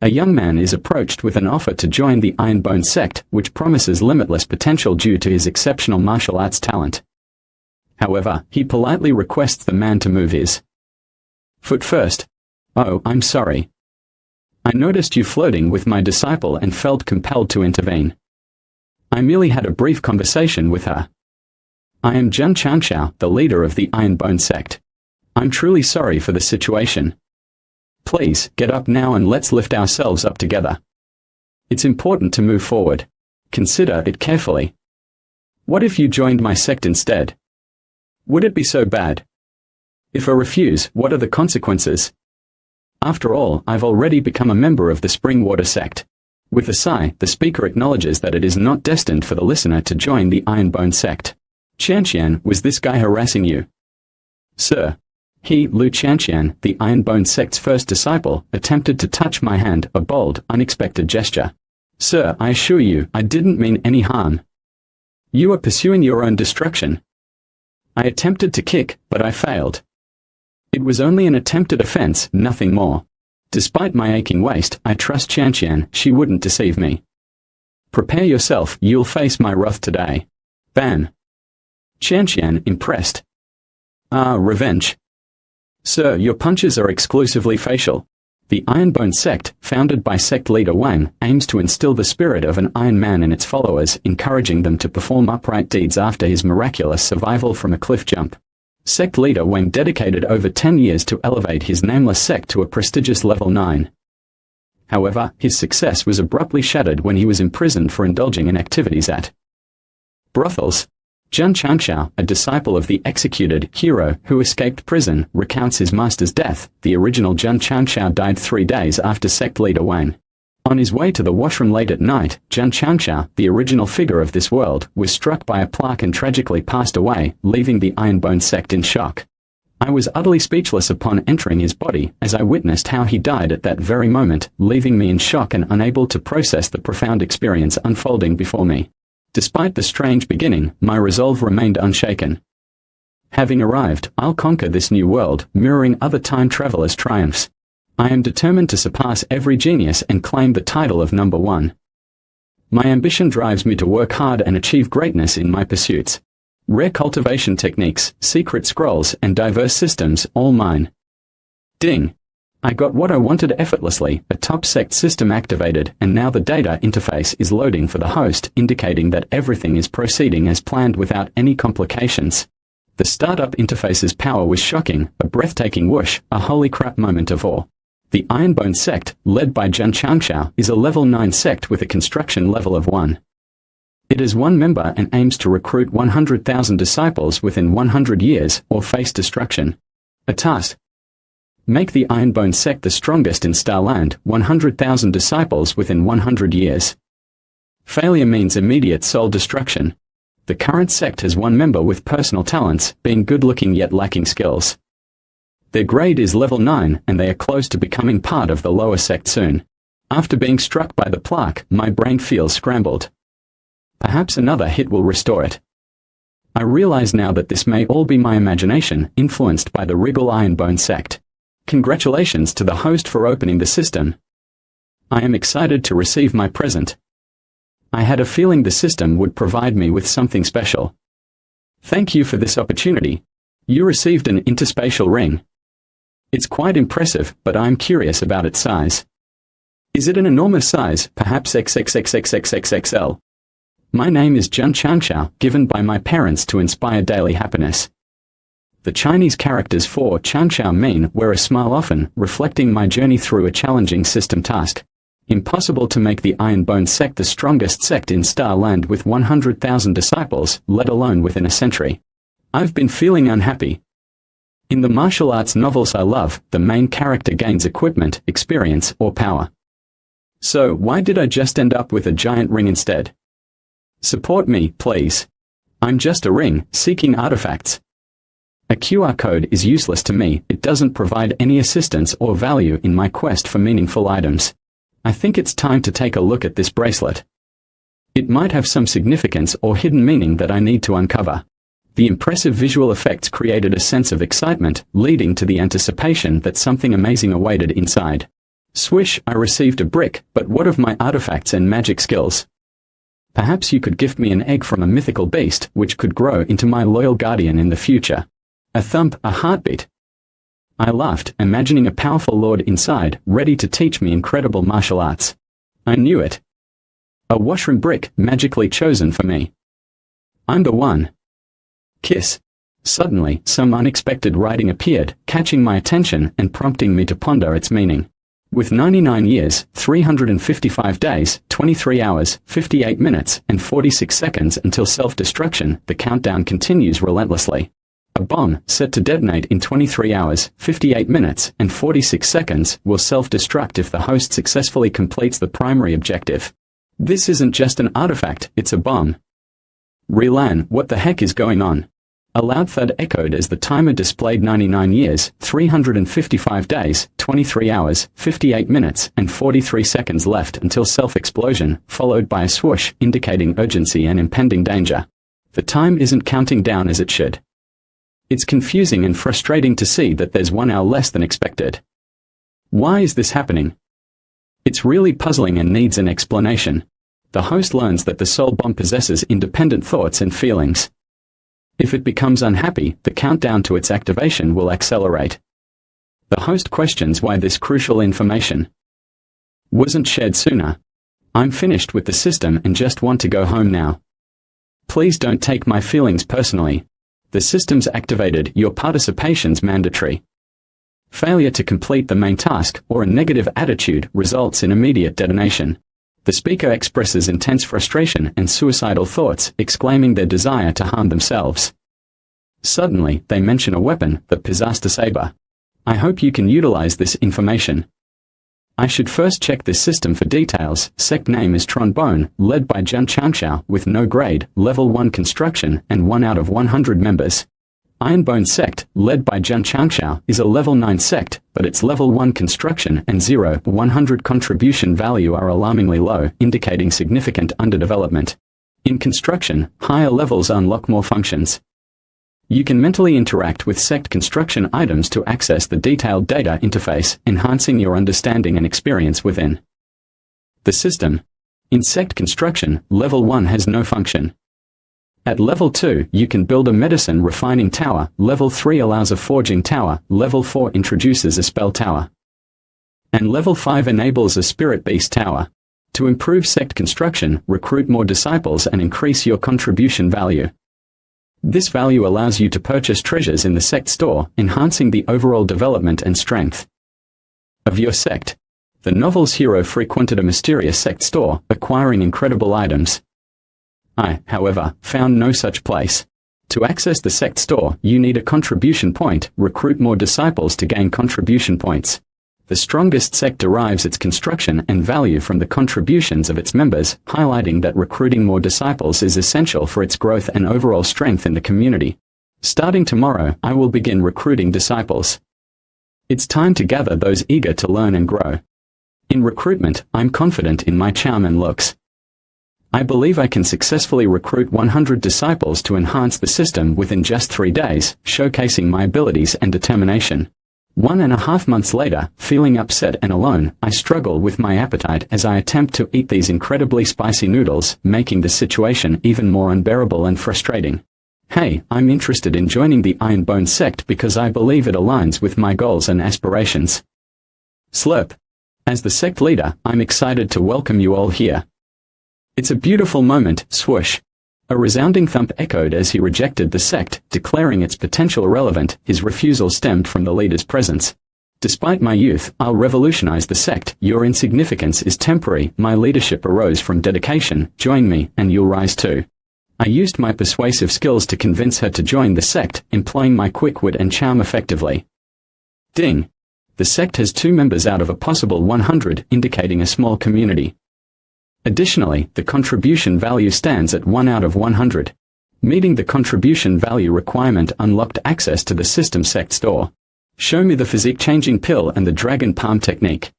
A young man is approached with an offer to join the Ironbone sect, which promises limitless potential due to his exceptional martial arts talent. However, he politely requests the man to move his foot first. "Oh, I'm sorry. I noticed you flirting with my disciple and felt compelled to intervene. I merely had a brief conversation with her. I am Jun Changshao, the leader of the Ironbone sect. I'm truly sorry for the situation. Please, get up now and let's lift ourselves up together. It's important to move forward. Consider it carefully. What if you joined my sect instead? Would it be so bad? If I refuse, what are the consequences? After all, I've already become a member of the Springwater sect." With a sigh, the speaker acknowledges that it is not destined for the listener to join the Ironbone sect. "Chanxian, was this guy harassing you?" "Sir." He, Lu Chanxian, the Ironbone sect's first disciple, attempted to touch my hand, a bold, unexpected gesture. "Sir, I assure you, I didn't mean any harm. You are pursuing your own destruction." I attempted to kick, but I failed. It was only an attempted offense, nothing more. Despite my aching waist, I trust Chanxian, she wouldn't deceive me. "Prepare yourself, you'll face my wrath today." Bam. Chanxian, impressed. "Ah, revenge. Sir, your punches are exclusively facial." The Ironbone sect, founded by sect leader Wang, aims to instill the spirit of an Iron Man in its followers, encouraging them to perform upright deeds after his miraculous survival from a cliff jump. Sect leader Wang dedicated over 10 years to elevate his nameless sect to a prestigious level 9. However, his success was abruptly shattered when he was imprisoned for indulging in activities at brothels. Jun Changshao, a disciple of the executed hero who escaped prison, recounts his master's death. The original Jun Changshao died 3 days after sect leader Wang. On his way to the washroom late at night, Jun Changshao, the original figure of this world, was struck by a plaque and tragically passed away, leaving the Ironbone sect in shock. I was utterly speechless upon entering his body, as I witnessed how he died at that very moment, leaving me in shock and unable to process the profound experience unfolding before me. Despite the strange beginning, my resolve remained unshaken. Having arrived, I'll conquer this new world, mirroring other time travelers' triumphs. I am determined to surpass every genius and claim the title of number 1. My ambition drives me to work hard and achieve greatness in my pursuits. Rare cultivation techniques, secret scrolls, and diverse systems, all mine. Ding! I got what I wanted effortlessly, a top sect system activated, and now the data interface is loading for the host, indicating that everything is proceeding as planned without any complications. The startup interface's power was shocking, a breathtaking whoosh, a holy crap moment of awe. The Ironbone sect, led by Jun Changshao, is a level 9 sect with a construction level of 1. It is 1 member and aims to recruit 100,000 disciples within 100 years, or face destruction. A task. Make the Ironbone sect the strongest in Starland, 100,000 disciples within 100 years. Failure means immediate soul destruction. The current sect has 1 member with personal talents, being good-looking yet lacking skills. Their grade is level 9, and they are close to becoming part of the lower sect soon. After being struck by the plaque, my brain feels scrambled. Perhaps another hit will restore it. I realize now that this may all be my imagination, influenced by the regal Ironbone sect. Congratulations to the host for opening the system. I am excited to receive my present. I had a feeling the system would provide me with something special. Thank you for this opportunity. You received an interspatial ring. It's quite impressive, but I'm curious about its size. Is it an enormous size, perhaps XXXXXXXL? My name is Jun Changshao, given by my parents to inspire daily happiness. The Chinese characters for Changshao mean wear a smile often, reflecting my journey through a challenging system task. Impossible to make the Ironbone sect the strongest sect in Starland with 100,000 disciples, let alone within a century. I've been feeling unhappy. In the martial arts novels I love, the main character gains equipment, experience, or power. So why did I just end up with a giant ring instead? Support me, please. I'm just a ring, seeking artifacts. A QR code is useless to me, it doesn't provide any assistance or value in my quest for meaningful items. I think it's time to take a look at this bracelet. It might have some significance or hidden meaning that I need to uncover. The impressive visual effects created a sense of excitement, leading to the anticipation that something amazing awaited inside. Swish, I received a brick, but what of my artifacts and magic skills? Perhaps you could gift me an egg from a mythical beast, which could grow into my loyal guardian in the future. A thump, a heartbeat. I laughed, imagining a powerful lord inside, ready to teach me incredible martial arts. I knew it. A washroom brick, magically chosen for me. I'm the one. Kiss. Suddenly, some unexpected writing appeared, catching my attention and prompting me to ponder its meaning. With 99 years, 355 days, 23 hours, 58 minutes, and 46 seconds until self-destruction, the countdown continues relentlessly. A bomb, set to detonate in 23 hours, 58 minutes, and 46 seconds, will self-destruct if the host successfully completes the primary objective. This isn't just an artifact, it's a bomb. Relan, what the heck is going on? A loud thud echoed as the timer displayed 99 years, 355 days, 23 hours, 58 minutes, and 43 seconds left until self-explosion, followed by a swoosh indicating urgency and impending danger. The time isn't counting down as it should. It's confusing and frustrating to see that there's 1 hour less than expected. Why is this happening? It's really puzzling and needs an explanation. The host learns that the soul bomb possesses independent thoughts and feelings. If it becomes unhappy, the countdown to its activation will accelerate. The host questions why this crucial information wasn't shared sooner. I'm finished with the system and just want to go home now. Please don't take my feelings personally. The system's activated, your participation's mandatory. Failure to complete the main task or a negative attitude results in immediate detonation. The speaker expresses intense frustration and suicidal thoughts, exclaiming their desire to harm themselves. Suddenly, they mention a weapon that possessed a saber. I hope you can utilize this information. I should first check this system for details. Sect name is Trombone, led by Jun Changshao, with no grade, level 1 construction, and 1 out of 100 members. Ironbone Sect, led by Jun Changshao, is a level 9 sect, but its level 1 construction and 0-100 contribution value are alarmingly low, indicating significant underdevelopment. In construction, higher levels unlock more functions. You can mentally interact with sect construction items to access the detailed data interface, enhancing your understanding and experience within the system. In sect construction, level 1 has no function. At level 2, you can build a medicine refining tower, level 3 allows a forging tower, level 4 introduces a spell tower, and level 5 enables a spirit beast tower. To improve sect construction, recruit more disciples and increase your contribution value. This value allows you to purchase treasures in the sect store, enhancing the overall development and strength of your sect. The novel's hero frequented a mysterious sect store, acquiring incredible items. I, however, found no such place. To access the sect store, you need a contribution point, recruit more disciples to gain contribution points. The strongest sect derives its construction and value from the contributions of its members, highlighting that recruiting more disciples is essential for its growth and overall strength in the community. Starting tomorrow, I will begin recruiting disciples. It's time to gather those eager to learn and grow. In recruitment, I'm confident in my charm and looks. I believe I can successfully recruit 100 disciples to enhance the system within just 3 days, showcasing my abilities and determination. 1.5 months later, feeling upset and alone, I struggle with my appetite as I attempt to eat these incredibly spicy noodles, making the situation even more unbearable and frustrating. Hey, I'm interested in joining the Ironbone Sect because I believe it aligns with my goals and aspirations. Slurp. As the sect leader, I'm excited to welcome you all here. It's a beautiful moment, swoosh. A resounding thump echoed as he rejected the sect, declaring its potential irrelevant. His refusal stemmed from the leader's presence. Despite my youth, I'll revolutionize the sect. Your insignificance is temporary. My leadership arose from dedication. Join me, and you'll rise too. I used my persuasive skills to convince her to join the sect, employing my quick wit and charm effectively. Ding. The sect has 2 members out of a possible 100, indicating a small community. Additionally, the contribution value stands at 1 out of 100. Meeting the contribution value requirement unlocked access to the system sect store. Show me the physique-changing pill and the dragon palm technique.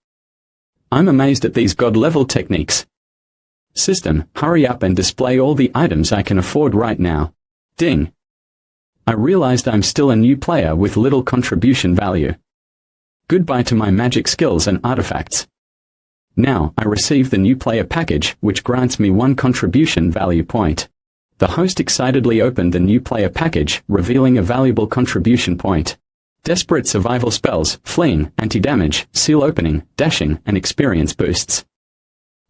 I'm amazed at these god-level techniques. System, hurry up and display all the items I can afford right now. Ding. I realized I'm still a new player with little contribution value. Goodbye to my magic skills and artifacts. Now I receive the new player package, which grants me 1 contribution value point. The host excitedly opened the new player package, revealing a valuable contribution point. Desperate survival spells, fleeing, anti-damage, seal opening, dashing, and experience boosts.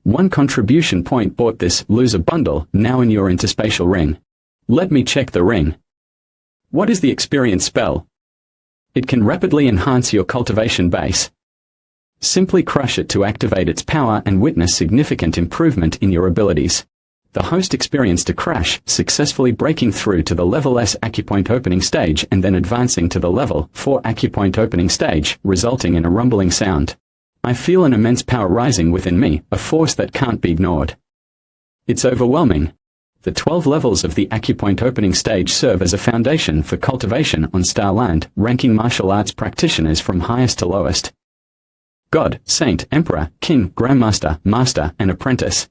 1 contribution point bought this loser bundle, now in your interspatial ring. Let me check the ring. What is the experience spell? It can rapidly enhance your cultivation base. Simply crush it to activate its power and witness significant improvement in your abilities. The host experienced a crash, successfully breaking through to the level S acupoint opening stage and then advancing to the level 4 acupoint opening stage, resulting in a rumbling sound. I feel an immense power rising within me, a force that can't be ignored. It's overwhelming. The 12 levels of the acupoint opening stage serve as a foundation for cultivation on Starland, ranking martial arts practitioners from highest to lowest. God, Saint, Emperor, King, Grandmaster, Master, and Apprentice.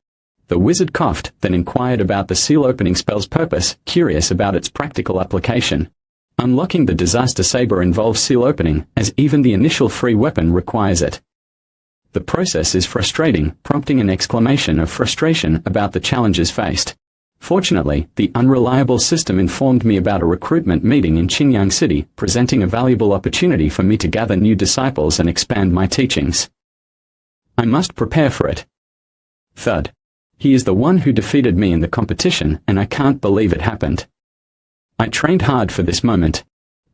The wizard coughed, then inquired about the seal opening spell's purpose, curious about its practical application. Unlocking the disaster saber involves seal opening, as even the initial free weapon requires it. The process is frustrating, prompting an exclamation of frustration about the challenges faced. Fortunately, the unreliable system informed me about a recruitment meeting in Qingyang City, presenting a valuable opportunity for me to gather new disciples and expand my teachings. I must prepare for it. Thud. He is the one who defeated me in the competition, and I can't believe it happened. I trained hard for this moment.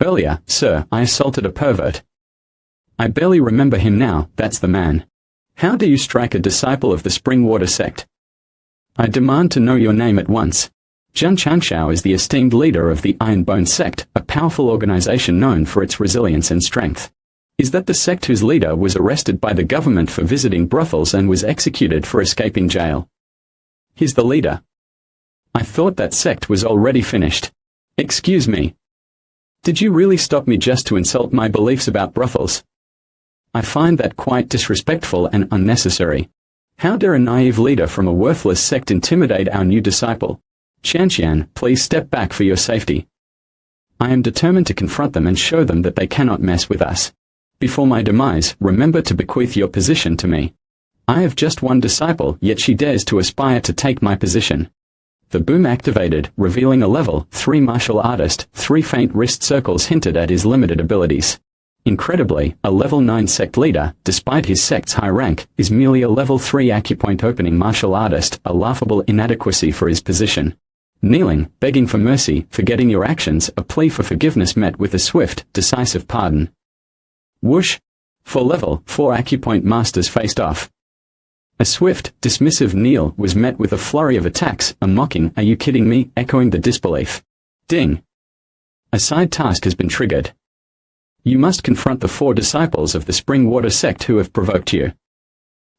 Earlier, sir, I assaulted a pervert. I barely remember him now, that's the man. How do you strike a disciple of the Springwater Sect? I demand to know your name at once. Zhang Changshao is the esteemed leader of the Ironbone Sect, a powerful organization known for its resilience and strength. Is that the sect whose leader was arrested by the government for visiting brothels and was executed for escaping jail? He's the leader. I thought that sect was already finished. Excuse me. Did you really stop me just to insult my beliefs about brothels? I find that quite disrespectful and unnecessary. How dare a naive leader from a worthless sect intimidate our new disciple? Xianxian, please step back for your safety. I am determined to confront them and show them that they cannot mess with us. Before my demise, remember to bequeath your position to me. I have just 1 disciple, yet she dares to aspire to take my position. The boom activated, revealing a level 3 martial artist. 3 faint wrist circles hinted at his limited abilities. Incredibly, a level 9 sect leader, despite his sect's high rank, is merely a level 3 acupoint opening martial artist, a laughable inadequacy for his position. Kneeling, begging for mercy, forgetting your actions, a plea for forgiveness met with a swift, decisive pardon. Whoosh! 4 level 4 acupoint masters faced off. A swift, dismissive kneel was met with a flurry of attacks, a mocking, "Are you kidding me?" echoing the disbelief. Ding! A side task has been triggered. You must confront the 4 disciples of the Springwater Sect who have provoked you.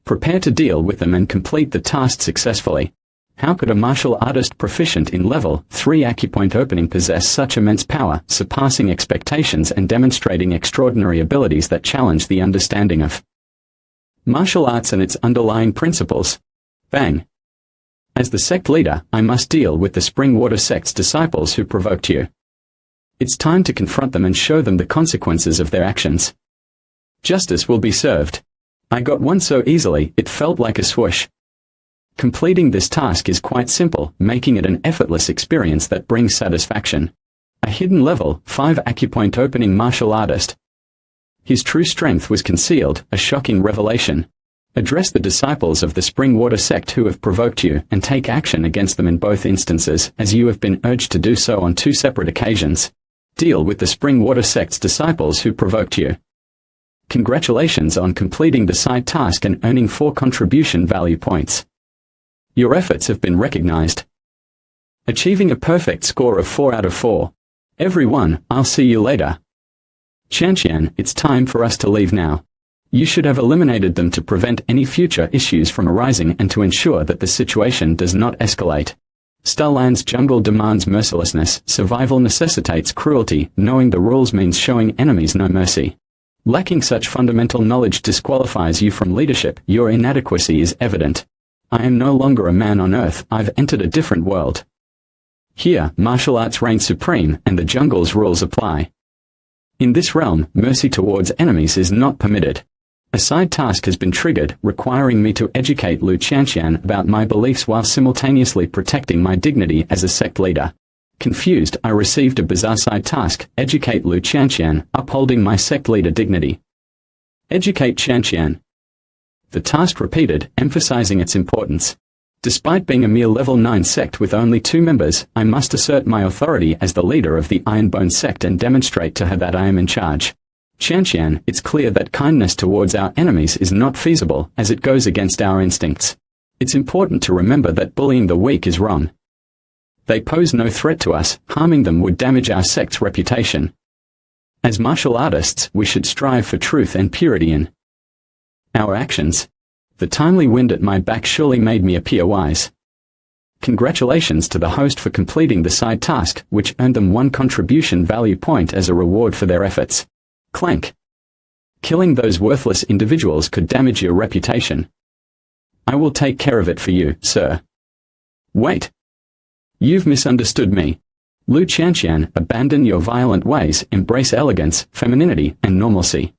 Prepare to deal with them and complete the task successfully. How could a martial artist proficient in level 3 acupoint opening possess such immense power, surpassing expectations and demonstrating extraordinary abilities that challenge the understanding of martial arts and its underlying principles? Bang! As the sect leader, I must deal with the Springwater Sect's disciples who provoked you. It's time to confront them and show them the consequences of their actions. Justice will be served. I got 1 so easily, it felt like a swoosh. Completing this task is quite simple, making it an effortless experience that brings satisfaction. A hidden level 5 acupoint opening martial artist. His true strength was concealed, a shocking revelation. Address the disciples of the Springwater Sect who have provoked you, and take action against them in both instances, as you have been urged to do so on 2 separate occasions. Deal with the Springwater Sect's disciples who provoked you. Congratulations on completing the side task and earning 4 contribution value points. Your efforts have been recognized. Achieving a perfect score of 4 out of 4. Everyone, I'll see you later. Xianxian, it's time for us to leave now. You should have eliminated them to prevent any future issues from arising and to ensure that the situation does not escalate. Starland's jungle demands mercilessness, survival necessitates cruelty, knowing the rules means showing enemies no mercy. Lacking such fundamental knowledge disqualifies you from leadership, your inadequacy is evident. I am no longer a man on earth, I've entered a different world. Here, martial arts reign supreme, and the jungle's rules apply. In this realm, mercy towards enemies is not permitted. A side task has been triggered, requiring me to educate Lu Qianqian about my beliefs while simultaneously protecting my dignity as a sect leader. Confused, I received a bizarre side task: educate Lu Qianqian, upholding my sect leader dignity. Educate Qianqian. The task repeated, emphasizing its importance. Despite being a mere level 9 sect with only 2 members, I must assert my authority as the leader of the Ironbone sect and demonstrate to her that I am in charge. Qianqian, it's clear that kindness towards our enemies is not feasible, as it goes against our instincts. It's important to remember that bullying the weak is wrong. They pose no threat to us; harming them would damage our sect's reputation. As martial artists, we should strive for truth and purity in our actions. The timely wind at my back surely made me appear wise. Congratulations to the host for completing the side task, which earned them 1 contribution value point as a reward for their efforts. Clank. Killing those worthless individuals could damage your reputation. I will take care of it for you, sir. Wait. You've misunderstood me. Lu Qianqian, abandon your violent ways, embrace elegance, femininity, and normalcy.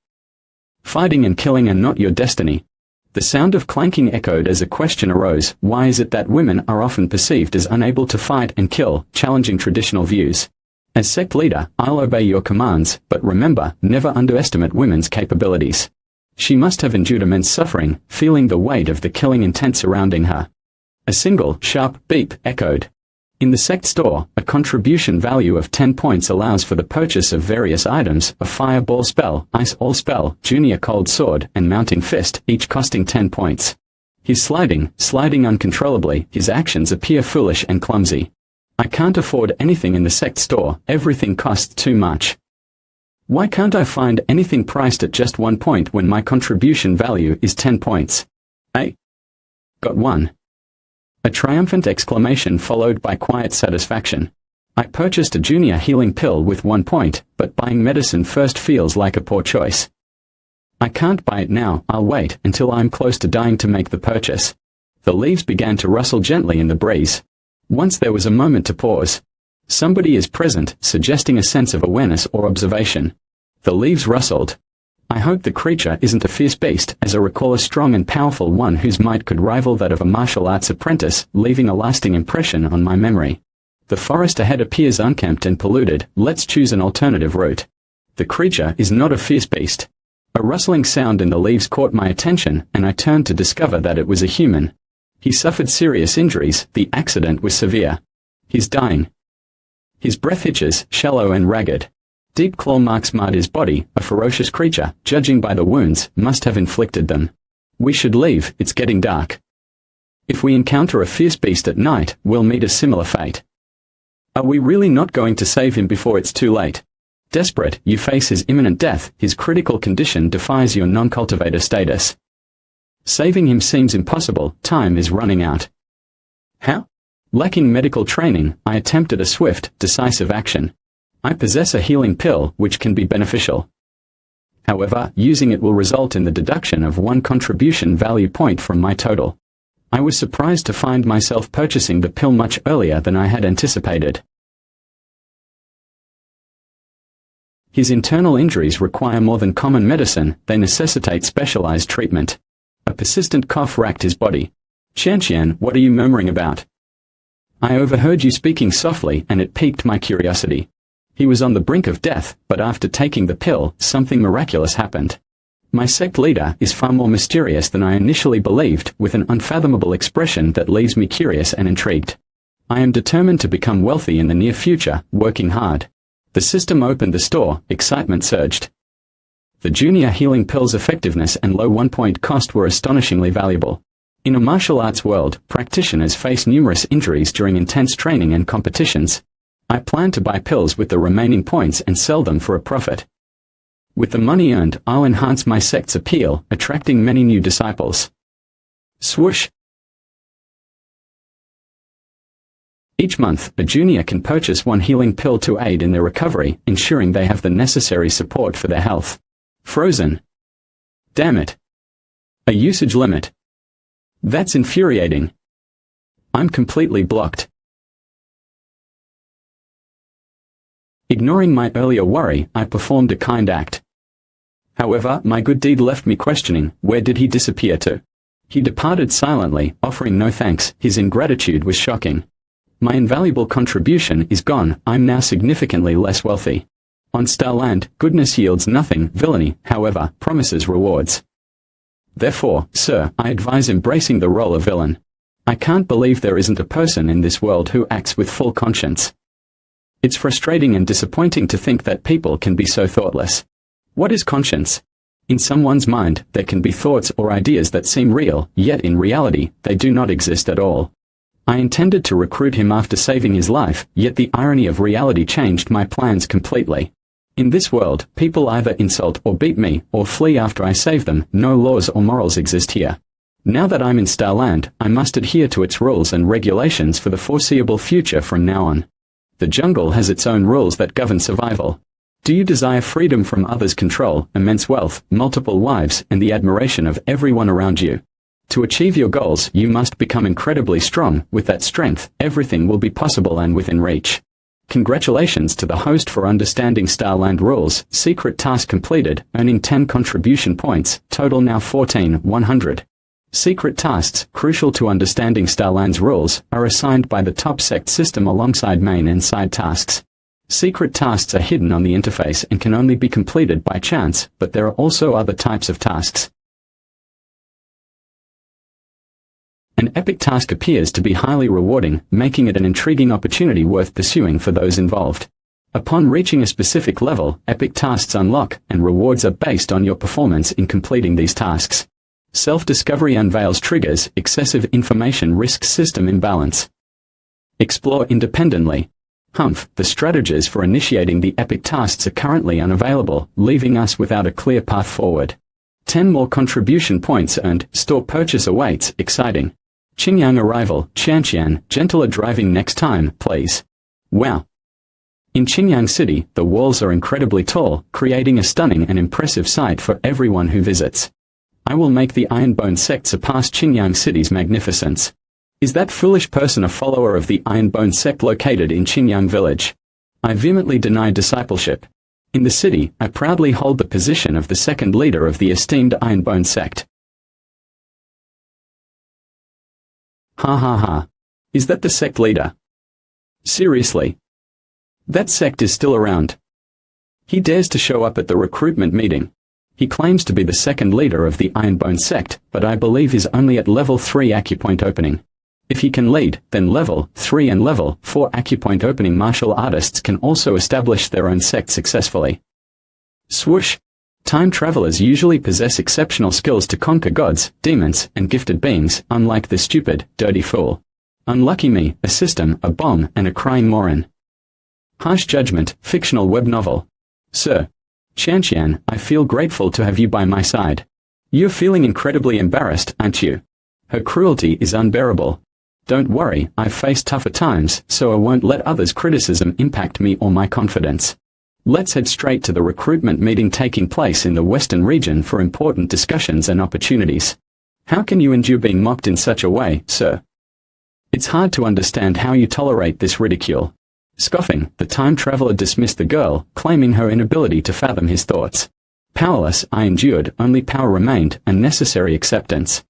Fighting and killing are not your destiny. The sound of clanking echoed as a question arose: why is it that women are often perceived as unable to fight and kill, challenging traditional views? As sect leader, I'll obey your commands, but remember, never underestimate women's capabilities. She must have endured immense suffering, feeling the weight of the killing intent surrounding her. A single, sharp beep echoed. In the sect store, a contribution value of 10 points allows for the purchase of various items: a fireball spell, ice all spell, junior cold sword, and mounting fist, each costing 10 points. He's sliding uncontrollably. His actions appear foolish and clumsy. I can't afford anything in the sect store, everything costs too much. Why can't I find anything priced at just 1 point when my contribution value is 10 points? Got one. A triumphant exclamation followed by quiet satisfaction. I purchased a junior healing pill with 1 point, but buying medicine first feels like a poor choice. I can't buy it now, I'll wait until I'm close to dying to make the purchase. The leaves began to rustle gently in the breeze. Once there was a moment to pause. Somebody is present, suggesting a sense of awareness or observation. The leaves rustled. I hope the creature isn't a fierce beast, as I recall a strong and powerful one whose might could rival that of a martial arts apprentice, leaving a lasting impression on my memory. The forest ahead appears unkempt and polluted. Let's choose an alternative route. The creature is not a fierce beast. A rustling sound in the leaves caught my attention, and I turned to discover that it was a human. He suffered serious injuries. The accident was severe. He's dying. His breath hitches, shallow and ragged. Deep claw marks marred his body. A ferocious creature, judging by the wounds, must have inflicted them. We should leave, it's getting dark. If we encounter a fierce beast at night, we'll meet a similar fate. Are we really not going to save him before it's too late? Desperate, you face his imminent death. His critical condition defies your non-cultivator status. Saving him seems impossible. Time is running out. How? Lacking medical training, I attempted a swift, decisive action. I possess a healing pill, which can be beneficial. However, using it will result in the deduction of 1 contribution value point from my total. I was surprised to find myself purchasing the pill much earlier than I had anticipated. His internal injuries require more than common medicine, they necessitate specialized treatment. A persistent cough racked his body. Qianqian, what are you murmuring about? I overheard you speaking softly, and it piqued my curiosity. He was on the brink of death, but after taking the pill, something miraculous happened. My sect leader is far more mysterious than I initially believed, with an unfathomable expression that leaves me curious and intrigued. I am determined to become wealthy in the near future, working hard. The system opened the store, excitement surged. The junior healing pill's effectiveness and low 1 point cost were astonishingly valuable. In a martial arts world, practitioners face numerous injuries during intense training and competitions. I plan to buy pills with the remaining points and sell them for a profit. With the money earned, I'll enhance my sect's appeal, attracting many new disciples. Swoosh! Each month, a junior can purchase 1 healing pill to aid in their recovery, ensuring they have the necessary support for their health. Frozen. Damn it. A usage limit. That's infuriating. I'm completely blocked. Ignoring my earlier worry, I performed a kind act. However, my good deed left me questioning, where did he disappear to? He departed silently, offering no thanks. His ingratitude was shocking. My invaluable contribution is gone. I'm now significantly less wealthy. On Starland, goodness yields nothing, villainy, however, promises rewards. Therefore, sir, I advise embracing the role of villain. I can't believe there isn't a person in this world who acts with full conscience. It's frustrating and disappointing to think that people can be so thoughtless. What is conscience? In someone's mind, there can be thoughts or ideas that seem real, yet in reality, they do not exist at all. I intended to recruit him after saving his life, yet the irony of reality changed my plans completely. In this world, people either insult or beat me, or flee after I save them. No laws or morals exist here. Now that I'm in Starland, I must adhere to its rules and regulations for the foreseeable future from now on. The jungle has its own rules that govern survival. Do you desire freedom from others' control, immense wealth, multiple wives, and the admiration of everyone around you? To achieve your goals, you must become incredibly strong. With that strength, everything will be possible and within reach. Congratulations to the host for understanding Starland rules. Secret task completed, earning 10 contribution points, total now 14,100. Secret tasks, crucial to understanding Starland's rules, are assigned by the top Sect system alongside main and side tasks. Secret tasks are hidden on the interface and can only be completed by chance, but there are also other types of tasks. An epic task appears to be highly rewarding, making it an intriguing opportunity worth pursuing for those involved. Upon reaching a specific level, epic tasks unlock, and rewards are based on your performance in completing these tasks. Self-discovery unveils triggers, excessive information risks system imbalance. Explore independently. The strategies for initiating the epic tasks are currently unavailable, leaving us without a clear path forward. 10 more contribution points earned, store purchase awaits, exciting. Qingyang arrival, Qianqian, gentler driving next time, please. Wow. In Qingyang City, the walls are incredibly tall, creating a stunning and impressive sight for everyone who visits. I will make the Ironbone Sect surpass Qingyang City's magnificence. Is that foolish person a follower of the Ironbone Sect located in Qingyang Village? I vehemently deny discipleship. In the city, I proudly hold the position of the second leader of the esteemed Ironbone Sect. Ha ha ha. Is that the sect leader? Seriously? That sect is still around. He dares to show up at the recruitment meeting. He claims to be the second leader of the Ironbone Sect, but I believe he's only at level 3 acupoint opening. If he can lead, then level 3 and level 4 acupoint opening martial artists can also establish their own sect successfully. Swoosh! Time travelers usually possess exceptional skills to conquer gods, demons, and gifted beings, unlike the stupid, dirty fool. Unlucky me, a system, a bomb, and a crying moron. Harsh judgment, fictional web novel. Sir. Qianqian, I feel grateful to have you by my side. You're feeling incredibly embarrassed, aren't you? Her cruelty is unbearable. Don't worry, I've faced tougher times, so I won't let others' criticism impact me or my confidence. Let's head straight to the recruitment meeting taking place in the Western region for important discussions and opportunities. How can you endure being mocked in such a way, sir? It's hard to understand how you tolerate this ridicule. Scoffing, the time traveler dismissed the girl, claiming her inability to fathom his thoughts. Powerless, I endured, only power remained, and necessary acceptance.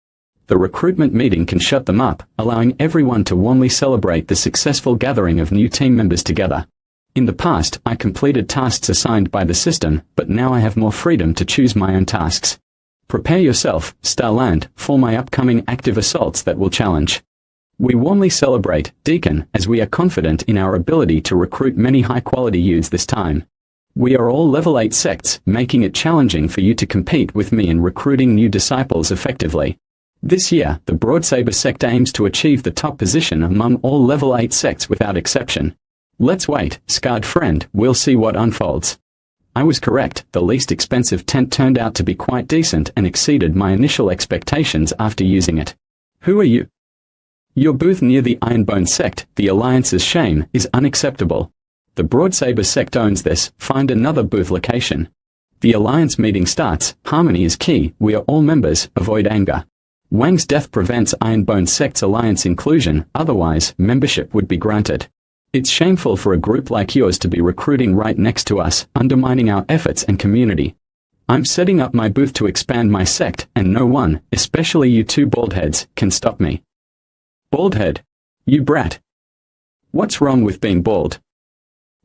The recruitment meeting can shut them up, allowing everyone to warmly celebrate the successful gathering of new team members together. In the past, I completed tasks assigned by the system, but now I have more freedom to choose my own tasks. Prepare yourself, Starland, for my upcoming active assaults that will challenge. We warmly celebrate, Deacon, as we are confident in our ability to recruit many high-quality youths this time. We are all level 8 sects, making it challenging for you to compete with me in recruiting new disciples effectively. This year, the Broadsaber sect aims to achieve the top position among all level 8 sects without exception. Let's wait, scarred friend, we'll see what unfolds. I was correct, the least expensive tent turned out to be quite decent and exceeded my initial expectations after using it. Who are you? Your booth near the Ironbone Sect, the Alliance's shame, is unacceptable. The Broadsaber sect owns this, find another booth location. The Alliance meeting starts, harmony is key, we are all members, avoid anger. Wang's death prevents Ironbone sect's Alliance inclusion, otherwise, membership would be granted. It's shameful for a group like yours to be recruiting right next to us, undermining our efforts and community. I'm setting up my booth to expand my sect, and no one, especially you two baldheads, can stop me. Baldhead? You brat. What's wrong with being bald?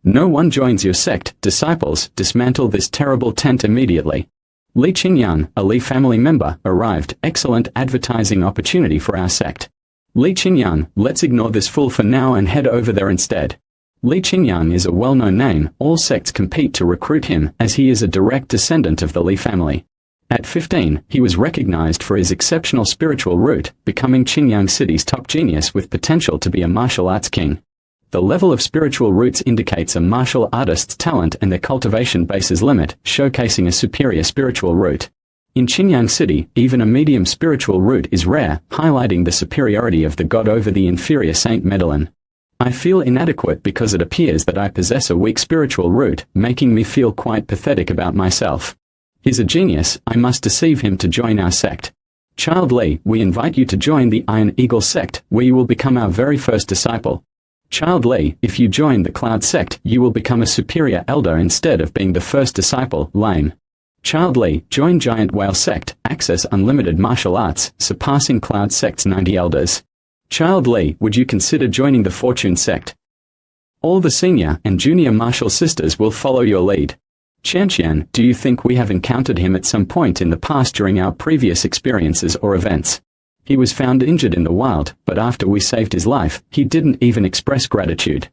No one joins your sect, disciples. Dismantle this terrible tent immediately. Li Qingyang, a Li family member, arrived. Excellent advertising opportunity for our sect. Li Qingyang, let's ignore this fool for now and head over there instead. Li Qingyang is a well-known name. All sects compete to recruit him, as he is a direct descendant of the Li family. At 15, he was recognized for his exceptional spiritual root, becoming Qingyang City's top genius with potential to be a martial arts king. The level of spiritual roots indicates a martial artist's talent, and their cultivation base is limit, showcasing a superior spiritual root. In Qingyang City, even a medium spiritual root is rare, highlighting the superiority of the god over the inferior Saint Medellin. I feel inadequate because it appears that I possess a weak spiritual root, making me feel quite pathetic about myself. He's a genius. I must deceive him to join our sect. Child Li, we invite you to join the Iron Eagle sect, where you will become our very first disciple. Child Li, if you join the Cloud sect, you will become a superior elder instead of being the first disciple. Lame. Child Li, join Giant Whale sect, access unlimited martial arts, surpassing Cloud sect's 90 elders. Child Li, would you consider joining the Fortune sect? All the senior and junior martial sisters will follow your lead. Qianqian, do you think we have encountered him at some point in the past during our previous experiences or events? He was found injured in the wild, but after we saved his life, he didn't even express gratitude.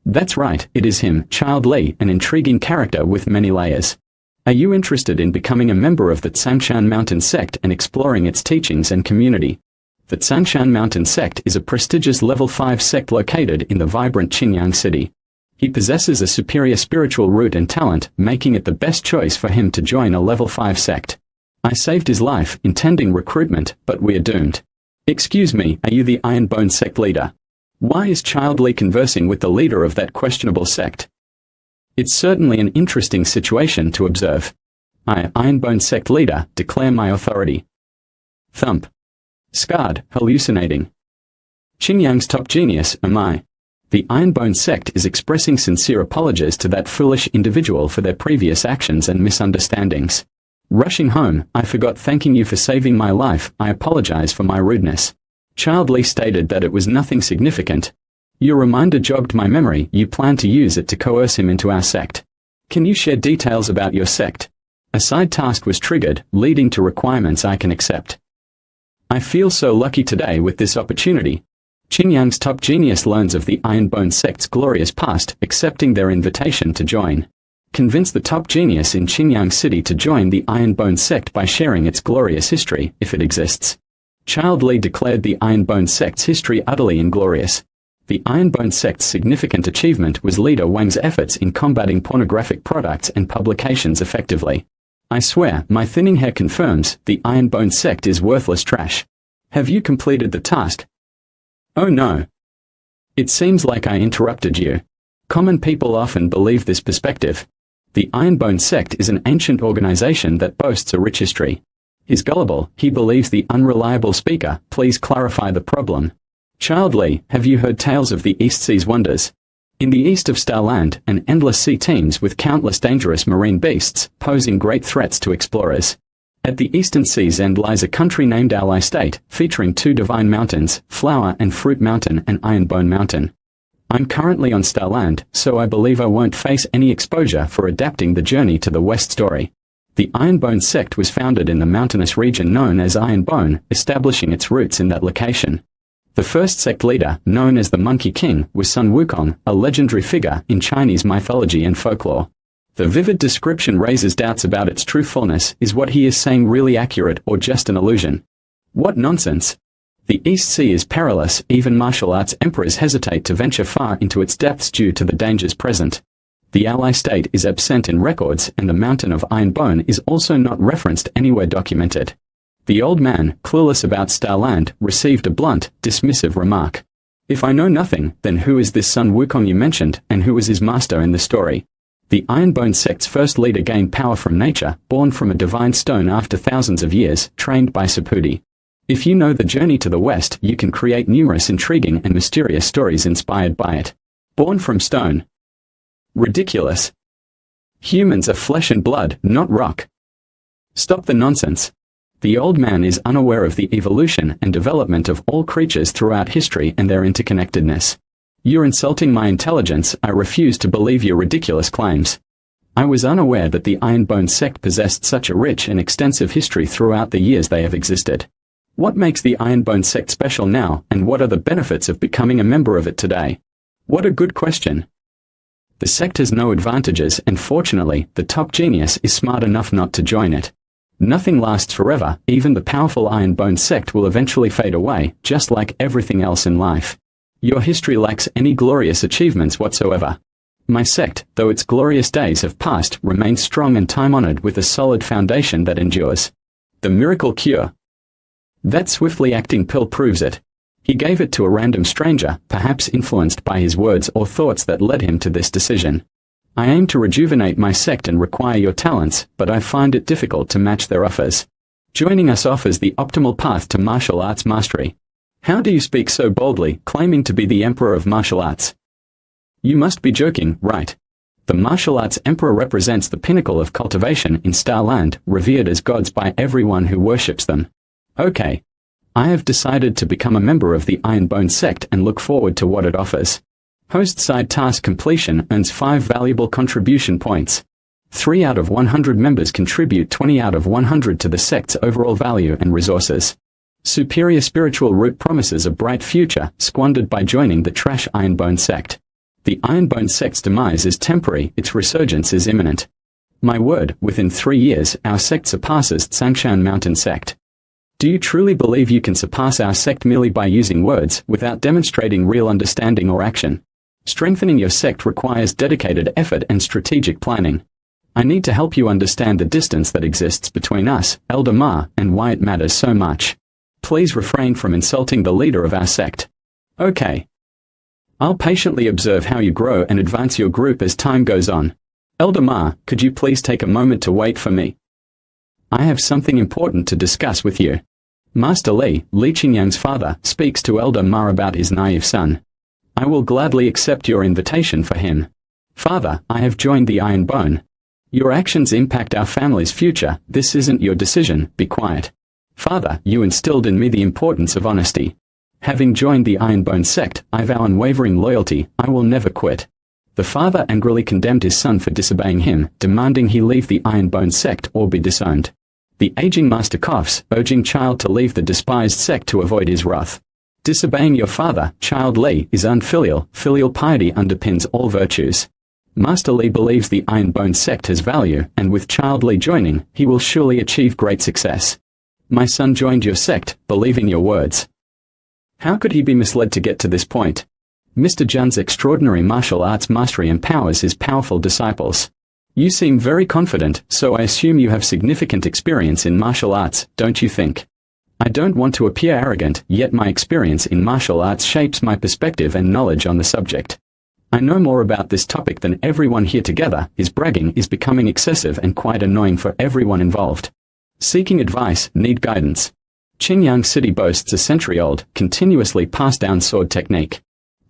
That's right, it is him, Child Li, an intriguing character with many layers. Are you interested in becoming a member of the Tsangshan Mountain sect and exploring its teachings and community? The Tsangshan Mountain sect is a prestigious level 5 sect located in the vibrant Qingyang City. He possesses a superior spiritual root and talent, making it the best choice for him to join a level 5 sect. I saved his life, intending recruitment, but we're doomed. Excuse me, are you the Ironbone sect leader? Why is Child Li conversing with the leader of that questionable sect? It's certainly an interesting situation to observe. I, Ironbone sect leader, declare my authority. Thump. Scarred, hallucinating. Qingyang's top genius, am I? The Ironbone sect is expressing sincere apologies to that foolish individual for their previous actions and misunderstandings. Rushing home, I forgot thanking you for saving my life. I apologize for my rudeness. Child Li stated that it was nothing significant. Your reminder jogged my memory. You plan to use it to coerce him into our sect. Can you share details about your sect? A side task was triggered, leading to requirements I can accept. I feel so lucky today with this opportunity. Qingyang's top genius learns of the Ironbone sect's glorious past, accepting their invitation to join. Convince the top genius in Qingyang City to join the Ironbone sect by sharing its glorious history, if it exists. Child Li declared the Ironbone sect's history utterly inglorious. The Ironbone sect's significant achievement was leader Wang's efforts in combating pornographic products and publications effectively. I swear, my thinning hair confirms, the Ironbone sect is worthless trash. Have you completed the task? Oh no. It seems like I interrupted you. Common people often believe this perspective. The Ironbone sect is an ancient organization that boasts a rich history. He's gullible, he believes the unreliable speaker. Please clarify the problem. Child Li, have you heard tales of the East Sea's wonders? In the east of Starland, an endless sea teems with countless dangerous marine beasts, posing great threats to explorers. At the eastern sea's end lies a country named Ally State, featuring 2 divine mountains, Flower and Fruit Mountain and Ironbone Mountain. I'm currently on Starland, so I believe I won't face any exposure for adapting the journey to the west story. The Ironbone sect was founded in the mountainous region known as Ironbone, establishing its roots in that location. The first sect leader, known as the Monkey King, was Sun Wukong, a legendary figure in Chinese mythology and folklore. The vivid description raises doubts about its truthfulness. Is what he is saying really accurate or just an illusion? What nonsense! The East Sea is perilous. Even martial arts emperors hesitate to venture far into its depths due to the dangers present. The Ally State is absent in records, and the mountain of Ironbone is also not referenced anywhere documented. The old man, clueless about Starland, received a blunt, dismissive remark. If I know nothing, then who is this Sun Wukong you mentioned, and who is his master in the story? The Ironbone sect's first leader gained power from nature, born from a divine stone after thousands of years, trained by Sapudi. If you know the journey to the west, you can create numerous intriguing and mysterious stories inspired by it. Born from stone. Ridiculous. Humans are flesh and blood, not rock. Stop the nonsense. The old man is unaware of the evolution and development of all creatures throughout history and their interconnectedness. You're insulting my intelligence. I refuse to believe your ridiculous claims. I was unaware that the Ironbone sect possessed such a rich and extensive history throughout the years they have existed. What makes the Ironbone sect special now, and what are the benefits of becoming a member of it today? What a good question. The sect has no advantages, and fortunately, the top genius is smart enough not to join it. Nothing lasts forever. Even the powerful Ironbone sect will eventually fade away, just like everything else in life. Your history lacks any glorious achievements whatsoever. My sect, though its glorious days have passed, remains strong and time-honored with a solid foundation that endures. The miracle cure. That swiftly acting pill proves it. He gave it to a random stranger, perhaps influenced by his words or thoughts that led him to this decision. I aim to rejuvenate my sect and require your talents, but I find it difficult to match their offers. Joining us offers the optimal path to martial arts mastery. How do you speak so boldly, claiming to be the Emperor of Martial Arts? You must be joking, right? The Martial Arts Emperor represents the pinnacle of cultivation in Starland, revered as gods by everyone who worships them. Okay. I have decided to become a member of the Ironbone sect and look forward to what it offers. Host side task completion earns 5 valuable contribution points. 3 out of 100 members contribute 20 out of 100 to the sect's overall value and resources. Superior spiritual root promises a bright future, squandered by joining the trash Ironbone sect. The Ironbone sect's demise is temporary, its resurgence is imminent. My word, within 3 years, our sect surpasses Tsangshan Mountain sect. Do you truly believe you can surpass our sect merely by using words, without demonstrating real understanding or action? Strengthening your sect requires dedicated effort and strategic planning. I need to help you understand the distance that exists between us, Elder Ma, and why it matters so much. Please refrain from insulting the leader of our sect. Okay. I'll patiently observe how you grow and advance your group as time goes on. Elder Ma, could you please take a moment to wait for me? I have something important to discuss with you. Master Li, Li Qingyang's father, speaks to Elder Ma about his naive son. I will gladly accept your invitation for him. Father, I have joined the Ironbone. Your actions impact our family's future. This isn't your decision. Be quiet. Father, you instilled in me the importance of honesty. Having joined the Ironbone sect, I vow unwavering loyalty. I will never quit. The father angrily condemned his son for disobeying him, demanding he leave the Ironbone sect or be disowned. The aging master coughs, urging child to leave the despised sect to avoid his wrath. Disobeying your father, child Li, is unfilial. Filial piety underpins all virtues. Master Li believes the Ironbone sect has value, and with child Li joining, he will surely achieve great success. My son joined your sect, believing your words. How could he be misled to get to this point? Mr. Jun's extraordinary martial arts mastery empowers his powerful disciples. You seem very confident, so I assume you have significant experience in martial arts, don't you think? I don't want to appear arrogant, yet my experience in martial arts shapes my perspective and knowledge on the subject. I know more about this topic than everyone here together. His bragging is becoming excessive and quite annoying for everyone involved. Seeking advice, need guidance. Qingyang City boasts a century-old, continuously passed-down sword technique.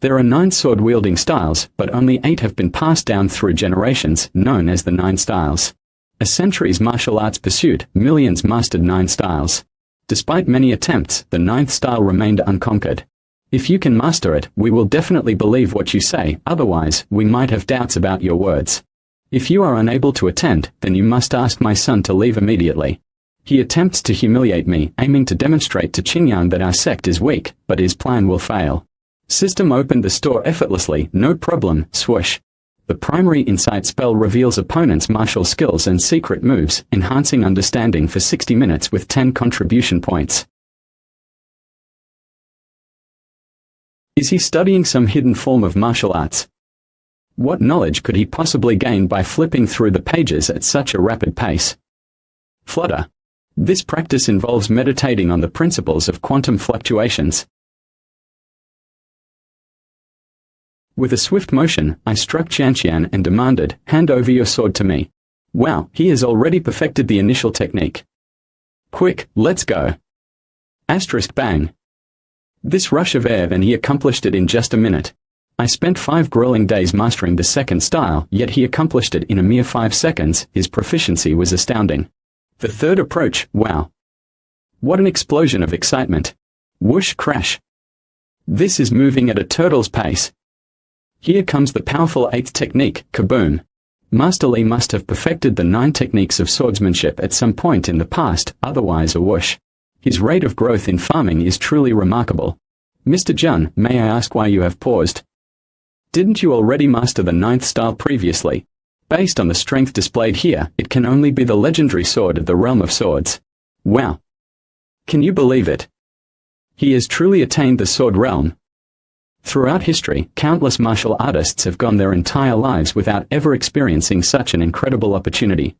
There are 9 sword-wielding styles, but only 8 have been passed down through generations, known as the 9 styles. A century's martial arts pursuit, millions mastered 9 styles. Despite many attempts, the 9th style remained unconquered. If you can master it, we will definitely believe what you say, otherwise, we might have doubts about your words. If you are unable to attend, then you must ask my son to leave immediately. He attempts to humiliate me, aiming to demonstrate to Qingyang that our sect is weak, but his plan will fail. System opened the store effortlessly, no problem, swoosh. The primary insight spell reveals opponent's martial skills and secret moves, enhancing understanding for 60 minutes with 10 contribution points. Is he studying some hidden form of martial arts? What knowledge could he possibly gain by flipping through the pages at such a rapid pace? Flutter. This practice involves meditating on the principles of quantum fluctuations. With a swift motion, I struck Qianqian and demanded, "Hand over your sword to me." Wow, he has already perfected the initial technique. Quick, let's go. Asterisk bang. This rush of air, and he accomplished it in just a minute. I spent 5 grueling days mastering the second style, yet he accomplished it in a mere 5 seconds. His proficiency was astounding. The third approach, wow. What an explosion of excitement. Whoosh crash. This is moving at a turtle's pace. Here comes the powerful 8th technique, kaboom. Master Lee must have perfected the 9 techniques of swordsmanship at some point in the past, otherwise a whoosh. His rate of growth in farming is truly remarkable. Mr. Jun, may I ask why you have paused? Didn't you already master the 9th style previously? Based on the strength displayed here, it can only be the legendary sword of the realm of swords. Wow. Can you believe it? He has truly attained the sword realm. Throughout history, countless martial artists have gone their entire lives without ever experiencing such an incredible opportunity.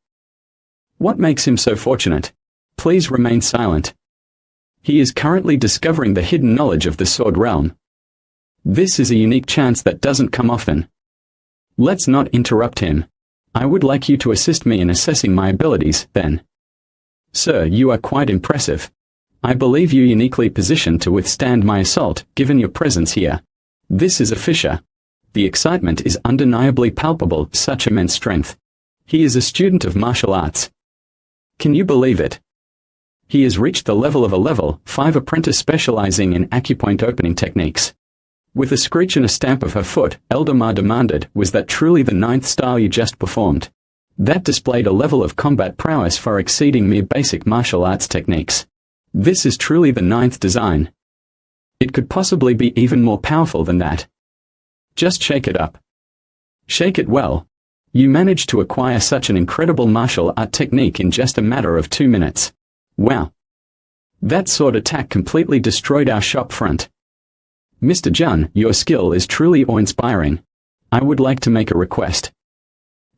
What makes him so fortunate? Please remain silent. He is currently discovering the hidden knowledge of the sword realm. This is a unique chance that doesn't come often. Let's not interrupt him. I would like you to assist me in assessing my abilities, then. Sir, you are quite impressive. I believe you uniquely positioned to withstand my assault, given your presence here. This is a fissure. The excitement is undeniably palpable, such immense strength. He is a student of martial arts. Can you believe it? He has reached the level of a level 5 apprentice specializing in acupoint opening techniques. With a screech and a stamp of her foot, Elder Ma demanded, was that truly the 9th style you just performed? That displayed a level of combat prowess far exceeding mere basic martial arts techniques. This is truly the 9th design. It could possibly be even more powerful than that. Just shake it up. Shake it well. You managed to acquire such an incredible martial art technique in just a matter of 2 minutes. Wow. That sword attack completely destroyed our shop front. Mr. Jun, your skill is truly awe-inspiring. I would like to make a request.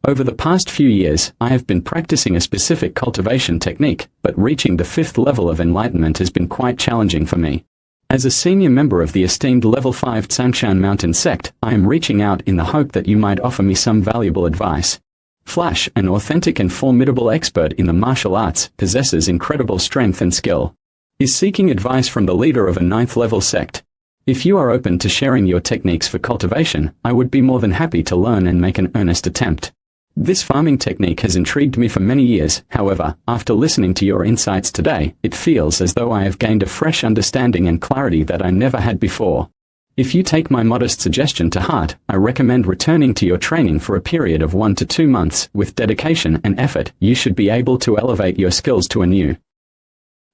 Over the past few years, I have been practicing a specific cultivation technique, but reaching the 5th level of enlightenment has been quite challenging for me. As a senior member of the esteemed level 5 Tsangshan Mountain Sect, I am reaching out in the hope that you might offer me some valuable advice. Flash, an authentic and formidable expert in the martial arts, possesses incredible strength and skill. Is seeking advice from the leader of a 9th level sect. If you are open to sharing your techniques for cultivation, I would be more than happy to learn and make an earnest attempt. This farming technique has intrigued me for many years, however, after listening to your insights today, it feels as though I have gained a fresh understanding and clarity that I never had before. If you take my modest suggestion to heart, I recommend returning to your training for a period of 1 to 2 months. With dedication and effort, you should be able to elevate your skills to a new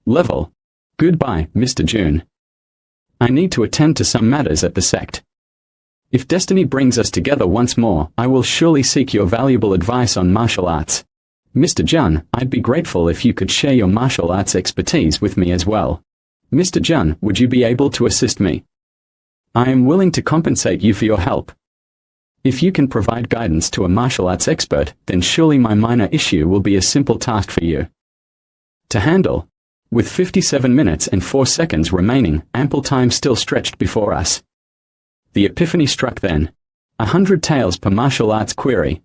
level. Goodbye, Mr. Jun. I need to attend to some matters at the sect. If destiny brings us together once more, I will surely seek your valuable advice on martial arts. Mr. Jun, I'd be grateful if you could share your martial arts expertise with me as well. Mr. Jun, would you be able to assist me? I am willing to compensate you for your help. If you can provide guidance to a martial arts expert, then surely my minor issue will be a simple task for you to handle. With 57 minutes and 4 seconds remaining, ample time still stretched before us. The epiphany struck then. 100 taels per martial arts query.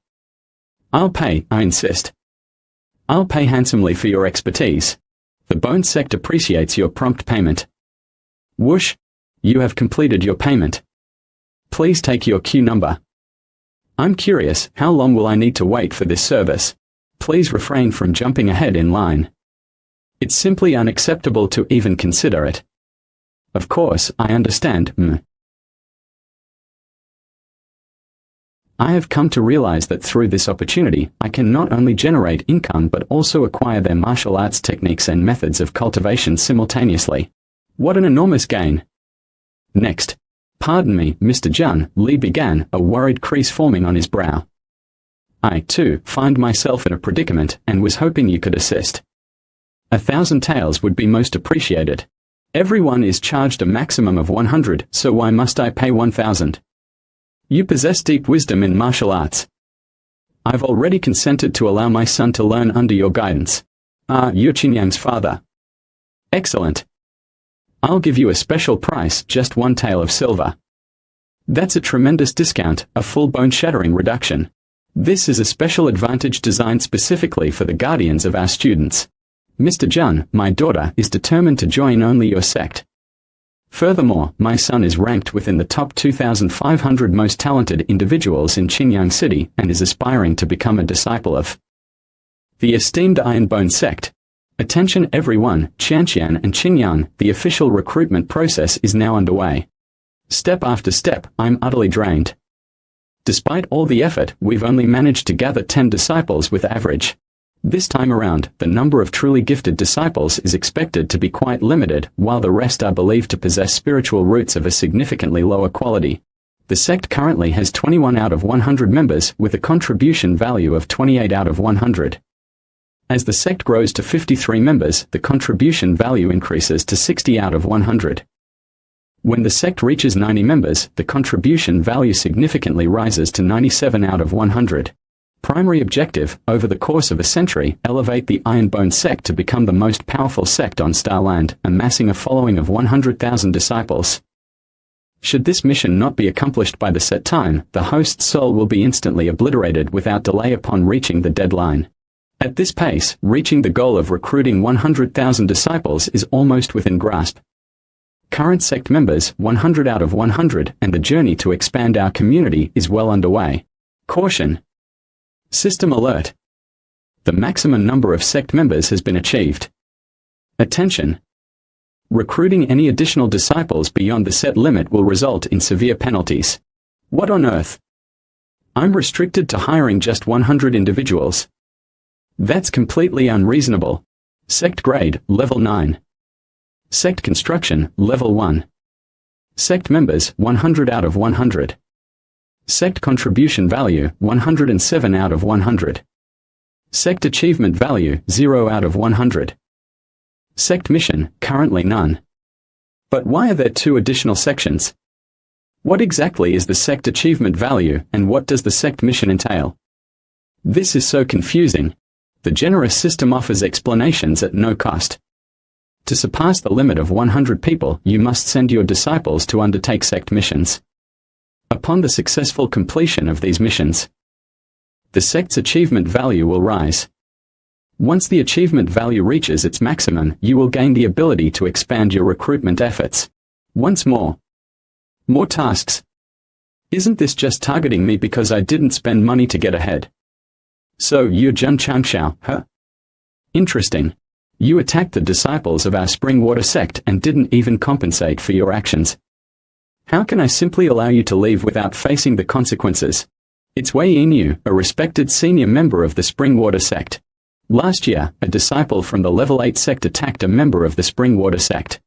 I'll pay, I insist. I'll pay handsomely for your expertise. The Bone Sect appreciates your prompt payment. Whoosh! You have completed your payment. Please take your queue number. I'm curious, how long will I need to wait for this service? Please refrain from jumping ahead in line. It's simply unacceptable to even consider it. Of course, I understand, I have come to realize that through this opportunity, I can not only generate income but also acquire their martial arts techniques and methods of cultivation simultaneously. What an enormous gain! Next. Pardon me, Mr. Jun, Lee began, a worried crease forming on his brow. I, too, find myself in a predicament, and was hoping you could assist. 1,000 taels would be most appreciated. Everyone is charged a maximum of 100, so why must I pay 1,000? You possess deep wisdom in martial arts. I've already consented to allow my son to learn under your guidance. Yuchinyang's father. Excellent. I'll give you a special price, just 1 tael of silver. That's a tremendous discount, a full bone-shattering reduction. This is a special advantage designed specifically for the guardians of our students. Mr. Jun, my daughter, is determined to join only your sect. Furthermore, my son is ranked within the top 2,500 most talented individuals in Qinyang City and is aspiring to become a disciple of the esteemed Ironbone Sect. Attention everyone, Qianqian and Qinyang, the official recruitment process is now underway. Step after step, I'm utterly drained. Despite all the effort, we've only managed to gather 10 disciples with average. This time around, the number of truly gifted disciples is expected to be quite limited, while the rest are believed to possess spiritual roots of a significantly lower quality. The sect currently has 21 out of 100 members with a contribution value of 28 out of 100. As the sect grows to 53 members, the contribution value increases to 60 out of 100. When the sect reaches 90 members, the contribution value significantly rises to 97 out of 100. Primary objective, over the course of a century, elevate the Ironbone Sect to become the most powerful sect on Starland, amassing a following of 100,000 disciples. Should this mission not be accomplished by the set time, the host's soul will be instantly obliterated without delay upon reaching the deadline. At this pace, reaching the goal of recruiting 100,000 disciples is almost within grasp. Current sect members, 100 out of 100, and the journey to expand our community is well underway. Caution! System alert. The maximum number of sect members has been achieved. Attention! Recruiting any additional disciples beyond the set limit will result in severe penalties. What on earth? I'm restricted to hiring just 100 individuals. That's completely unreasonable. Sect grade, level 9. Sect construction, level 1. Sect members, 100 out of 100. Sect contribution value, 107 out of 100. Sect achievement value, 0 out of 100. Sect mission, currently none. But why are there 2 additional sections? What exactly is the sect achievement value, and what does the sect mission entail? This is so confusing. The generous system offers explanations at no cost. To surpass the limit of 100 people, you must send your disciples to undertake sect missions. Upon the successful completion of these missions, the sect's achievement value will rise. Once the achievement value reaches its maximum, you will gain the ability to expand your recruitment efforts. Once more. More tasks. Isn't this just targeting me because I didn't spend money to get ahead? So you're Jun Changshao, huh? Interesting. You attacked the disciples of our Springwater sect and didn't even compensate for your actions. How can I simply allow you to leave without facing the consequences? It's Wei Yinyu, a respected senior member of the Springwater sect. Last year, a disciple from the level 8 sect attacked a member of the Springwater sect.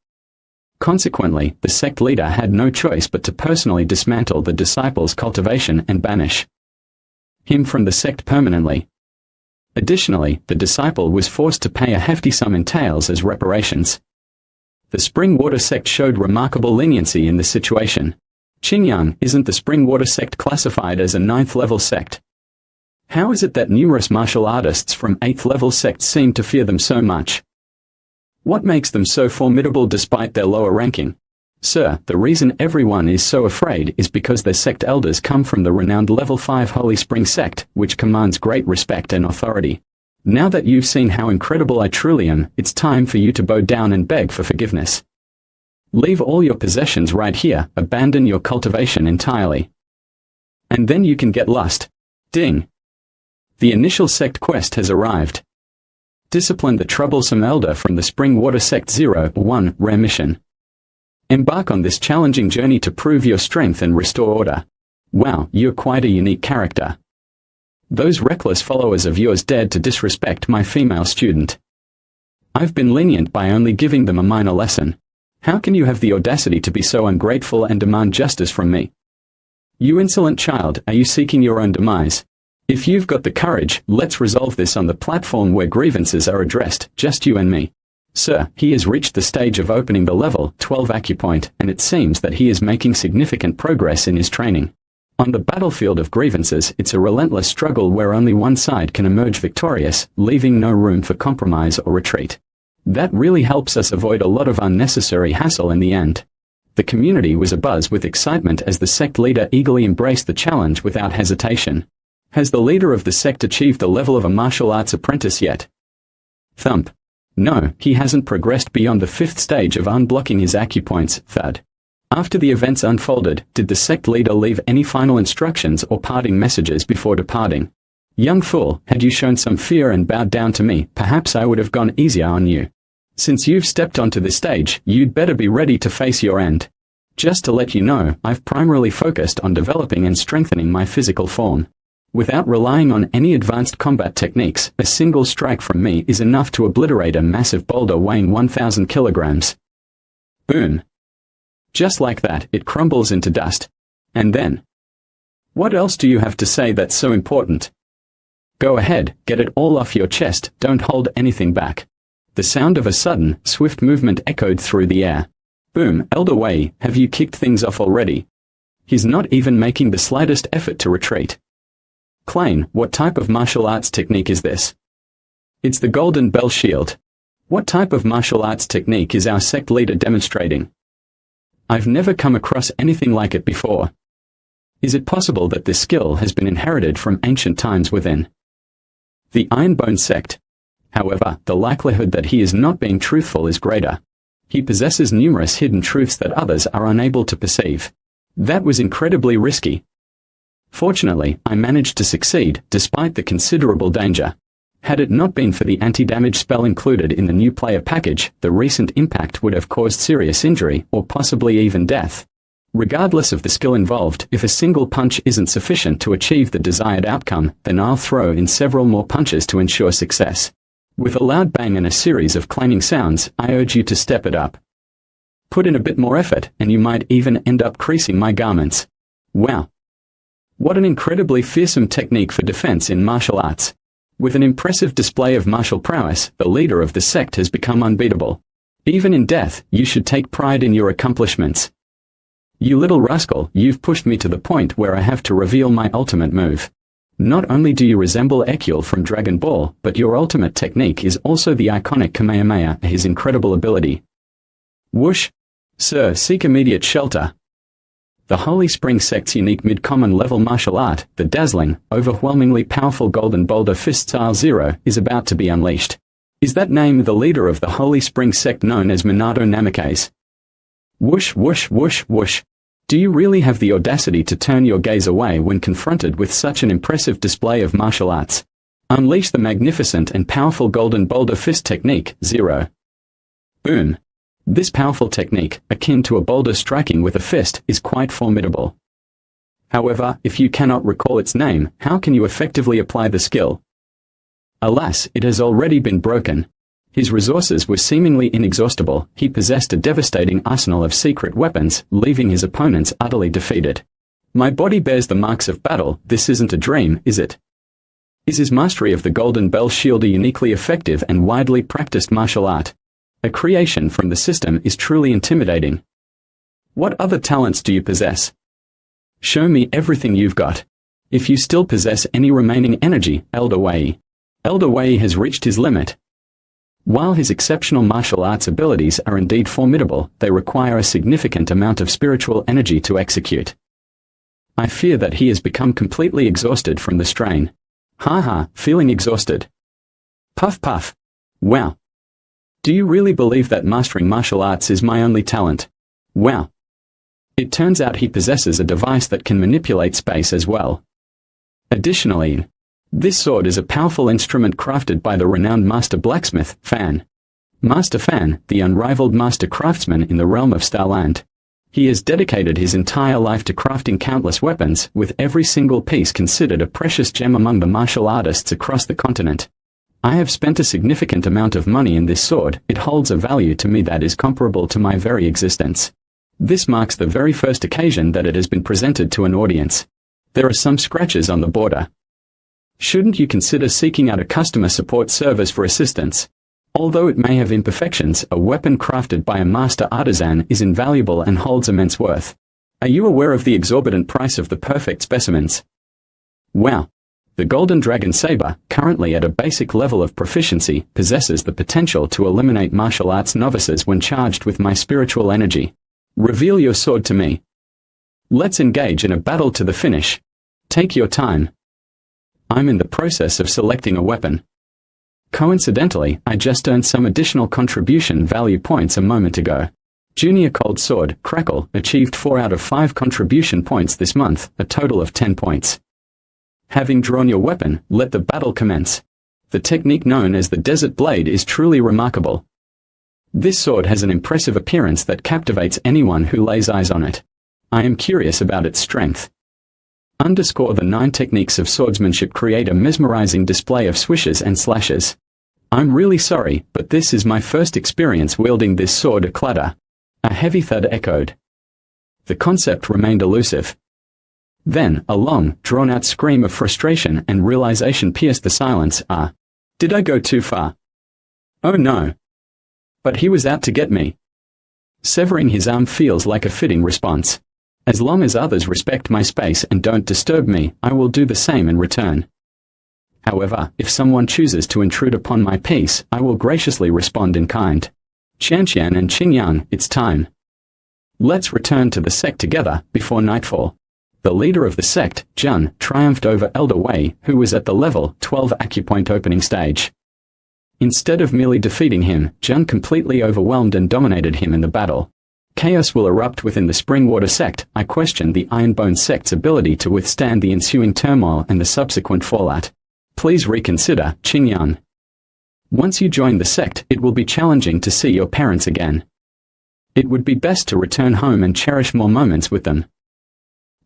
Consequently, the sect leader had no choice but to personally dismantle the disciple's cultivation and banish him from the sect permanently. Additionally, the disciple was forced to pay a hefty sum in taels as reparations. The Springwater sect showed remarkable leniency in this situation. Qinyang, isn't the Springwater sect classified as a 9th level sect? How is it that numerous martial artists from 8th level sects seem to fear them so much? What makes them so formidable despite their lower ranking? Sir, the reason everyone is so afraid is because their sect elders come from the renowned level 5 Holy Spring sect, which commands great respect and authority. Now that you've seen how incredible I truly am, it's time for you to bow down and beg for forgiveness. Leave all your possessions right here, abandon your cultivation entirely. And then you can get lost. Ding. The initial sect quest has arrived. Discipline the troublesome elder from the Springwater Sect 01 rare mission. Embark on this challenging journey to prove your strength and restore order. Wow, you're quite a unique character. Those reckless followers of yours dared to disrespect my female student. I've been lenient by only giving them a minor lesson. How can you have the audacity to be so ungrateful and demand justice from me? You insolent child, are you seeking your own demise? If you've got the courage, let's resolve this on the platform where grievances are addressed, just you and me. Sir, he has reached the stage of opening the level 12 acupoint, and it seems that he is making significant progress in his training. On the battlefield of grievances, it's a relentless struggle where only one side can emerge victorious, leaving no room for compromise or retreat. That really helps us avoid a lot of unnecessary hassle in the end. The community was abuzz with excitement as the sect leader eagerly embraced the challenge without hesitation. Has the leader of the sect achieved the level of a martial arts apprentice yet? Thump. No, he hasn't progressed beyond the 5th stage of unblocking his acupoints. Thud. After the events unfolded, did the sect leader leave any final instructions or parting messages before departing? Young fool, had you shown some fear and bowed down to me, perhaps I would have gone easier on you. Since you've stepped onto this stage, you'd better be ready to face your end. Just to let you know, I've primarily focused on developing and strengthening my physical form. Without relying on any advanced combat techniques, a single strike from me is enough to obliterate a massive boulder weighing 1,000 kilograms. Boom. Just like that, it crumbles into dust. And then? What else do you have to say that's so important? Go ahead, get it all off your chest, don't hold anything back. The sound of a sudden, swift movement echoed through the air. Boom, Elder Wei, have you kicked things off already? He's not even making the slightest effort to retreat. Klein, what type of martial arts technique is this? It's the Golden Bell Shield. What type of martial arts technique is our sect leader demonstrating? I've never come across anything like it before. Is it possible that this skill has been inherited from ancient times within the Ironbone sect? However, the likelihood that he is not being truthful is greater. He possesses numerous hidden truths that others are unable to perceive. That was incredibly risky. Fortunately, I managed to succeed, despite the considerable danger. Had it not been for the anti-damage spell included in the new player package, the recent impact would have caused serious injury, or possibly even death. Regardless of the skill involved, if a single punch isn't sufficient to achieve the desired outcome, then I'll throw in several more punches to ensure success. With a loud bang and a series of clanging sounds, I urge you to step it up. Put in a bit more effort, and you might even end up creasing my garments. Wow. What an incredibly fearsome technique for defense in martial arts. With an impressive display of martial prowess, the leader of the sect has become unbeatable. Even in death, you should take pride in your accomplishments. You little rascal, you've pushed me to the point where I have to reveal my ultimate move. Not only do you resemble Ekul from Dragon Ball, but your ultimate technique is also the iconic Kamehameha, his incredible ability. Whoosh! Sir, seek immediate shelter. The Holy Spring Sect's unique mid-common level martial art, the dazzling, overwhelmingly powerful Golden Boulder Fist Style Zero, is about to be unleashed. Is that name the leader of the Holy Spring Sect known as Minato Namikaze? Whoosh whoosh whoosh whoosh. Do you really have the audacity to turn your gaze away when confronted with such an impressive display of martial arts? Unleash the magnificent and powerful Golden Boulder Fist Technique, Zero. Boom. This powerful technique, akin to a boulder striking with a fist, is quite formidable. However, if you cannot recall its name, how can you effectively apply the skill? Alas, it has already been broken. His resources were seemingly inexhaustible. He possessed a devastating arsenal of secret weapons, leaving his opponents utterly defeated. My body bears the marks of battle. This isn't a dream, is it? Is his mastery of the Golden Bell Shield a uniquely effective and widely practiced martial art? A creation from the system is truly intimidating. What other talents do you possess? Show me everything you've got. If you still possess any remaining energy, Elder Wei. Elder Wei has reached his limit. While his exceptional martial arts abilities are indeed formidable, they require a significant amount of spiritual energy to execute. I fear that he has become completely exhausted from the strain. Ha, feeling exhausted. Puff puff. Wow. Do you really believe that mastering martial arts is my only talent? Wow. It turns out he possesses a device that can manipulate space as well. Additionally, this sword is a powerful instrument crafted by the renowned Master Blacksmith, Fan. Master Fan, the unrivaled master craftsman in the realm of Starland. He has dedicated his entire life to crafting countless weapons, with every single piece considered a precious gem among the martial artists across the continent. I have spent a significant amount of money in this sword. It holds a value to me that is comparable to my very existence. This marks the very first occasion that it has been presented to an audience. There are some scratches on the border. Shouldn't you consider seeking out a customer support service for assistance? Although it may have imperfections, a weapon crafted by a master artisan is invaluable and holds immense worth. Are you aware of the exorbitant price of the perfect specimens? Wow. The Golden Dragon Saber, currently at a basic level of proficiency, possesses the potential to eliminate martial arts novices when charged with my spiritual energy. Reveal your sword to me. Let's engage in a battle to the finish. Take your time. I'm in the process of selecting a weapon. Coincidentally, I just earned some additional contribution value points a moment ago. Junior Cold Sword, Crackle, achieved 4 out of 5 contribution points this month, a total of 10 points. Having drawn your weapon, let the battle commence. The technique known as the Desert Blade is truly remarkable. This sword has an impressive appearance that captivates anyone who lays eyes on it. I am curious about its strength. The 9 techniques of swordsmanship create a mesmerizing display of swishes and slashes. I'm really sorry, but this is my first experience wielding this sword. A clatter. A heavy thud echoed. The concept remained elusive. Then, a long, drawn-out scream of frustration and realization pierced the silence. Did I go too far? Oh no. But he was out to get me. Severing his arm feels like a fitting response. As long as others respect my space and don't disturb me, I will do the same in return. However, if someone chooses to intrude upon my peace, I will graciously respond in kind. Qianqian and Qingyang, it's time. Let's return to the sect together, before nightfall. The leader of the sect, Jun, triumphed over Elder Wei, who was at the level 12 acupoint opening stage. Instead of merely defeating him, Jun completely overwhelmed and dominated him in the battle. Chaos will erupt within the Springwater sect. I question the Ironbone sect's ability to withstand the ensuing turmoil and the subsequent fallout. Please reconsider, Qingyang. Once you join the sect, it will be challenging to see your parents again. It would be best to return home and cherish more moments with them.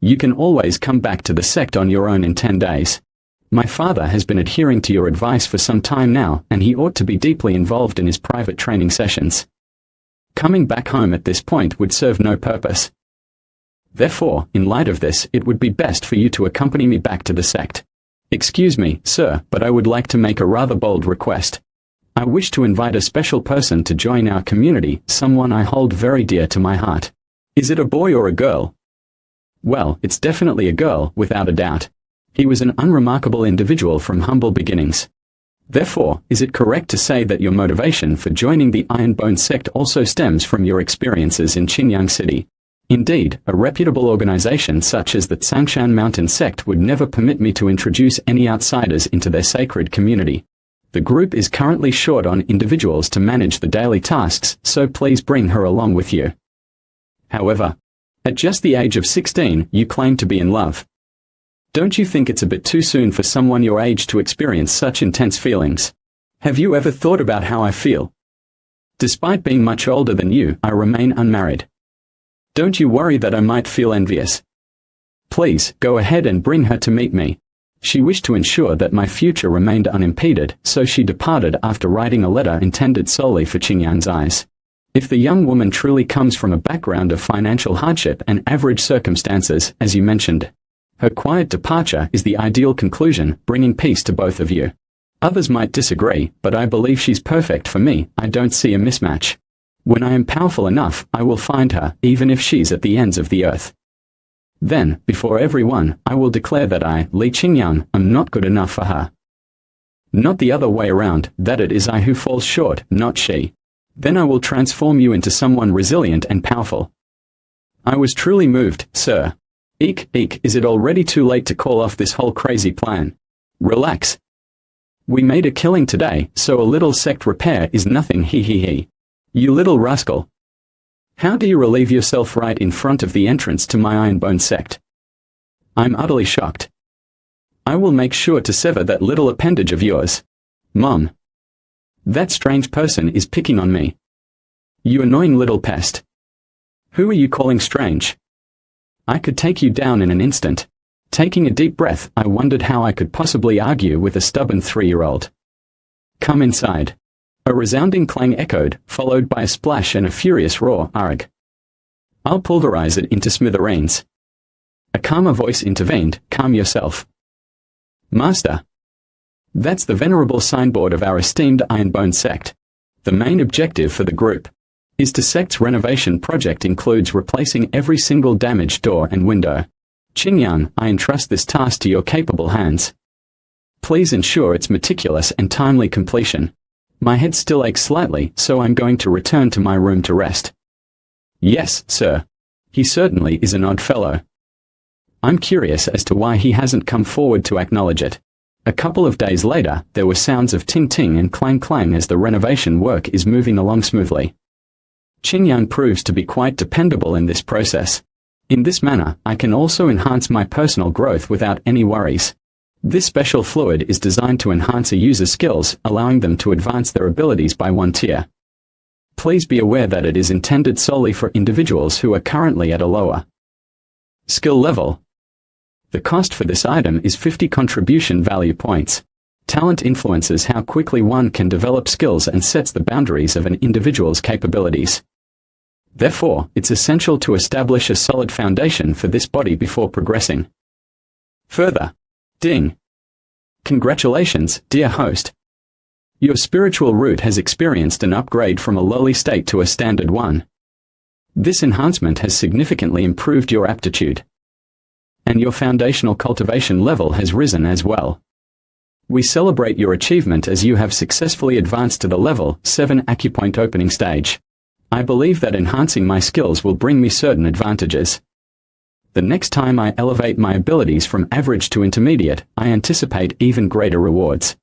You can always come back to the sect on your own in 10 days. My father has been adhering to your advice for some time now, and he ought to be deeply involved in his private training sessions. Coming back home at this point would serve no purpose. Therefore, in light of this, it would be best for you to accompany me back to the sect. Excuse me, sir, but I would like to make a rather bold request. I wish to invite a special person to join our community, someone I hold very dear to my heart. Is it a boy or a girl? Well, it's definitely a girl, without a doubt. He was an unremarkable individual from humble beginnings. Therefore, is it correct to say that your motivation for joining the Ironbone sect also stems from your experiences in Qinyang City? Indeed, a reputable organization such as the Tsangshan Mountain sect would never permit me to introduce any outsiders into their sacred community. The group is currently short on individuals to manage the daily tasks, so please bring her along with you. However, at just the age of 16, you claim to be in love. Don't you think it's a bit too soon for someone your age to experience such intense feelings? Have you ever thought about how I feel? Despite being much older than you, I remain unmarried. Don't you worry that I might feel envious? Please, go ahead and bring her to meet me. She wished to ensure that my future remained unimpeded, so she departed after writing a letter intended solely for Qingyang's eyes. If the young woman truly comes from a background of financial hardship and average circumstances, as you mentioned, her quiet departure is the ideal conclusion, bringing peace to both of you. Others might disagree, but I believe she's perfect for me. I don't see a mismatch. When I am powerful enough, I will find her, even if she's at the ends of the earth. Then, before everyone, I will declare that I, Li Qingyang, am not good enough for her. Not the other way around, that it is I who falls short, not she. Then I will transform you into someone resilient and powerful. I was truly moved, sir. Eek, is it already too late to call off this whole crazy plan? Relax. We made a killing today, so a little sect repair is nothing, he. You little rascal. How do you relieve yourself right in front of the entrance to my Ironbone sect? I'm utterly shocked. I will make sure to sever that little appendage of yours. Mom. That strange person is picking on me. You annoying little pest. Who are you calling strange? I could take you down in an instant. Taking a deep breath, I wondered how I could possibly argue with a stubborn 3-year-old. Come inside. A resounding clang echoed, followed by a splash and a furious roar. Arg. I'll pulverize it into smithereens. A calmer voice intervened. Calm yourself. Master. That's the venerable signboard of our esteemed Ironbone sect. The main objective for the group is to sect's renovation project includes replacing every single damaged door and window. Qingyang, I entrust this task to your capable hands. Please ensure its meticulous and timely completion. My head still aches slightly, so I'm going to return to my room to rest. Yes, sir. He certainly is an odd fellow. I'm curious as to why he hasn't come forward to acknowledge it. A couple of days later, there were sounds of ting-ting and clang-clang as the renovation work is moving along smoothly. Qingyang proves to be quite dependable in this process. In this manner, I can also enhance my personal growth without any worries. This special fluid is designed to enhance a user's skills, allowing them to advance their abilities by one tier. Please be aware that it is intended solely for individuals who are currently at a lower skill level. The cost for this item is 50 contribution value points. Talent influences how quickly one can develop skills and sets the boundaries of an individual's capabilities. Therefore, it's essential to establish a solid foundation for this body before progressing further. Ding! Congratulations, dear host. Your spiritual root has experienced an upgrade from a lowly state to a standard one. This enhancement has significantly improved your aptitude. And your foundational cultivation level has risen as well. We celebrate your achievement as you have successfully advanced to the level 7 acupoint opening stage. I believe that enhancing my skills will bring me certain advantages. The next time I elevate my abilities from average to intermediate, I anticipate even greater rewards.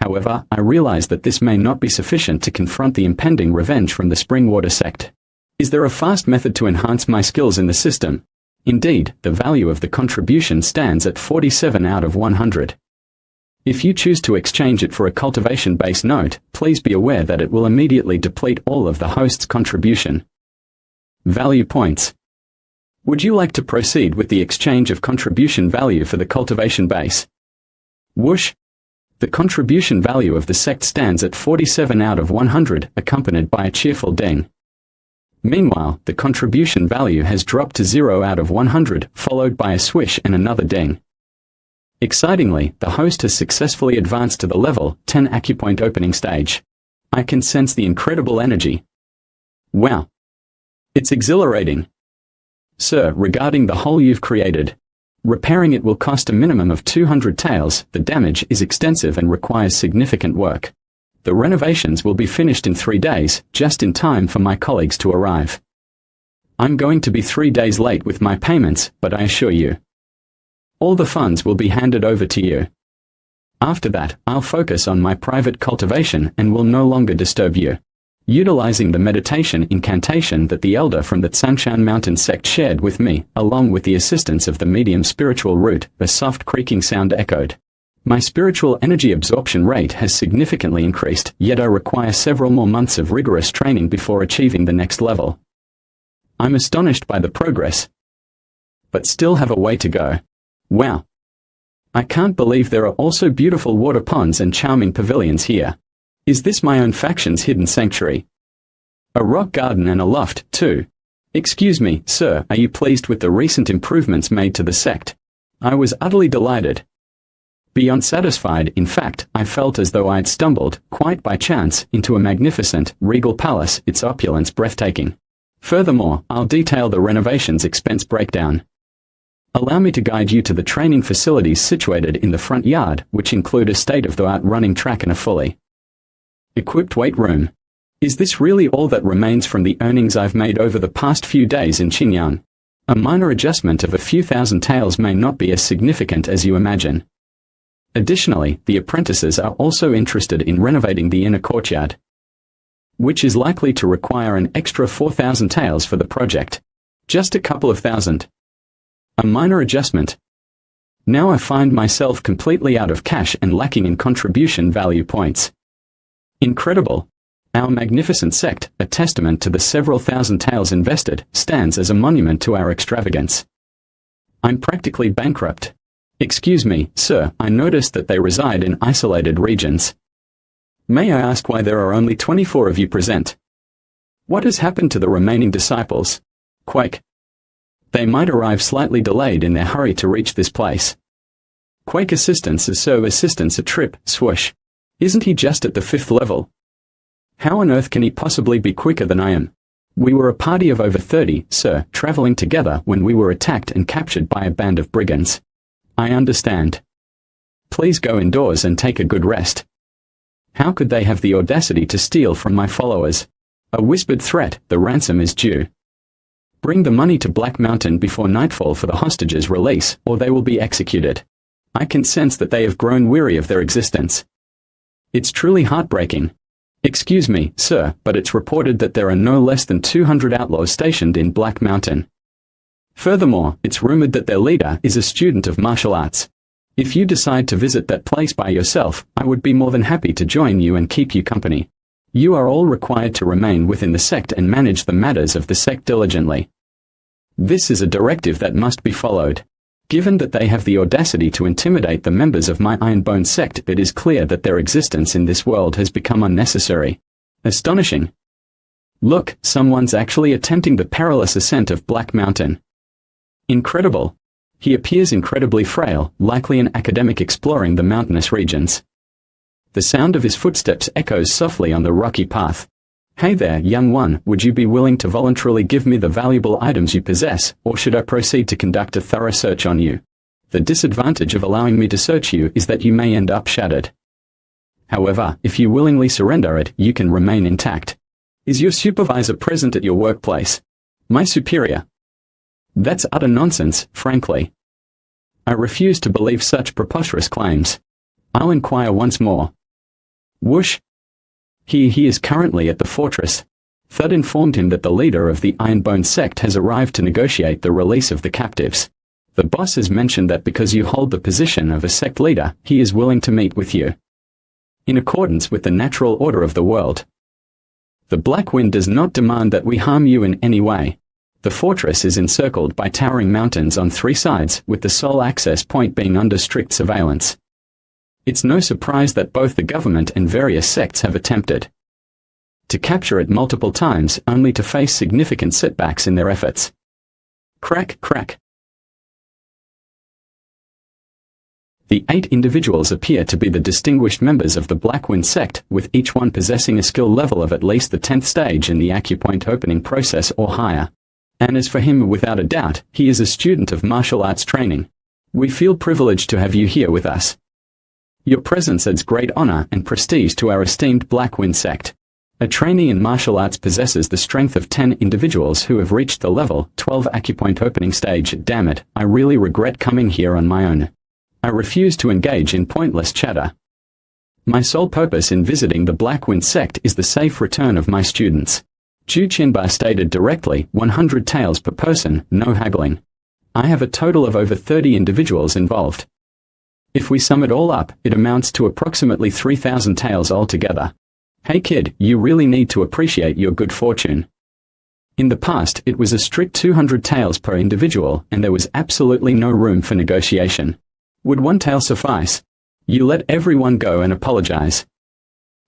However, I realize that this may not be sufficient to confront the impending revenge from the Springwater sect. Is there a fast method to enhance my skills in the system? Indeed, the value of the contribution stands at 47 out of 100. If you choose to exchange it for a cultivation-based note, please be aware that it will immediately deplete all of the host's contribution value points. Would you like to proceed with the exchange of contribution value for the cultivation base? Whoosh! The contribution value of the sect stands at 47 out of 100, accompanied by a cheerful ding. Meanwhile, the contribution value has dropped to 0 out of 100, followed by a swish and another ding. Excitingly, the host has successfully advanced to the level 10 acupoint opening stage. I can sense the incredible energy. Wow! It's exhilarating. Sir, regarding the hole you've created, repairing it will cost a minimum of 200 taels. The damage is extensive and requires significant work. The renovations will be finished in 3 days, just in time for my colleagues to arrive. I'm going to be 3 days late with my payments, but I assure you, all the funds will be handed over to you. After that, I'll focus on my private cultivation and will no longer disturb you. Utilizing the meditation incantation that the elder from the Tsangshan Mountain sect shared with me, along with the assistance of the medium spiritual root, a soft creaking sound echoed. My spiritual energy absorption rate has significantly increased, yet I require several more months of rigorous training before achieving the next level. I'm astonished by the progress, but still have a way to go. Wow! I can't believe there are also beautiful water ponds and charming pavilions here. Is this my own faction's hidden sanctuary? A rock garden and a loft, too. Excuse me, sir, are you pleased with the recent improvements made to the sect? I was utterly delighted. Beyond satisfied, in fact, I felt as though I had stumbled, quite by chance, into a magnificent, regal palace, its opulence breathtaking. Furthermore, I'll detail the renovations expense breakdown. Allow me to guide you to the training facilities situated in the front yard, which include a state-of-the-art running track and a fully equipped weight room. Is this really all that remains from the earnings I've made over the past few days in Xinjiang? A minor adjustment of a few thousand taels may not be as significant as you imagine. Additionally, the apprentices are also interested in renovating the inner courtyard, which is likely to require an extra 4,000 taels for the project. Just a couple of thousand. A minor adjustment. Now I find myself completely out of cash and lacking in contribution value points. Incredible. Our magnificent sect, a testament to the several thousand taels invested, stands as a monument to our extravagance. I'm practically bankrupt. Excuse me, sir, I noticed that they reside in isolated regions. May I ask why there are only 24 of you present? What has happened to the remaining disciples? Quake. They might arrive slightly delayed in their hurry to reach this place. Quake assistance is so assistance a trip, swoosh. Isn't he just at the 5th level? How on earth can he possibly be quicker than I am? We were a party of over 30, sir, traveling together when we were attacked and captured by a band of brigands. I understand. Please go indoors and take a good rest. How could they have the audacity to steal from my followers? A whispered threat, the ransom is due. Bring the money to Black Mountain before nightfall for the hostages' release, or they will be executed. I can sense that they have grown weary of their existence. It's truly heartbreaking. Excuse me, sir, but it's reported that there are no less than 200 outlaws stationed in Black Mountain. Furthermore, it's rumored that their leader is a student of martial arts. If you decide to visit that place by yourself, I would be more than happy to join you and keep you company. You are all required to remain within the sect and manage the matters of the sect diligently. This is a directive that must be followed. Given that they have the audacity to intimidate the members of my Ironbone sect, it is clear that their existence in this world has become unnecessary. Astonishing. Look, someone's actually attempting the perilous ascent of Black Mountain. Incredible. He appears incredibly frail, likely an academic exploring the mountainous regions. The sound of his footsteps echoes softly on the rocky path. Hey there, young one, would you be willing to voluntarily give me the valuable items you possess, or should I proceed to conduct a thorough search on you? The disadvantage of allowing me to search you is that you may end up shattered. However, if you willingly surrender it, you can remain intact. Is your supervisor present at your workplace? My superior. That's utter nonsense, frankly. I refuse to believe such preposterous claims. I'll inquire once more. Whoosh. He is currently at the fortress. Thud informed him that the leader of the Ironbone sect has arrived to negotiate the release of the captives. The boss has mentioned that because you hold the position of a sect leader, he is willing to meet with you. In accordance with the natural order of the world. The Black Wind does not demand that we harm you in any way. The fortress is encircled by towering mountains on 3 sides, with the sole access point being under strict surveillance. It's no surprise that both the government and various sects have attempted to capture it multiple times, only to face significant setbacks in their efforts. Crack, crack. The 8 individuals appear to be the distinguished members of the Blackwind sect, with each one possessing a skill level of at least the 10th stage in the acupoint opening process or higher. And as for him, without a doubt, he is a student of martial arts training. We feel privileged to have you here with us. Your presence adds great honor and prestige to our esteemed Blackwind sect. A trainee in martial arts possesses the strength of 10 individuals who have reached the level 12 acupoint opening stage. Damn it, I really regret coming here on my own. I refuse to engage in pointless chatter. My sole purpose in visiting the Blackwind sect is the safe return of my students. Ju Chinba stated directly, 100 taels per person, no haggling. I have a total of over 30 individuals involved. If we sum it all up, it amounts to approximately 3,000 taels altogether. Hey kid, you really need to appreciate your good fortune. In the past, it was a strict 200 taels per individual, and there was absolutely no room for negotiation. Would 1 tael suffice? You let everyone go and apologize.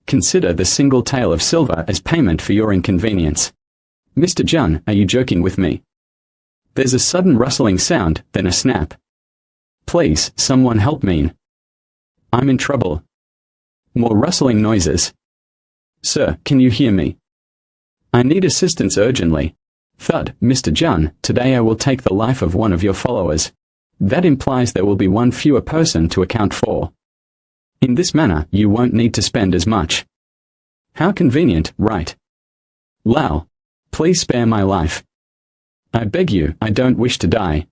Consider the single tael of silver as payment for your inconvenience. Mr. Jun, are you joking with me? There's a sudden rustling sound, then a snap. Please, someone help me. I'm in trouble. More rustling noises. Sir, can you hear me? I need assistance urgently. Thud, Mr. Jun, today I will take the life of one of your followers. That implies there will be 1 fewer person to account for. In this manner, you won't need to spend as much. How convenient, right? Lao, please spare my life. I beg you, I don't wish to die.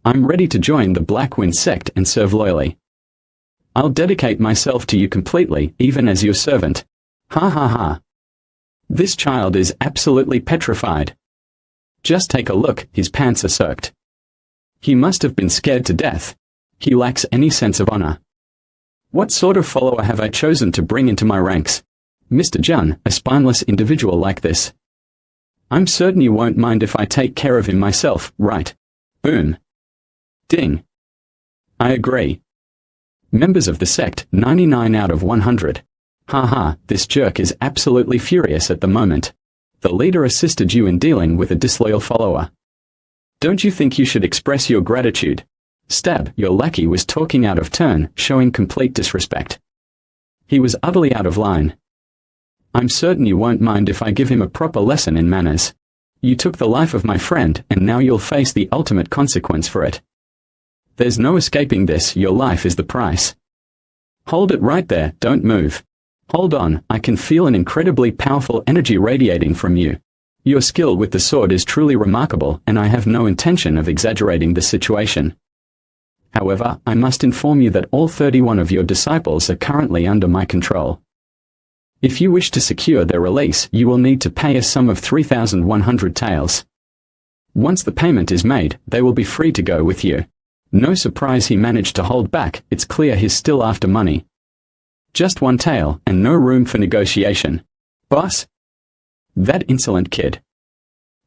I'm ready to join the Blackwind sect and serve loyally. I'll dedicate myself to you completely, even as your servant. Ha ha ha. This child is absolutely petrified. Just take a look, his pants are soaked. He must have been scared to death. He lacks any sense of honor. What sort of follower have I chosen to bring into my ranks? Mr. Jun, a spineless individual like this. I'm certain you won't mind if I take care of him myself, right? Boom. Ding. I agree. Members of the sect, 99 out of 100. Haha, this jerk is absolutely furious at the moment. The leader assisted you in dealing with a disloyal follower. Don't you think you should express your gratitude? Stab, your lackey was talking out of turn, showing complete disrespect. He was utterly out of line. I'm certain you won't mind if I give him a proper lesson in manners. You took the life of my friend, and now you'll face the ultimate consequence for it. There's no escaping this, your life is the price. Hold it right there, don't move. Hold on, I can feel an incredibly powerful energy radiating from you. Your skill with the sword is truly remarkable, and I have no intention of exaggerating the situation. However, I must inform you that all 31 of your disciples are currently under my control. If you wish to secure their release, you will need to pay a sum of 3,100 taels. Once the payment is made, they will be free to go with you. No surprise he managed to hold back, it's clear he's still after money. Just one tael, and no room for negotiation. Boss? That insolent kid.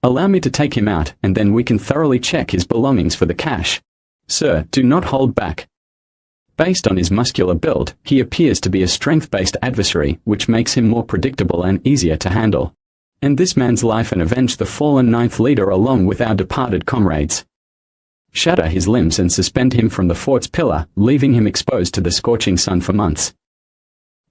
Allow me to take him out, and then we can thoroughly check his belongings for the cash. Sir, do not hold back. Based on his muscular build, he appears to be a strength-based adversary, which makes him more predictable and easier to handle. And this man's life and avenge the fallen ninth leader along with our departed comrades. Shatter his limbs and suspend him from the fort's pillar, leaving him exposed to the scorching sun for months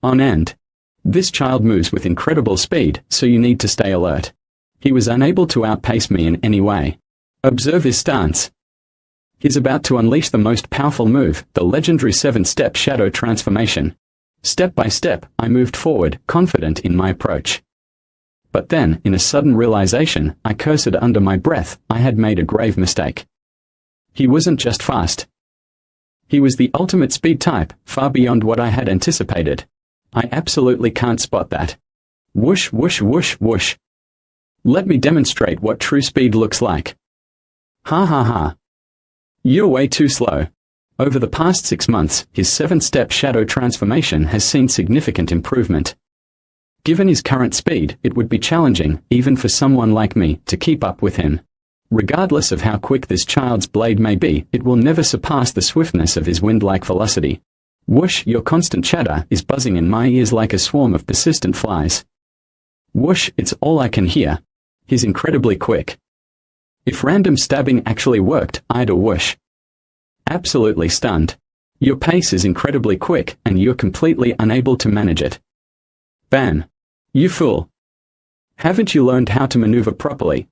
on end. This child moves with incredible speed, so you need to stay alert. He was unable to outpace me in any way. Observe his stance. He's about to unleash the most powerful move, the legendary 7-step shadow transformation. Step by step, I moved forward, confident in my approach. But then, in a sudden realization, I cursed under my breath, I had made a grave mistake. He wasn't just fast. He was the ultimate speed type, far beyond what I had anticipated. I absolutely can't spot that. Whoosh, whoosh, whoosh, whoosh. Let me demonstrate what true speed looks like. Ha ha ha. You're way too slow. Over the past 6 months, his 7-step shadow transformation has seen significant improvement. Given his current speed, it would be challenging, even for someone like me, to keep up with him. Regardless of how quick this child's blade may be, it will never surpass the swiftness of his wind-like velocity. Whoosh, your constant chatter is buzzing in my ears like a swarm of persistent flies. Whoosh, it's all I can hear. He's incredibly quick. If random stabbing actually worked, I'd whoosh. Absolutely stunned. Your pace is incredibly quick, and you're completely unable to manage it. Bam. You fool. Haven't you learned how to maneuver properly?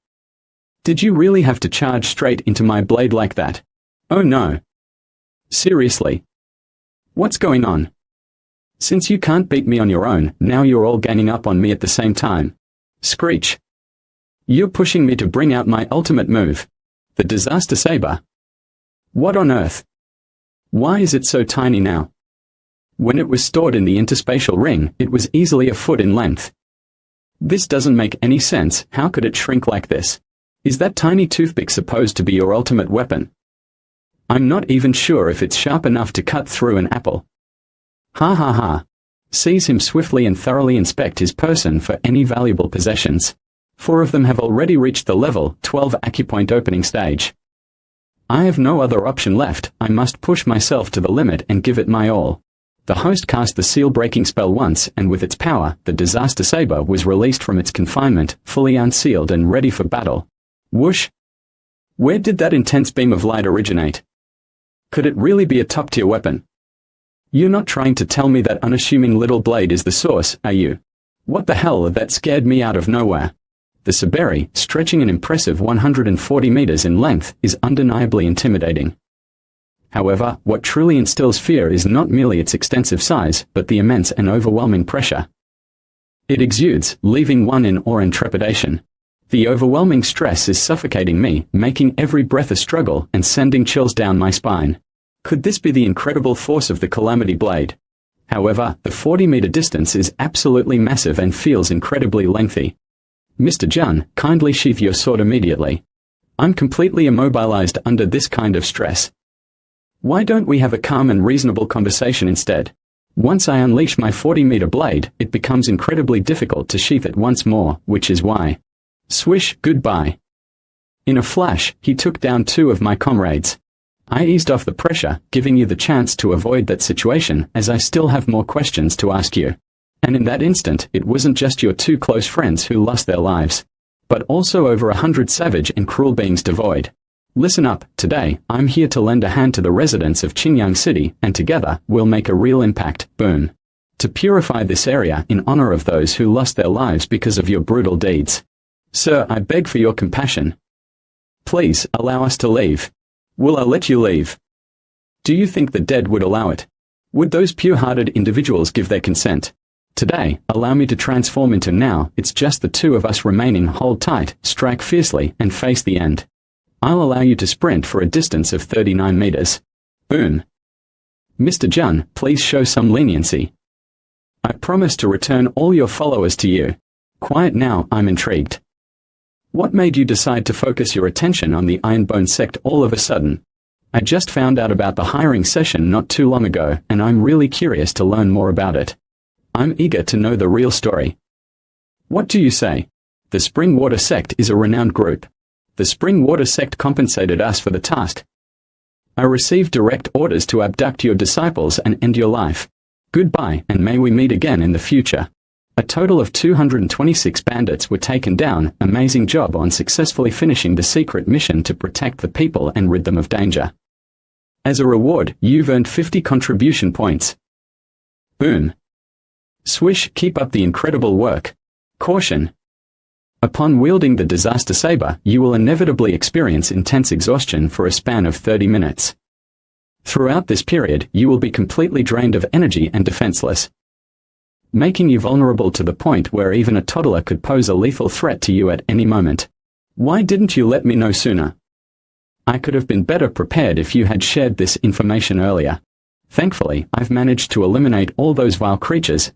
Did you really have to charge straight into my blade like that? Oh no. Seriously. What's going on? Since you can't beat me on your own, now you're all ganging up on me at the same time. Screech. You're pushing me to bring out my ultimate move. The disaster saber. What on earth? Why is it so tiny now? When it was stored in the interspatial ring, it was easily a foot in length. This doesn't make any sense, how could it shrink like this? Is that tiny toothpick supposed to be your ultimate weapon? I'm not even sure if it's sharp enough to cut through an apple. Ha ha ha. Seize him swiftly and thoroughly inspect his person for any valuable possessions. 4 of them have already reached the level 12 acupoint opening stage. I have no other option left, I must push myself to the limit and give it my all. The host cast the seal-breaking spell once, and with its power, the disaster saber was released from its confinement, fully unsealed and ready for battle. Whoosh! Where did that intense beam of light originate? Could it really be a top-tier weapon? You're not trying to tell me that unassuming little blade is the source, are you? What the hell, that scared me out of nowhere. The saberi, stretching an impressive 140 meters in length, is undeniably intimidating. However, what truly instills fear is not merely its extensive size, but the immense and overwhelming pressure it exudes, leaving one in awe and trepidation. The overwhelming stress is suffocating me, making every breath a struggle and sending chills down my spine. Could this be the incredible force of the Calamity Blade? However, the 40-meter distance is absolutely massive and feels incredibly lengthy. Mr. Jun, kindly sheath your sword immediately. I'm completely immobilized under this kind of stress. Why don't we have a calm and reasonable conversation instead? Once I unleash my 40-meter blade, it becomes incredibly difficult to sheath it once more, which is why. Swish, goodbye. In a flash, he took down 2 of my comrades. I eased off the pressure, giving you the chance to avoid that situation, as I still have more questions to ask you. And in that instant, it wasn't just your 2 close friends who lost their lives, but also over 100 savage and cruel beings devoid. Listen up, today, I'm here to lend a hand to the residents of Qingyang City, and together, we'll make a real impact, boom. To purify this area in honor of those who lost their lives because of your brutal deeds. Sir, I beg for your compassion. Please, allow us to leave. Will I let you leave? Do you think the dead would allow it? Would those pure-hearted individuals give their consent? Today, allow me to transform into now, it's just the 2 of us remaining. Hold tight, strike fiercely, and face the end. I'll allow you to sprint for a distance of 39 meters. Boom. Mr. Jun, please show some leniency. I promise to return all your followers to you. Quiet now, I'm intrigued. What made you decide to focus your attention on the Ironbone sect all of a sudden? I just found out about the hiring session not too long ago, and I'm really curious to learn more about it. I'm eager to know the real story. What do you say? The Springwater sect is a renowned group. The Springwater sect compensated us for the task. I received direct orders to abduct your disciples and end your life. Goodbye, and may we meet again in the future. A total of 226 bandits were taken down. Amazing job on successfully finishing the secret mission to protect the people and rid them of danger. As a reward, you've earned 50 contribution points. Boom. Swish, keep up the incredible work. Caution. Upon wielding the disaster saber, you will inevitably experience intense exhaustion for a span of 30 minutes. Throughout this period, you will be completely drained of energy and defenseless, making you vulnerable to the point where even a toddler could pose a lethal threat to you at any moment. Why didn't you let me know sooner? I could have been better prepared if you had shared this information earlier. Thankfully, I've managed to eliminate all those vile creatures,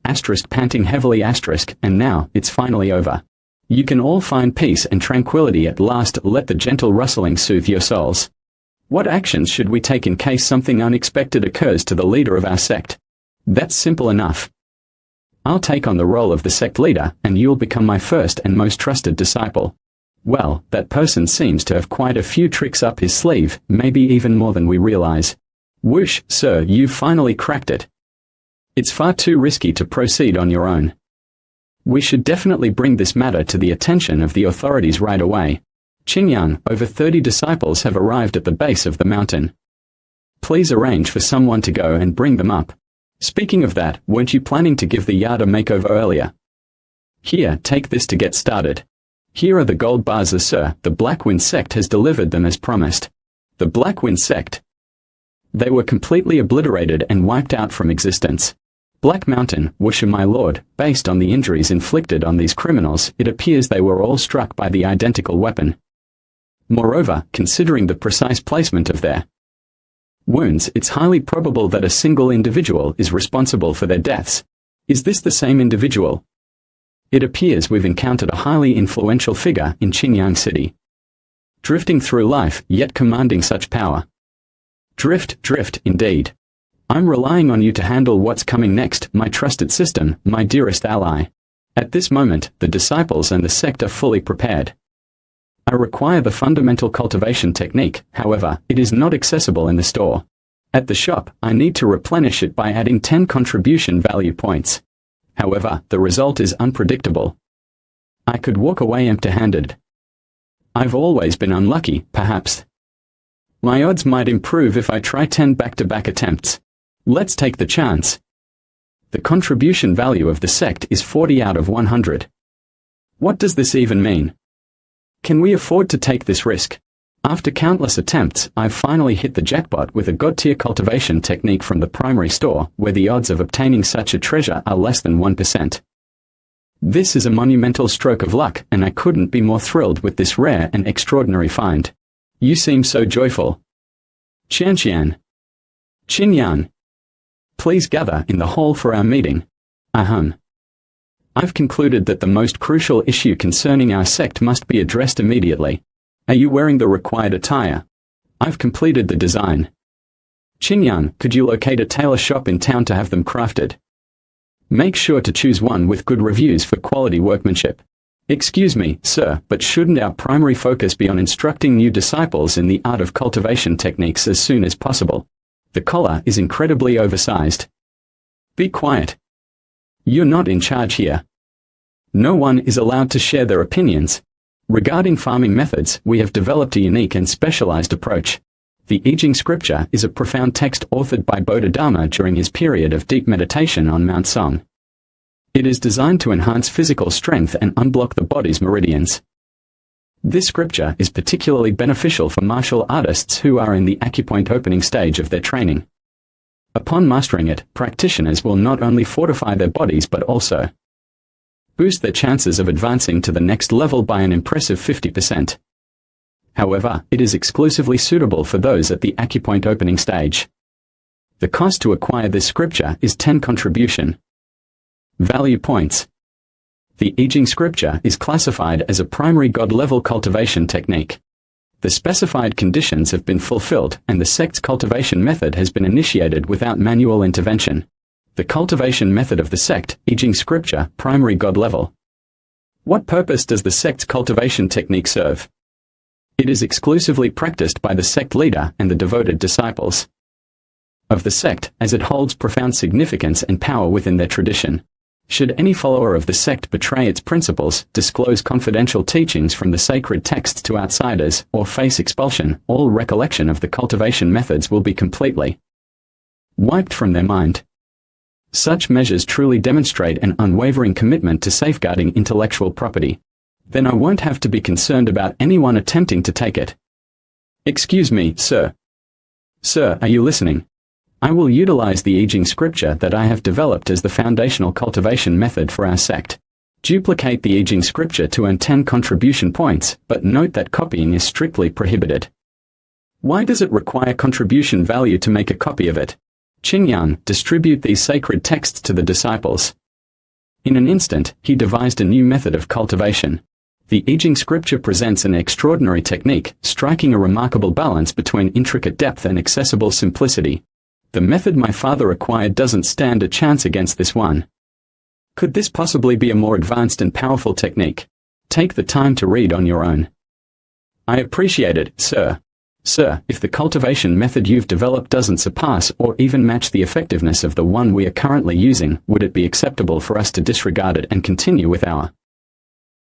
panting heavily, and now, it's finally over. You can all find peace and tranquility at last. Let the gentle rustling soothe your souls. What actions should we take in case something unexpected occurs to the leader of our sect? That's simple enough. I'll take on the role of the sect leader, and you'll become my first and most trusted disciple. Well, that person seems to have quite a few tricks up his sleeve, maybe even more than we realize. Whoosh, sir, you've finally cracked it. It's far too risky to proceed on your own. We should definitely bring this matter to the attention of the authorities right away. Qingyang, over 30 disciples have arrived at the base of the mountain. Please arrange for someone to go and bring them up. Speaking of that, weren't you planning to give the yard a makeover earlier? Here, take this to get started. Here are the gold bars, sir. The Blackwind sect has delivered them as promised. The Blackwind sect. They were completely obliterated and wiped out from existence. Black Mountain, Wusha my lord, based on the injuries inflicted on these criminals, it appears they were all struck by the identical weapon. Moreover, considering the precise placement of their wounds, it's highly probable that a single individual is responsible for their deaths. Is this the same individual? It appears we've encountered a highly influential figure in Qingyang City. Drifting through life, yet commanding such power. Drift, indeed. I'm relying on you to handle what's coming next, my trusted system, my dearest ally. At this moment, the disciples and the sect are fully prepared. I require the fundamental cultivation technique, however, it is not accessible in the store. At the shop, I need to replenish it by adding 10 contribution value points. However, the result is unpredictable. I could walk away empty-handed. I've always been unlucky, perhaps. My odds might improve if I try 10 back-to-back attempts. Let's take the chance. The contribution value of the sect is 40 out of 100. What does this even mean? Can we afford to take this risk? After countless attempts, I've finally hit the jackpot with a god-tier cultivation technique from the primary store, where the odds of obtaining such a treasure are less than 1%. This is a monumental stroke of luck, and I couldn't be more thrilled with this rare and extraordinary find. You seem so joyful. Qianqian. Qinyan. Please gather in the hall for our meeting. Ahem. I've concluded that the most crucial issue concerning our sect must be addressed immediately. Are you wearing the required attire? I've completed the design. Qinyan, could you locate a tailor shop in town to have them crafted? Make sure to choose one with good reviews for quality workmanship. Excuse me, sir, but shouldn't our primary focus be on instructing new disciples in the art of cultivation techniques as soon as possible? The collar is incredibly oversized. Be quiet. You're not in charge here. No one is allowed to share their opinions. Regarding farming methods, we have developed a unique and specialized approach. The I Ching scripture is a profound text authored by Bodhidharma during his period of deep meditation on Mount Song. It is designed to enhance physical strength and unblock the body's meridians. This scripture is particularly beneficial for martial artists who are in the acupoint opening stage of their training. Upon mastering it, practitioners will not only fortify their bodies but also boost their chances of advancing to the next level by an impressive 50%. However, it is exclusively suitable for those at the acupoint opening stage. The cost to acquire this scripture is 10 contribution value points. The I Ching scripture is classified as a primary god-level cultivation technique. The specified conditions have been fulfilled and the sect's cultivation method has been initiated without manual intervention. The cultivation method of the sect, I Ching scripture, primary god level. What purpose does the sect's cultivation technique serve? It is exclusively practiced by the sect leader and the devoted disciples of the sect, as it holds profound significance and power within their tradition. Should any follower of the sect betray its principles, disclose confidential teachings from the sacred texts to outsiders, or face expulsion, all recollection of the cultivation methods will be completely wiped from their mind. Such measures truly demonstrate an unwavering commitment to safeguarding intellectual property. Then I won't have to be concerned about anyone attempting to take it. Excuse me, sir. Sir, are you listening? I will utilize the I Ching scripture that I have developed as the foundational cultivation method for our sect. Duplicate the I Ching scripture to earn 10 contribution points, but note that copying is strictly prohibited. Why does it require contribution value to make a copy of it? Qingyan, distribute these sacred texts to the disciples. In an instant, he devised a new method of cultivation. The I Ching scripture presents an extraordinary technique, striking a remarkable balance between intricate depth and accessible simplicity. The method my father acquired doesn't stand a chance against this one. Could this possibly be a more advanced and powerful technique? Take the time to read on your own. I appreciate it, sir. Sir, if the cultivation method you've developed doesn't surpass or even match the effectiveness of the one we are currently using, would it be acceptable for us to disregard it and continue with our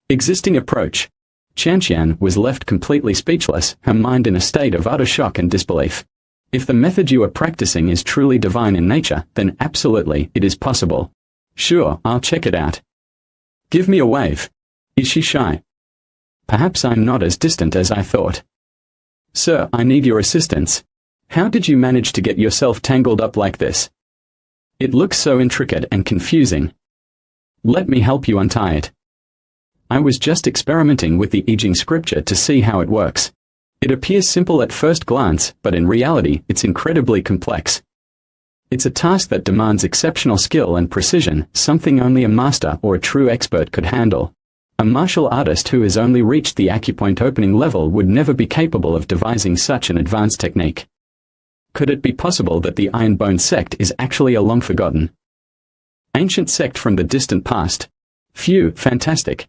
existing approach? Qianqian was left completely speechless, her mind in a state of utter shock and disbelief. If the method you are practicing is truly divine in nature, then absolutely, it is possible. Sure, I'll check it out. Give me a wave. Is she shy? Perhaps I'm not as distant as I thought. Sir, I need your assistance. How did you manage to get yourself tangled up like this? It looks so intricate and confusing. Let me help you untie it. I was just experimenting with the I Ching scripture to see how it works. It appears simple at first glance, but in reality, it's incredibly complex. It's a task that demands exceptional skill and precision, something only a master or a true expert could handle. A martial artist who has only reached the acupoint opening level would never be capable of devising such an advanced technique. Could it be possible that the Iron Bone sect is actually a long-forgotten ancient sect from the distant past? Phew, fantastic.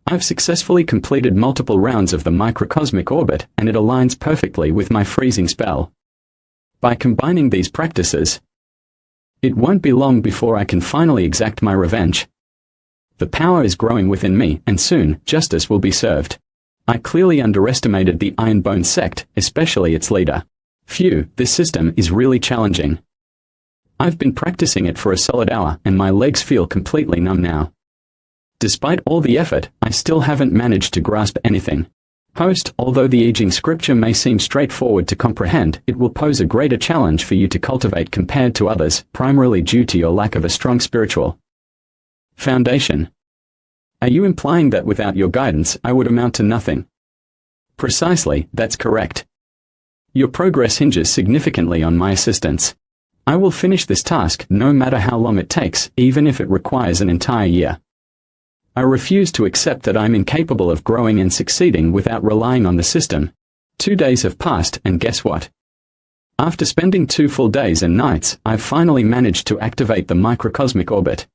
I've successfully completed multiple rounds of the microcosmic orbit, and it aligns perfectly with my freezing spell. By combining these practices, it won't be long before I can finally exact my revenge. The power is growing within me, and soon, justice will be served. I clearly underestimated the Iron Bone sect, especially its leader. Phew, this system is really challenging. I've been practicing it for a solid hour, and my legs feel completely numb now. Despite all the effort, I still haven't managed to grasp anything. Host, although the I Ching scripture may seem straightforward to comprehend, it will pose a greater challenge for you to cultivate compared to others, primarily due to your lack of a strong spiritual foundation. Are you implying that without your guidance, I would amount to nothing? Precisely, that's correct. Your progress hinges significantly on my assistance. I will finish this task no matter how long it takes, even if it requires an entire year. I refuse to accept that I'm incapable of growing and succeeding without relying on the system. 2 days have passed, and guess what? After spending 2 full days and nights, I've finally managed to activate the microcosmic orbit.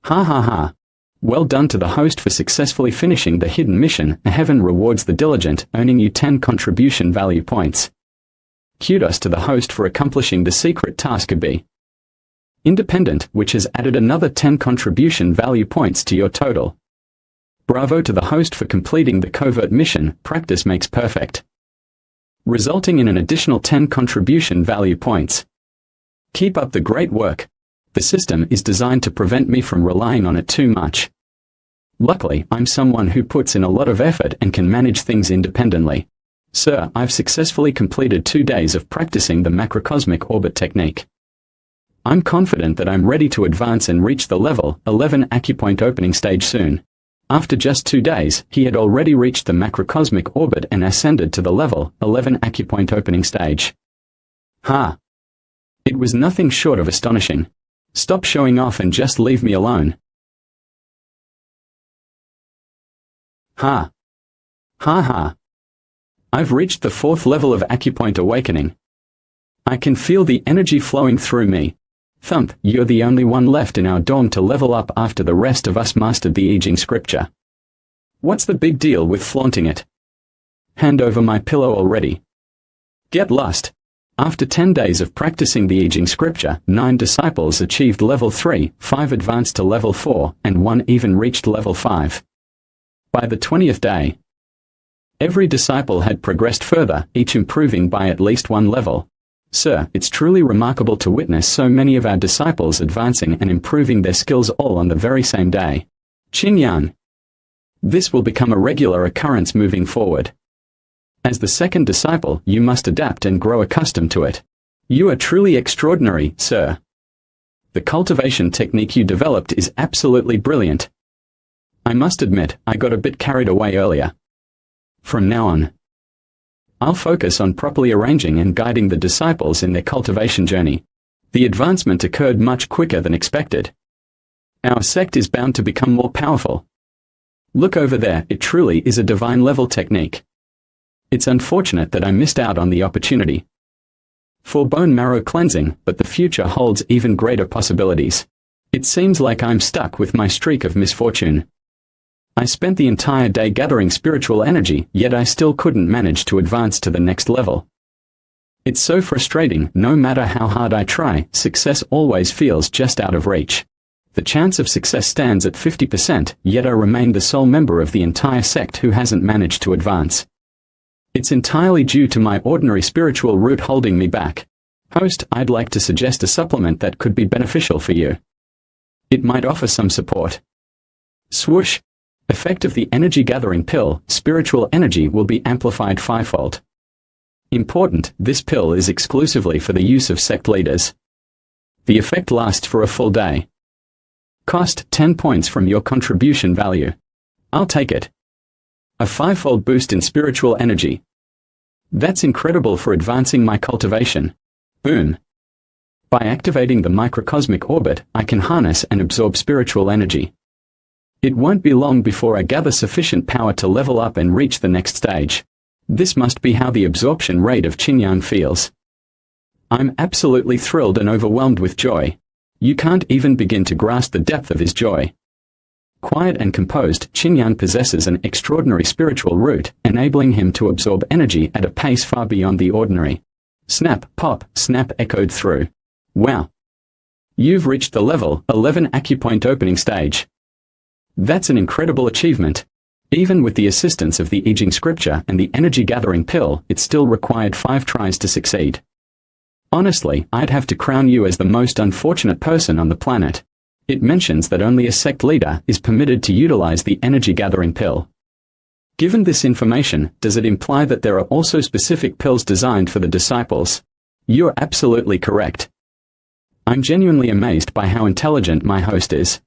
Ha ha ha. Well done to the host for successfully finishing the hidden mission. Heaven rewards the diligent, earning you 10 contribution value points. Kudos to the host for accomplishing the secret task of B. Independent, which has added another 10 contribution value points to your total. Bravo to the host for completing the covert mission. Practice makes perfect, resulting in an additional 10 contribution value points. Keep up the great work. The system is designed to prevent me from relying on it too much. Luckily, I'm someone who puts in a lot of effort and can manage things independently. Sir, I've successfully completed 2 days of practicing the macrocosmic orbit technique. I'm confident that I'm ready to advance and reach the level 11 acupoint opening stage soon. After just 2 days, he had already reached the macrocosmic orbit and ascended to the level 11 acupoint opening stage. Ha! It was nothing short of astonishing. Stop showing off and just leave me alone. Ha. Ha ha. I've reached the 4th level of acupoint awakening. I can feel the energy flowing through me. Thump, you're the only one left in our dorm to level up after the rest of us mastered the I Ching scripture. What's the big deal with flaunting it? Hand over my pillow already. Get lost. After 10 days of practicing the I Ching scripture, 9 disciples achieved level 3, 5 advanced to level 4, and 1 even reached level 5. By the 20th day, every disciple had progressed further, each improving by at least 1 level. Sir, it's truly remarkable to witness so many of our disciples advancing and improving their skills all on the very same day. Qin Yan. This will become a regular occurrence moving forward. As the second disciple, you must adapt and grow accustomed to it. You are truly extraordinary, sir. The cultivation technique you developed is absolutely brilliant. I must admit, I got a bit carried away earlier. From now on, I'll focus on properly arranging and guiding the disciples in their cultivation journey. The advancement occurred much quicker than expected. Our sect is bound to become more powerful. Look over there, it truly is a divine level technique. It's unfortunate that I missed out on the opportunity for bone marrow cleansing, but the future holds even greater possibilities. It seems like I'm stuck with my streak of misfortune. I spent the entire day gathering spiritual energy, yet I still couldn't manage to advance to the next level. It's so frustrating, no matter how hard I try, success always feels just out of reach. The chance of success stands at 50%, yet I remain the sole member of the entire sect who hasn't managed to advance. It's entirely due to my ordinary spiritual root holding me back. Host, I'd like to suggest a supplement that could be beneficial for you. It might offer some support. Swoosh. Effect of the energy gathering pill, spiritual energy will be amplified 5-fold. Important, this pill is exclusively for the use of sect leaders. The effect lasts for a full day. Cost 10 points from your contribution value. I'll take it. A 5-fold boost in spiritual energy. That's incredible for advancing my cultivation. Boom. By activating the microcosmic orbit, I can harness and absorb spiritual energy. It won't be long before I gather sufficient power to level up and reach the next stage. This must be how the absorption rate of Qin Yan feels. I'm absolutely thrilled and overwhelmed with joy. You can't even begin to grasp the depth of his joy. Quiet and composed, Qin Yan possesses an extraordinary spiritual root, enabling him to absorb energy at a pace far beyond the ordinary. Snap, pop, snap echoed through. Wow. You've reached the level 11 acupoint opening stage. That's an incredible achievement. Even with the assistance of the I Ching scripture and the energy gathering pill, it still required 5 tries to succeed. Honestly, I'd have to crown you as the most unfortunate person on the planet. It mentions that only a sect leader is permitted to utilize the energy gathering pill. Given this information, does it imply that there are also specific pills designed for the disciples? You're absolutely correct. I'm genuinely amazed by how intelligent my host is.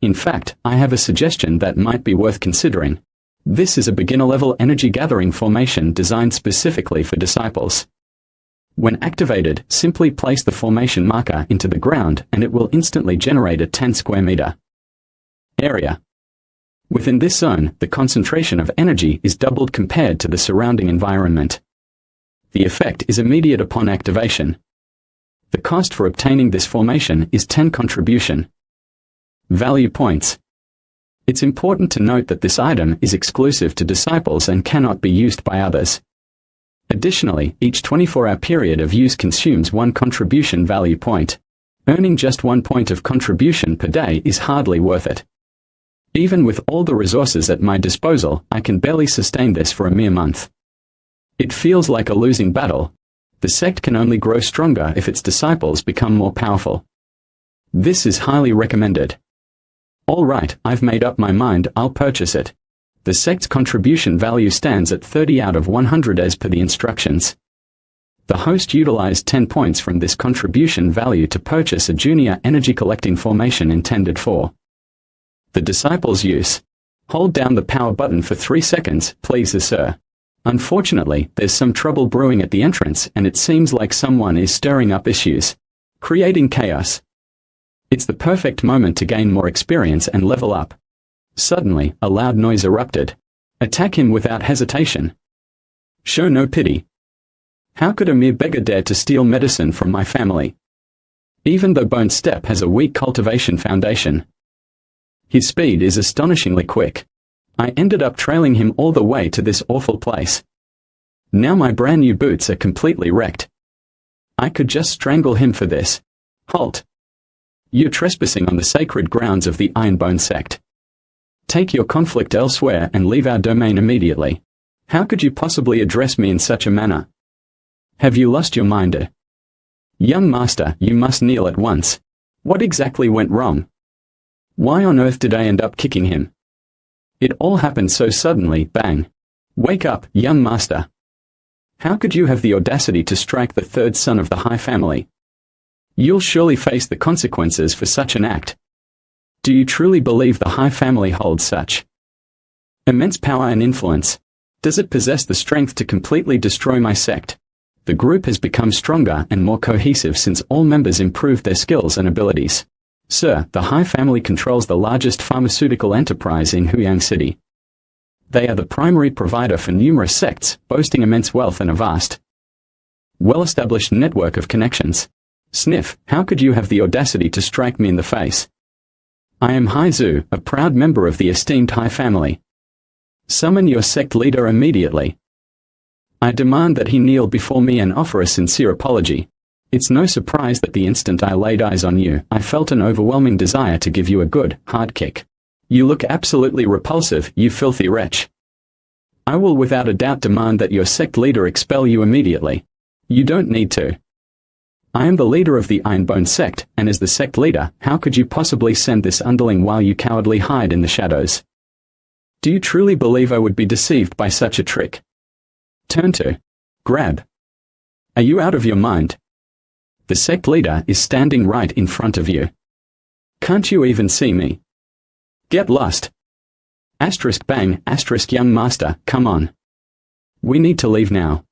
In fact, I have a suggestion that might be worth considering. This is a beginner-level energy-gathering formation designed specifically for disciples. When activated, simply place the formation marker into the ground and it will instantly generate a 10 square meter area. Within this zone, the concentration of energy is doubled compared to the surrounding environment. The effect is immediate upon activation. The cost for obtaining this formation is 10 contribution value points. It's important to note that this item is exclusive to disciples and cannot be used by others. Additionally, each 24-hour period of use consumes 1 contribution value point. Earning just 1 point of contribution per day is hardly worth it. Even with all the resources at my disposal, I can barely sustain this for a mere month. It feels like a losing battle. The sect can only grow stronger if its disciples become more powerful. This is highly recommended. All right, I've made up my mind, I'll purchase it. The sect's contribution value stands at 30 out of 100 as per the instructions. The host utilized 10 points from this contribution value to purchase a junior energy collecting formation intended for the disciples' use. Hold down the power button for 3 seconds, please, sir. Unfortunately, there's some trouble brewing at the entrance and it seems like someone is stirring up issues, creating chaos. It's the perfect moment to gain more experience and level up. Suddenly, a loud noise erupted. Attack him without hesitation. Show no pity. How could a mere beggar dare to steal medicine from my family? Even though Bone Step has a weak cultivation foundation, his speed is astonishingly quick. I ended up trailing him all the way to this awful place. Now my brand new boots are completely wrecked. I could just strangle him for this. Halt. You're trespassing on the sacred grounds of the Ironbone Sect. Take your conflict elsewhere and leave our domain immediately. How could you possibly address me in such a manner? Have you lost your mind? Young master, you must kneel at once. What exactly went wrong? Why on earth did I end up kicking him? It all happened so suddenly, bang. Wake up, young master. How could you have the audacity to strike the third son of the High family? You'll surely face the consequences for such an act. Do you truly believe the High family holds such immense power and influence? Does it possess the strength to completely destroy my sect? The group has become stronger and more cohesive since all members improved their skills and abilities. Sir, the High family controls the largest pharmaceutical enterprise in Huyang City. They are the primary provider for numerous sects, boasting immense wealth and a vast, well-established network of connections. Sniff, how could you have the audacity to strike me in the face? I am Hai Zhu, a proud member of the esteemed High family. Summon your sect leader immediately. I demand that he kneel before me and offer a sincere apology. It's no surprise that the instant I laid eyes on you, I felt an overwhelming desire to give you a good, hard kick. You look absolutely repulsive, you filthy wretch. I will without a doubt demand that your sect leader expel you immediately. You don't need to. I am the leader of the Ironbone Sect, and as the sect leader, how could you possibly send this underling while you cowardly hide in the shadows? Do you truly believe I would be deceived by such a trick? Turn to. Grab. Are you out of your mind? The sect leader is standing right in front of you. Can't you even see me? Get lost. Asterisk bang, asterisk young master, come on. We need to leave now.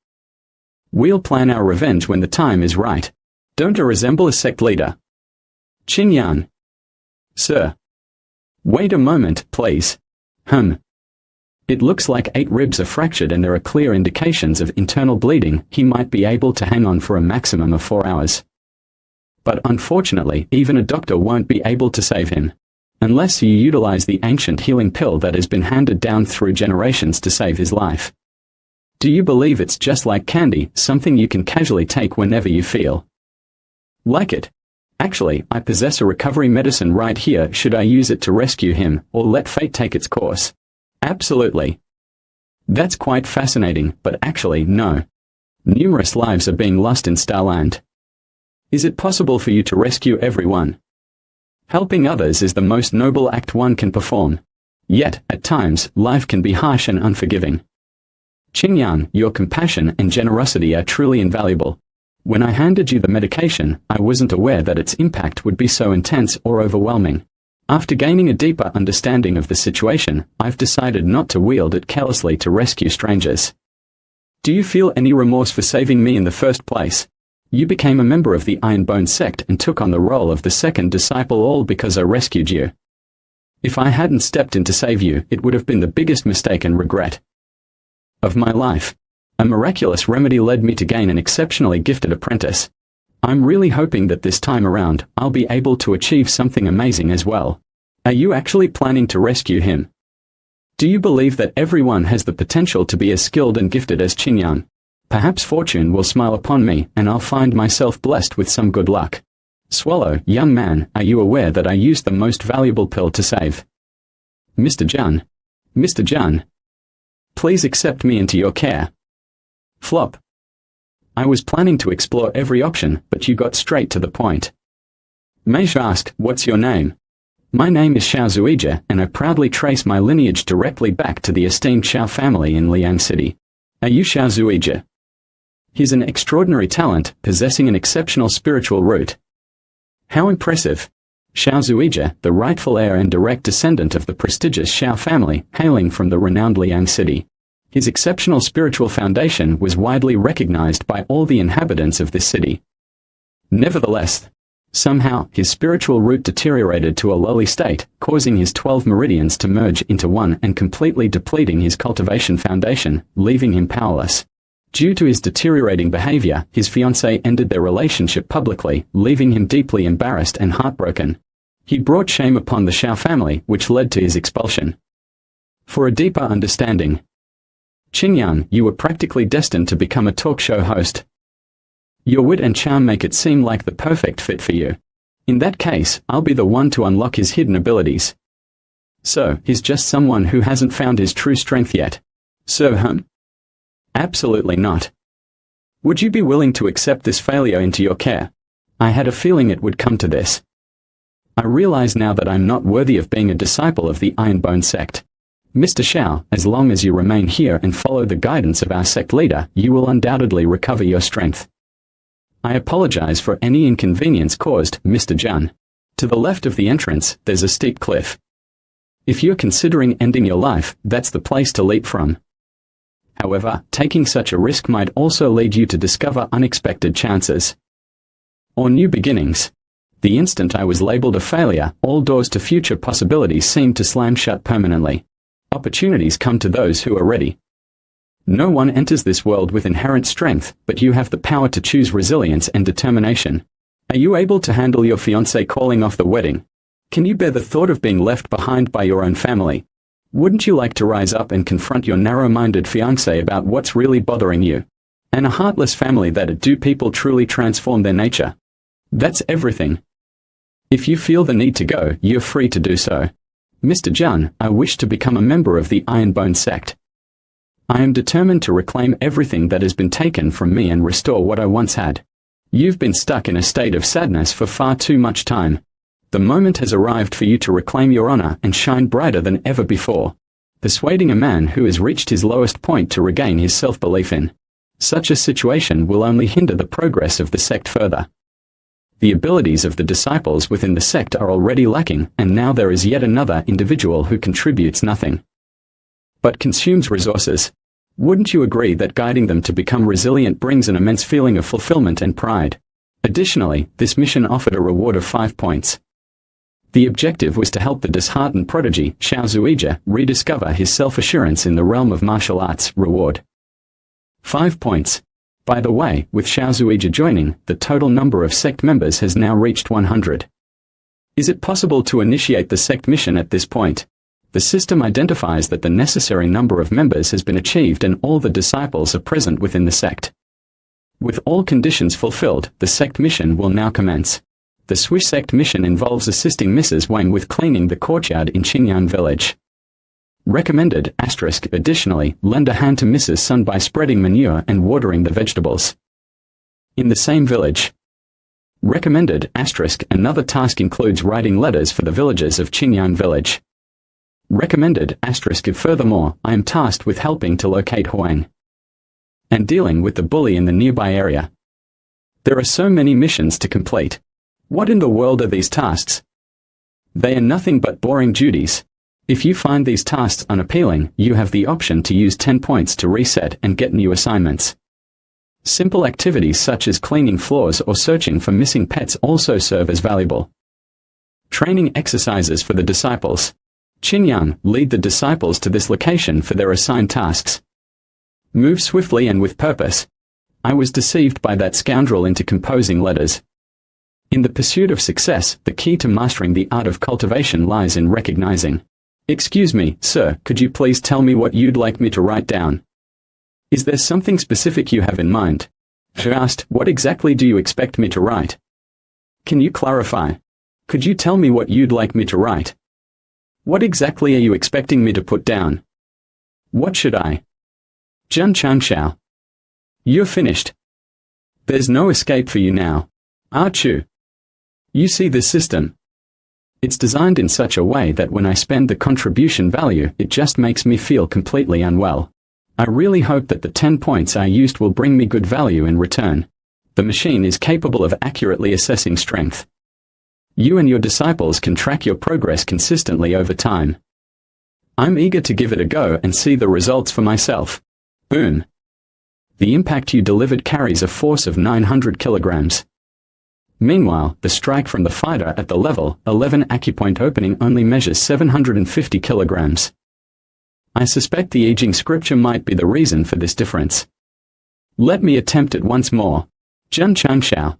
We'll plan our revenge when the time is right. Don't I resemble a sect leader? Qin Yan. Sir. Wait a moment, please. It looks like 8 ribs are fractured and there are clear indications of internal bleeding. He might be able to hang on for a maximum of 4 hours. But unfortunately, even a doctor won't be able to save him. Unless you utilize the ancient healing pill that has been handed down through generations to save his life. Do you believe it's just like candy, something you can casually take whenever you feel like it? Actually, I possess a recovery medicine right here should I use it to rescue him, or let fate take its course. Absolutely. That's quite fascinating, but actually, no. Numerous lives are being lost in Starland. Is it possible for you to rescue everyone? Helping others is the most noble act one can perform. Yet, at times, life can be harsh and unforgiving. Qin Yan, your compassion and generosity are truly invaluable. When I handed you the medication, I wasn't aware that its impact would be so intense or overwhelming. After gaining a deeper understanding of the situation, I've decided not to wield it carelessly to rescue strangers. Do you feel any remorse for saving me in the first place? You became a member of the Ironbone Sect and took on the role of the second disciple all because I rescued you. If I hadn't stepped in to save you, it would have been the biggest mistake and regret of my life. A miraculous remedy led me to gain an exceptionally gifted apprentice. I'm really hoping that this time around, I'll be able to achieve something amazing as well. Are you actually planning to rescue him? Do you believe that everyone has the potential to be as skilled and gifted as Qin Yan? Perhaps fortune will smile upon me, and I'll find myself blessed with some good luck. Swallow, young man, are you aware that I used the most valuable pill to save Mr. Jun? Mr. Jun, please accept me into your care. Flop. I was planning to explore every option, but you got straight to the point. Meish asked, what's your name? My name is Xiao Zuija, and I proudly trace my lineage directly back to the esteemed Xiao family in Liang City. Are you Xiao Zuija? He's an extraordinary talent, possessing an exceptional spiritual root. How impressive! Xiao Zuija, the rightful heir and direct descendant of the prestigious Xiao family, hailing from the renowned Liang City. His exceptional spiritual foundation was widely recognized by all the inhabitants of this city. Nevertheless, somehow, his spiritual root deteriorated to a lowly state, causing his 12 meridians to merge into one and completely depleting his cultivation foundation, leaving him powerless. Due to his deteriorating behavior, his fiancée ended their relationship publicly, leaving him deeply embarrassed and heartbroken. He brought shame upon the Shao family, which led to his expulsion. For a deeper understanding, Qingyan, you were practically destined to become a talk show host. Your wit and charm make it seem like the perfect fit for you. In that case, I'll be the one to unlock his hidden abilities. So, he's just someone who hasn't found his true strength yet. So, Absolutely not. Would you be willing to accept this failure into your care? I had a feeling it would come to this. I realize now that I'm not worthy of being a disciple of the Ironbone sect. Mr. Shao, as long as you remain here and follow the guidance of our sect leader, you will undoubtedly recover your strength. I apologize for any inconvenience caused, Mr. Jun. To the left of the entrance, there's a steep cliff. If you're considering ending your life, that's the place to leap from. However, taking such a risk might also lead you to discover unexpected chances or new beginnings. The instant I was labeled a failure, all doors to future possibilities seemed to slam shut permanently. Opportunities come to those who are ready. No one enters this world with inherent strength, but you have the power to choose resilience and determination. Are you able to handle your fiancé calling off the wedding? Can you bear the thought of being left behind by your own family? Wouldn't you like to rise up and confront your narrow-minded fiancé about what's really bothering you? And a heartless family that do people truly transform their nature? That's everything. If you feel the need to go, you're free to do so. Mr. Jun, I wish to become a member of the Ironbone sect. I am determined to reclaim everything that has been taken from me and restore what I once had. You've been stuck in a state of sadness for far too much time. The moment has arrived for you to reclaim your honor and shine brighter than ever before. Persuading a man who has reached his lowest point to regain his self-belief in such a situation will only hinder the progress of the sect further. The abilities of the disciples within the sect are already lacking, and now there is yet another individual who contributes nothing but consumes resources. Wouldn't you agree that guiding them to become resilient brings an immense feeling of fulfillment and pride? Additionally, this mission offered a reward of 5 points. The objective was to help the disheartened prodigy, Xiao Zuija, rediscover his self-assurance in the realm of martial arts. Reward 5 points. By the way, with Xiao Zuija joining, the total number of sect members has now reached 100. Is it possible to initiate the sect mission at this point? The system identifies that the necessary number of members has been achieved and all the disciples are present within the sect. With all conditions fulfilled, the sect mission will now commence. The Swish sect mission involves assisting Mrs. Wang with cleaning the courtyard in Qingyan village. Recommended, *. Additionally, lend a hand to Mrs. Sun by spreading manure and watering the vegetables in the same village. Recommended, *. Another task includes writing letters for the villagers of Qingyan village. Recommended, *. Furthermore, I am tasked with helping to locate Huang and dealing with the bully in the nearby area. There are so many missions to complete. What in the world are these tasks? They are nothing but boring duties. If you find these tasks unappealing, you have the option to use 10 points to reset and get new assignments. Simple activities such as cleaning floors or searching for missing pets also serve as valuable training exercises for the disciples. Qingyan, lead the disciples to this location for their assigned tasks. Move swiftly and with purpose. I was deceived by that scoundrel into composing letters. In the pursuit of success, the key to mastering the art of cultivation lies in recognizing. Excuse me, sir, could you please tell me what you'd like me to write down? Is there something specific you have in mind? She asked, what exactly do you expect me to write? Can you clarify? Could you tell me what you'd like me to write? What exactly are you expecting me to put down? What should I? Jun Chanshao. You're finished. There's no escape for you now. Achoo. You see this system? It's designed in such a way that when I spend the contribution value, it just makes me feel completely unwell. I really hope that the 10 points I used will bring me good value in return. The machine is capable of accurately assessing strength. You and your disciples can track your progress consistently over time. I'm eager to give it a go and see the results for myself. Boom. The impact you delivered carries a force of 900 kilograms. Meanwhile, the strike from the fighter at the level 11 acupoint opening only measures 750 kilograms. I suspect the aging scripture might be the reason for this difference. Let me attempt it once more. Jun Chang Shao.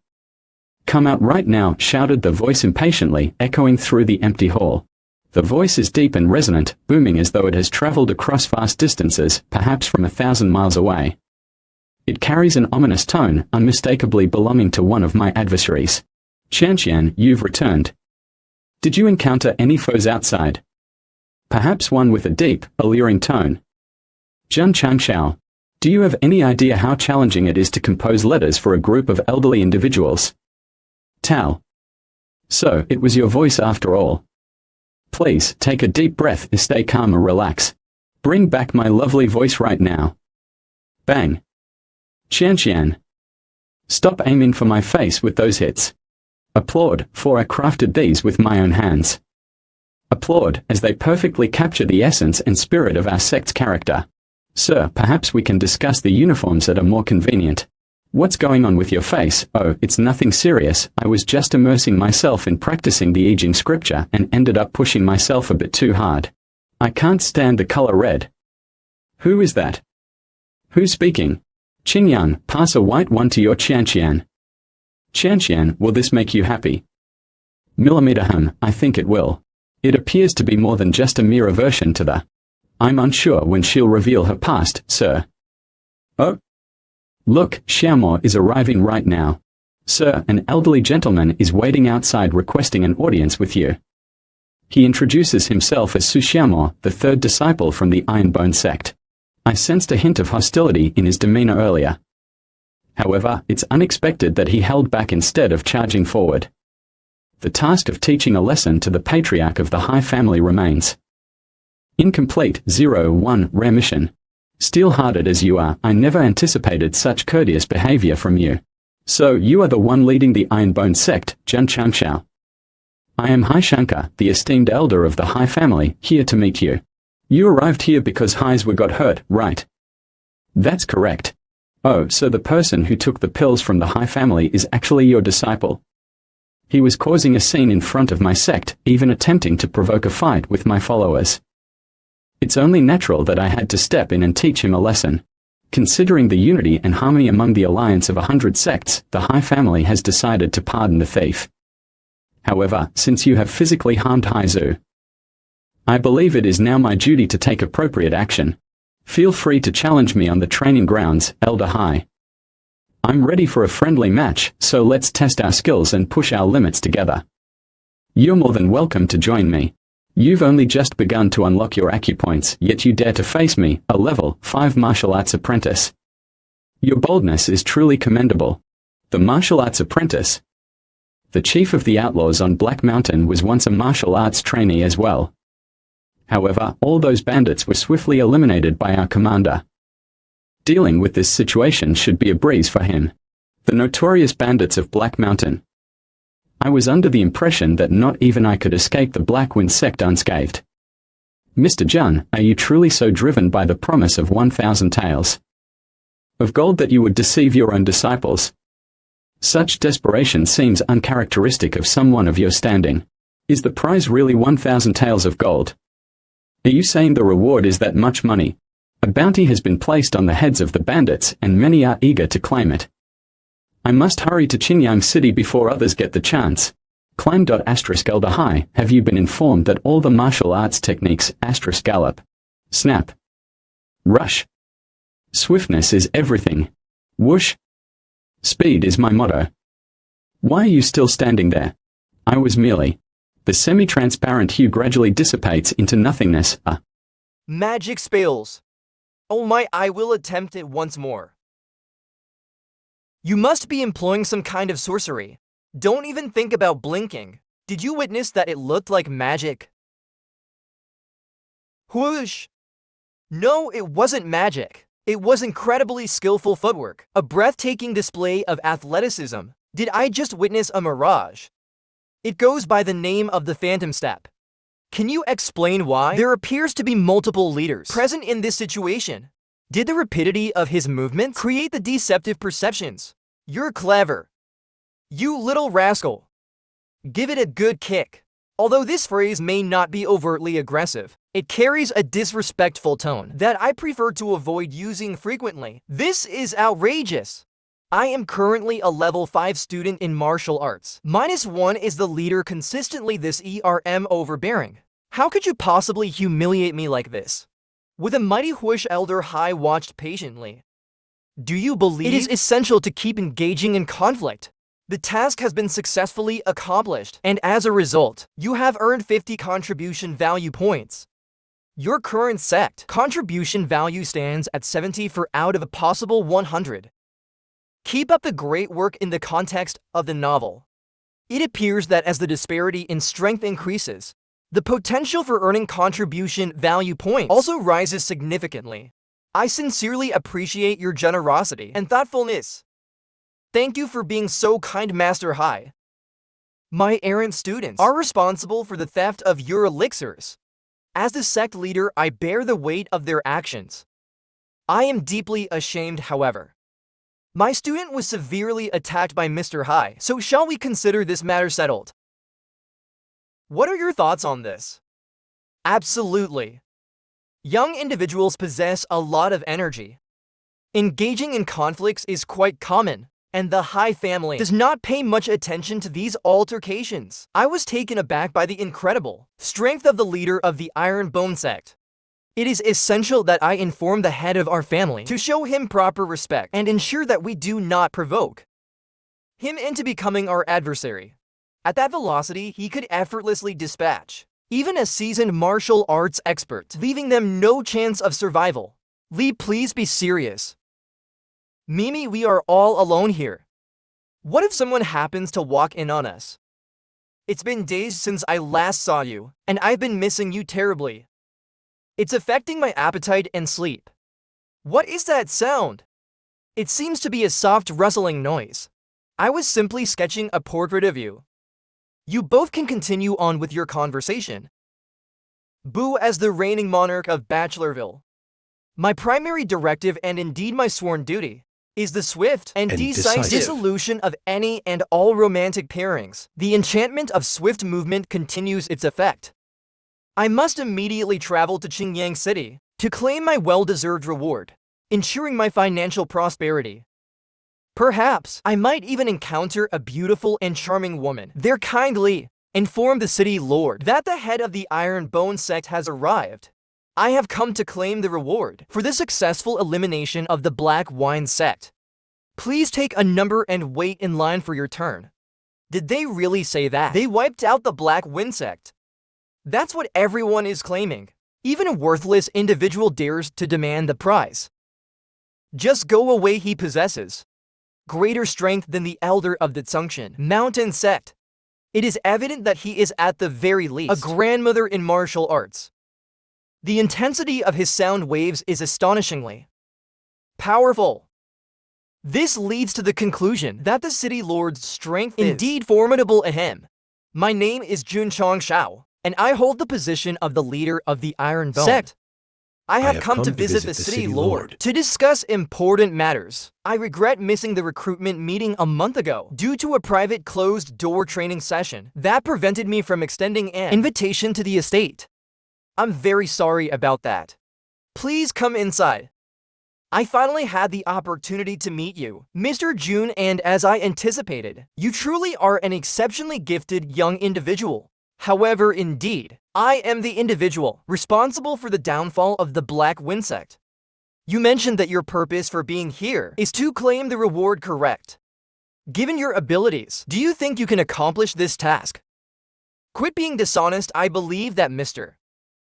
Come out right now, shouted the voice impatiently, echoing through the empty hall. The voice is deep and resonant, booming as though it has traveled across vast distances, perhaps from 1,000 miles away. It carries an ominous tone, unmistakably belonging to one of my adversaries. Qianqian, you've returned. Did you encounter any foes outside? Perhaps one with a deep, alluring tone. Jun Changshao. Do you have any idea how challenging it is to compose letters for a group of elderly individuals? Tao. So, it was your voice after all. Please, take a deep breath, stay calm and relax. Bring back my lovely voice right now. Bang. Qianqian. Stop aiming for my face with those hits. Applaud, for I crafted these with my own hands. Applaud, as they perfectly capture the essence and spirit of our sect's character. Sir, perhaps we can discuss the uniforms that are more convenient. What's going on with your face? Oh, it's nothing serious, I was just immersing myself in practicing the aging scripture and ended up pushing myself a bit too hard. I can't stand the color red. Who is that? Who's speaking? Qingyang, pass a white one to your Qianqian. Qianqian, will this make you happy? Millimeter I think it will. It appears to be more than just a mere aversion to the. I'm unsure when she'll reveal her past, sir. Oh. Look, Xiaomo is arriving right now. Sir, an elderly gentleman is waiting outside requesting an audience with you. He introduces himself as Su Xiaomo, the third disciple from the Ironbone sect. I sensed a hint of hostility in his demeanor earlier. However, it's unexpected that he held back instead of charging forward. The task of teaching a lesson to the patriarch of the High family remains. Incomplete, 0-1, rare mission. Steel-hearted as you are, I never anticipated such courteous behavior from you. So, you are the one leading the Ironbone sect, Jun Changshao. I am Hai Shankar, the esteemed elder of the High family, here to meet you. You arrived here because Hai's were got hurt, right? That's correct. Oh, so the person who took the pills from the High family is actually your disciple. He was causing a scene in front of my sect, even attempting to provoke a fight with my followers. It's only natural that I had to step in and teach him a lesson. Considering the unity and harmony among the alliance of 100 sects, the High family has decided to pardon the thief. However, since you have physically harmed Haizu, I believe it is now my duty to take appropriate action. Feel free to challenge me on the training grounds, Elder Hai. I'm ready for a friendly match, so let's test our skills and push our limits together. You're more than welcome to join me. You've only just begun to unlock your acupoints, yet you dare to face me, a level 5 martial arts apprentice. Your boldness is truly commendable. The martial arts apprentice. The chief of the outlaws on Black Mountain was once a martial arts trainee as well. However, all those bandits were swiftly eliminated by our commander. Dealing with this situation should be a breeze for him. The notorious bandits of Black Mountain. I was under the impression that not even I could escape the Black Wind sect unscathed. Mr. Jun, are you truly so driven by the promise of 1,000 taels of gold that you would deceive your own disciples? Such desperation seems uncharacteristic of someone of your standing. Is the prize really 1,000 taels of gold? Are you saying the reward is that much money? A bounty has been placed on the heads of the bandits, and many are eager to claim it. I must hurry to Qinyang City before others get the chance. Climb. Elder Hai, have you been informed that all the martial arts techniques gallop, snap, rush, swiftness is everything, whoosh, speed is my motto. Why are you still standing there? I was merely. The semi-transparent hue gradually dissipates into nothingness. Magic spells. Oh my, I will attempt it once more. You must be employing some kind of sorcery. Don't even think about blinking. Did you witness that it looked like magic? Whoosh! No, it wasn't magic. It was incredibly skillful footwork, a breathtaking display of athleticism. Did I just witness a mirage? It goes by the name of the Phantom Step. Can you explain why? There appears to be multiple leaders present in this situation. Did the rapidity of his movements create the deceptive perceptions? You're clever. You little rascal. Give it a good kick. Although this phrase may not be overtly aggressive, it carries a disrespectful tone that I prefer to avoid using frequently. This is outrageous. I am currently a level 5 student in martial arts. -1 is the leader consistently this ERM overbearing. How could you possibly humiliate me like this? With a mighty whoosh, Elder High watched patiently. Do you believe it is essential to keep engaging in conflict? The task has been successfully accomplished, and as a result, you have earned 50 contribution value points. Your current sect contribution value stands at 70 out of a possible 100. Keep up the great work in the context of the novel. It appears that as the disparity in strength increases, the potential for earning contribution value points also rises significantly. I sincerely appreciate your generosity and thoughtfulness. Thank you for being so kind, Master High. My errant students are responsible for the theft of your elixirs. As the sect leader, I bear the weight of their actions. I am deeply ashamed, however. My student was severely attacked by Mr. High, so shall we consider this matter settled? What are your thoughts on this? Absolutely. Young individuals possess a lot of energy. Engaging in conflicts is quite common, and the High family does not pay much attention to these altercations. I was taken aback by the incredible strength of the leader of the Iron Bone sect. It is essential that I inform the head of our family to show him proper respect and ensure that we do not provoke him into becoming our adversary. At that velocity, he could effortlessly dispatch even a seasoned martial arts expert, leaving them no chance of survival. Lee, please be serious. Mimi, we are all alone here. What if someone happens to walk in on us? It's been days since I last saw you, and I've been missing you terribly. It's affecting my appetite and sleep. What is that sound? It seems to be a soft rustling noise. I was simply sketching a portrait of you. You both can continue on with your conversation. Boo, as the reigning monarch of Bachelorville. My primary directive, and indeed my sworn duty, is the swift and decisive dissolution of any and all romantic pairings. The enchantment of swift movement continues its effect. I must immediately travel to Qingyang City to claim my well-deserved reward, ensuring my financial prosperity. Perhaps I might even encounter a beautiful and charming woman there. Kindly inform the city lord that the head of the Iron Bone sect has arrived. I have come to claim the reward for the successful elimination of the Black Wine sect. Please take a number and wait in line for your turn. Did they really say that? They wiped out the Black Wind sect. That's what everyone is claiming. Even a worthless individual dares to demand the prize. Just go away. He possesses greater strength than the elder of the Zhongshan Mountain sect. It is evident that he is at the very least a grandmother in martial arts. The intensity of his sound waves is astonishingly powerful. This leads to the conclusion that the city lord's strength is indeed formidable. Ahem. My name is Jun Chong Shao, and I hold the position of the leader of the Iron Bone sect. I have come to visit the city lord to discuss important matters. I regret missing the recruitment meeting a month ago due to a private closed-door training session that prevented me from extending an invitation to the estate. I'm very sorry about that. Please come inside. I finally had the opportunity to meet you, Mr. Jun, and as I anticipated, you truly are an exceptionally gifted young individual. However, indeed, I am the individual responsible for the downfall of the Black Wind sect. You mentioned that your purpose for being here is to claim the reward, correct? Given your abilities, do you think you can accomplish this task? Quit being dishonest. I believe that Mr.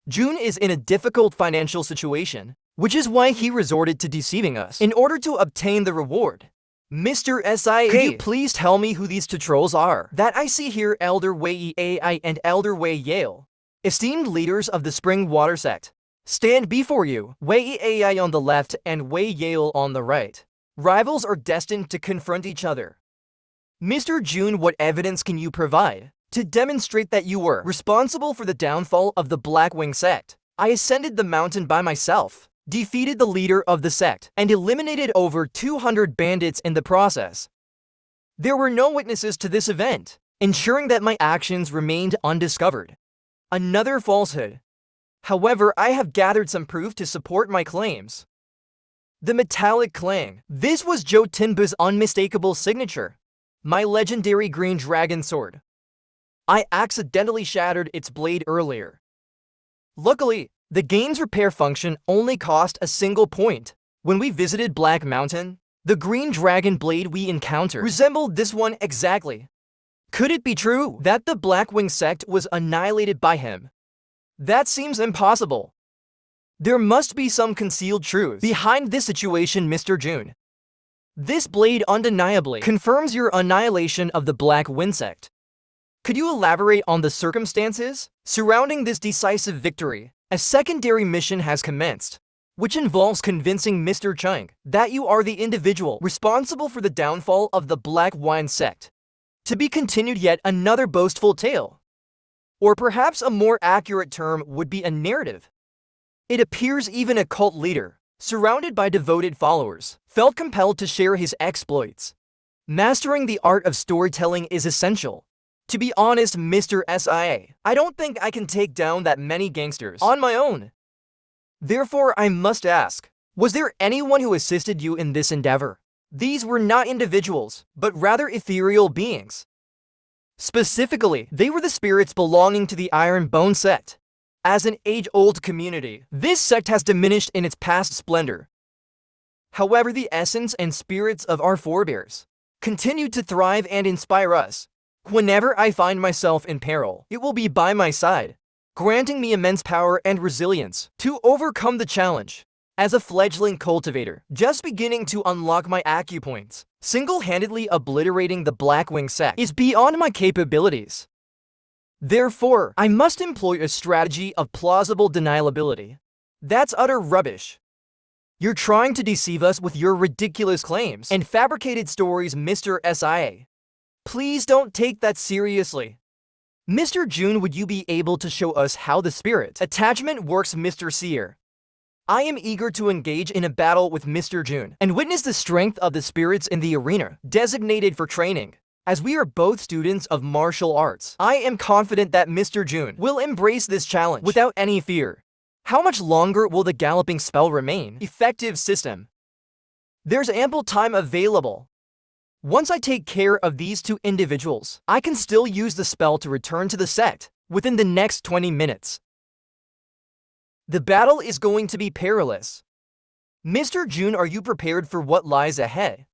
Jun is in a difficult financial situation, which is why he resorted to deceiving us in order to obtain the reward. Mr. SI, could you please tell me who these two trolls are that I see here? Elder Wei AI and Elder Wei Yale, esteemed leaders of the Spring Water sect, stand before you. Wei AI on the left and Wei Yale on the right. Rivals are destined to confront each other. Mr. Jun, what evidence can you provide to demonstrate that you were responsible for the downfall of the Blackwing sect? I ascended the mountain by myself. defeated the leader of the sect, and eliminated over 200 bandits in the process. There were no witnesses to this event, ensuring that my actions remained undiscovered. Another falsehood. However, I have gathered some proof to support my claims. The metallic clang. This was Joe Tinba's unmistakable signature. My legendary green dragon sword. I accidentally shattered its blade earlier. Luckily, the game's repair function only cost a single point. When we visited Black Mountain, the green dragon blade we encountered resembled this one exactly. Could it be true that the Blackwing sect was annihilated by him? That seems impossible. There must be some concealed truth behind this situation, Mr. June. This blade undeniably confirms your annihilation of the Black Wind sect. Could you elaborate on the circumstances surrounding this decisive victory? A secondary mission has commenced, which involves convincing Mr. Chung that you are the individual responsible for the downfall of the Black Wind sect. To be continued yet another boastful tale. Or perhaps a more accurate term would be a narrative. It appears even a cult leader, surrounded by devoted followers, felt compelled to share his exploits. Mastering the art of storytelling is essential. To be honest, Mr. SIA, I don't think I can take down that many gangsters on my own. Therefore, I must ask, was there anyone who assisted you in this endeavor? These were not individuals, but rather ethereal beings. Specifically, they were the spirits belonging to the Iron Bone sect. As an age-old community, this sect has diminished in its past splendor. However, the essence and spirits of our forebears continue to thrive and inspire us. Whenever I find myself in peril, it will be by my side, granting me immense power and resilience to overcome the challenge. As a fledgling cultivator, just beginning to unlock my acupoints, single-handedly obliterating the Blackwing sect is beyond my capabilities. Therefore, I must employ a strategy of plausible deniability. That's utter rubbish. You're trying to deceive us with your ridiculous claims and fabricated stories, Mr. SIA. Please don't take that seriously. Mr. June, would you be able to show us how the spirit attachment works, Mr. Seer? I am eager to engage in a battle with Mr. June and witness the strength of the spirits in the arena designated for training. As we are both students of martial arts, I am confident that Mr. June will embrace this challenge without any fear. How much longer will the galloping spell remain effective, system? There's ample time available. Once I take care of these two individuals, I can still use the spell to return to the sect within the next 20 minutes. The battle is going to be perilous. Mr. June, are you prepared for what lies ahead?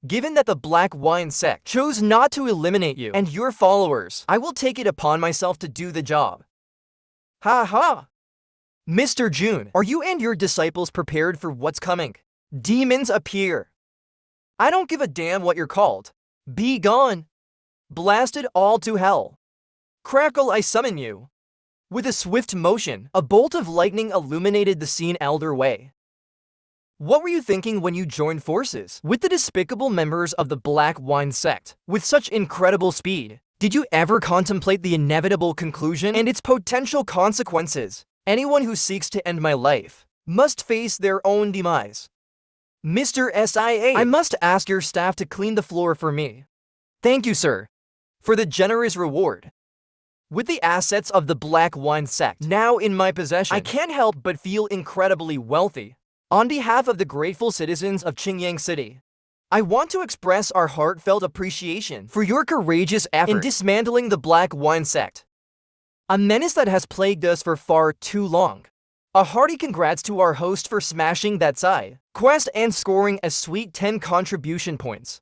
Given that the Black Wine sect chose not to eliminate you and your followers, I will take it upon myself to do the job. Ha ha! Mr. June, are you and your disciples prepared for what's coming? Demons appear. I don't give a damn what you're called. Be gone. Blasted all to hell. Crackle, I summon you. With a swift motion, a bolt of lightning illuminated the scene elder way. What were you thinking when you joined forces with the despicable members of the Black Wine sect with such incredible speed? Did you ever contemplate the inevitable conclusion and its potential consequences? Anyone who seeks to end my life must face their own demise. Mr. SIA, I must ask your staff to clean the floor for me. Thank you, sir, for the generous reward. With the assets of the Black Wine sect now in my possession, I can't help but feel incredibly wealthy. On behalf of the grateful citizens of Qingyang City, I want to express our heartfelt appreciation for your courageous effort in dismantling the Black Wine sect, a menace that has plagued us for far too long. A hearty congrats to our host for smashing that side quest and scoring a sweet 10 contribution points.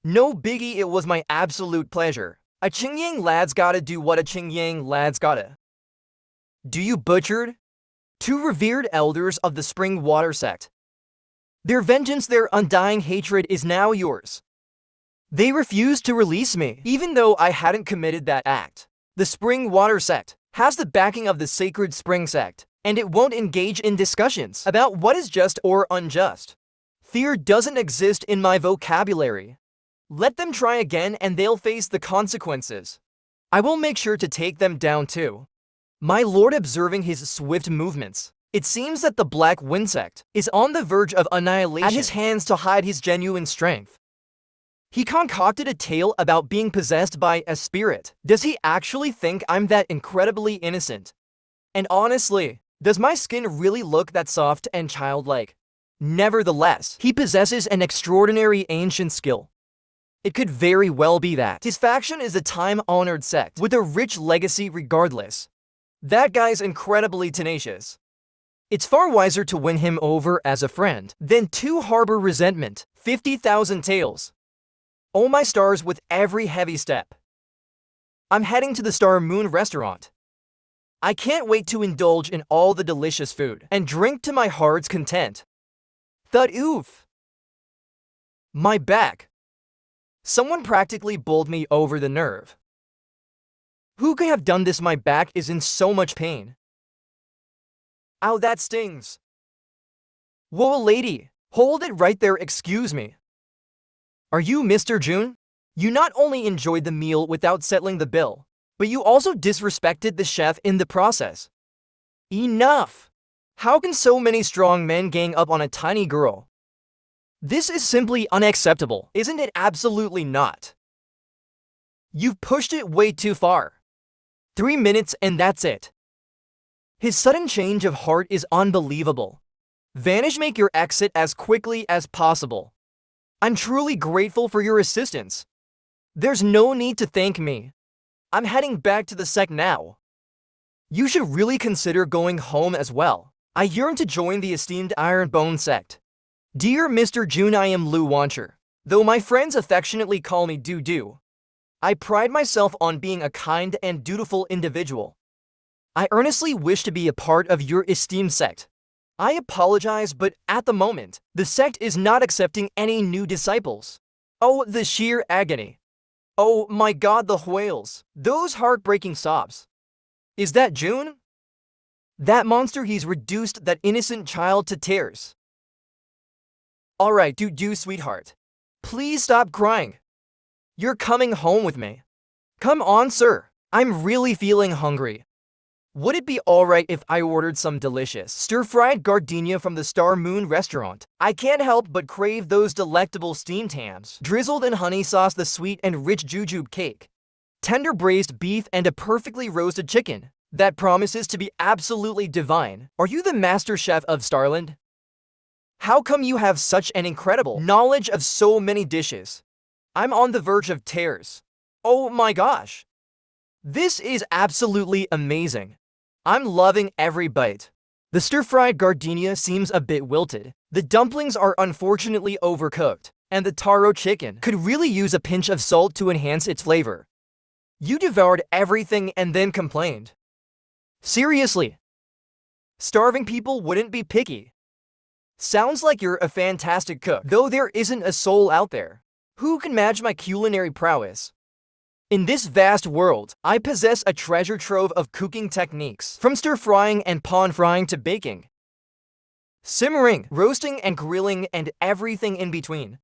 No biggie, it was my absolute pleasure. A Qingyang lad's gotta do what a Qingyang lad's gotta. Do you butchered? Two revered elders of the Spring Water sect. Their vengeance, their undying hatred is now yours. They refused to release me, even though I hadn't committed that act. The Spring Water sect has the backing of the Sacred Spring sect, and it won't engage in discussions about what is just or unjust. Fear doesn't exist in my vocabulary. Let them try again and they'll face the consequences. I will make sure to take them down too. My lord, observing his swift movements, It seems that the Black Wind Sect is on the verge of annihilation at his hands to hide his genuine strength. He concocted a tale about being possessed by a spirit. Does he actually think I'm that incredibly innocent? And honestly, does my skin really look that soft and childlike? Nevertheless, he possesses an extraordinary ancient skill. It could very well be that his faction is a time-honored sect with a rich legacy regardless. That guy's incredibly tenacious. It's far wiser to win him over as a friend than to harbor resentment. 50,000 tales. Oh my stars with every heavy step. I'm heading to the Star Moon restaurant. I can't wait to indulge in all the delicious food and drink to my heart's content. Thud oof. My back. Someone practically bowled me over the nerve. Who could have done this? My back is in so much pain. Ow, that stings. Whoa, lady, hold it right there, excuse me. Are you Mr. June? You not only enjoyed the meal without settling the bill, but you also disrespected the chef in the process. Enough! How can so many strong men gang up on a tiny girl? This is simply unacceptable, isn't it? Absolutely not. You've pushed it way too far. 3 minutes and that's it. His sudden change of heart is unbelievable. Vanish, make your exit as quickly as possible. I'm truly grateful for your assistance. There's no need to thank me. I'm heading back to the sect now. You should really consider going home as well. I yearn to join the esteemed Ironbone sect. Dear Mr. June, I am Lu Wancher, though my friends affectionately call me Doo. I pride myself on being a kind and dutiful individual. I earnestly wish to be a part of your esteemed sect. I apologize, but at the moment, the sect is not accepting any new disciples. Oh, the sheer agony. Oh my god, the whales. Those heartbreaking sobs. Is that June? That monster, he's reduced that innocent child to tears. Alright, Doo, sweetheart. Please stop crying. You're coming home with me. Come on, sir. I'm really feeling hungry. Would it be alright if I ordered some delicious stir-fried gardenia from the Star Moon restaurant? I can't help but crave those delectable steamed hams, drizzled in honey sauce, the sweet and rich jujube cake, tender braised beef, and a perfectly roasted chicken that promises to be absolutely divine. Are you the master chef of Starland? How come you have such an incredible knowledge of so many dishes? I'm on the verge of tears. Oh my gosh. This is absolutely amazing. I'm loving every bite. The stir-fried gardenia seems a bit wilted. The dumplings are unfortunately overcooked, and the taro chicken could really use a pinch of salt to enhance its flavor. You devoured everything and then complained. Seriously? Starving people wouldn't be picky. Sounds like you're a fantastic cook, though there isn't a soul out there who can match my culinary prowess. In this vast world, I possess a treasure trove of cooking techniques, from stir-frying and pan-frying to baking, simmering, roasting, and grilling, and everything in between.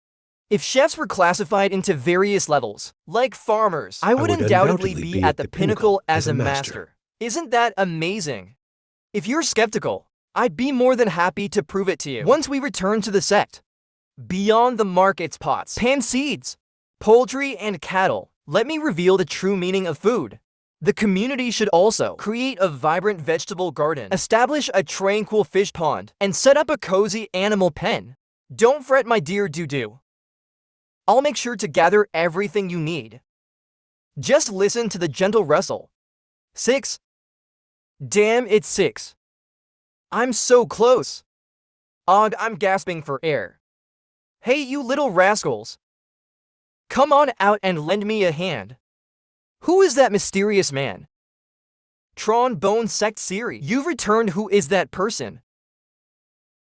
If chefs were classified into various levels, like farmers, I would undoubtedly be at the pinnacle as a master. Isn't that amazing? If you're skeptical, I'd be more than happy to prove it to you once we return to the sect. Beyond the market's pots, pan seeds, poultry, and cattle, let me reveal the true meaning of food. The community should also create a vibrant vegetable garden, establish a tranquil fish pond, and set up a cozy animal pen. Don't fret, my dear Doo. I'll make sure to gather everything you need. Just listen to the gentle rustle. 6. Damn, it's 6. I'm so close. Odd, I'm gasping for air. Hey, you little rascals. Come on out and lend me a hand. Who is that mysterious man? Tron Bone Sect Siri, you've returned. Who is that person?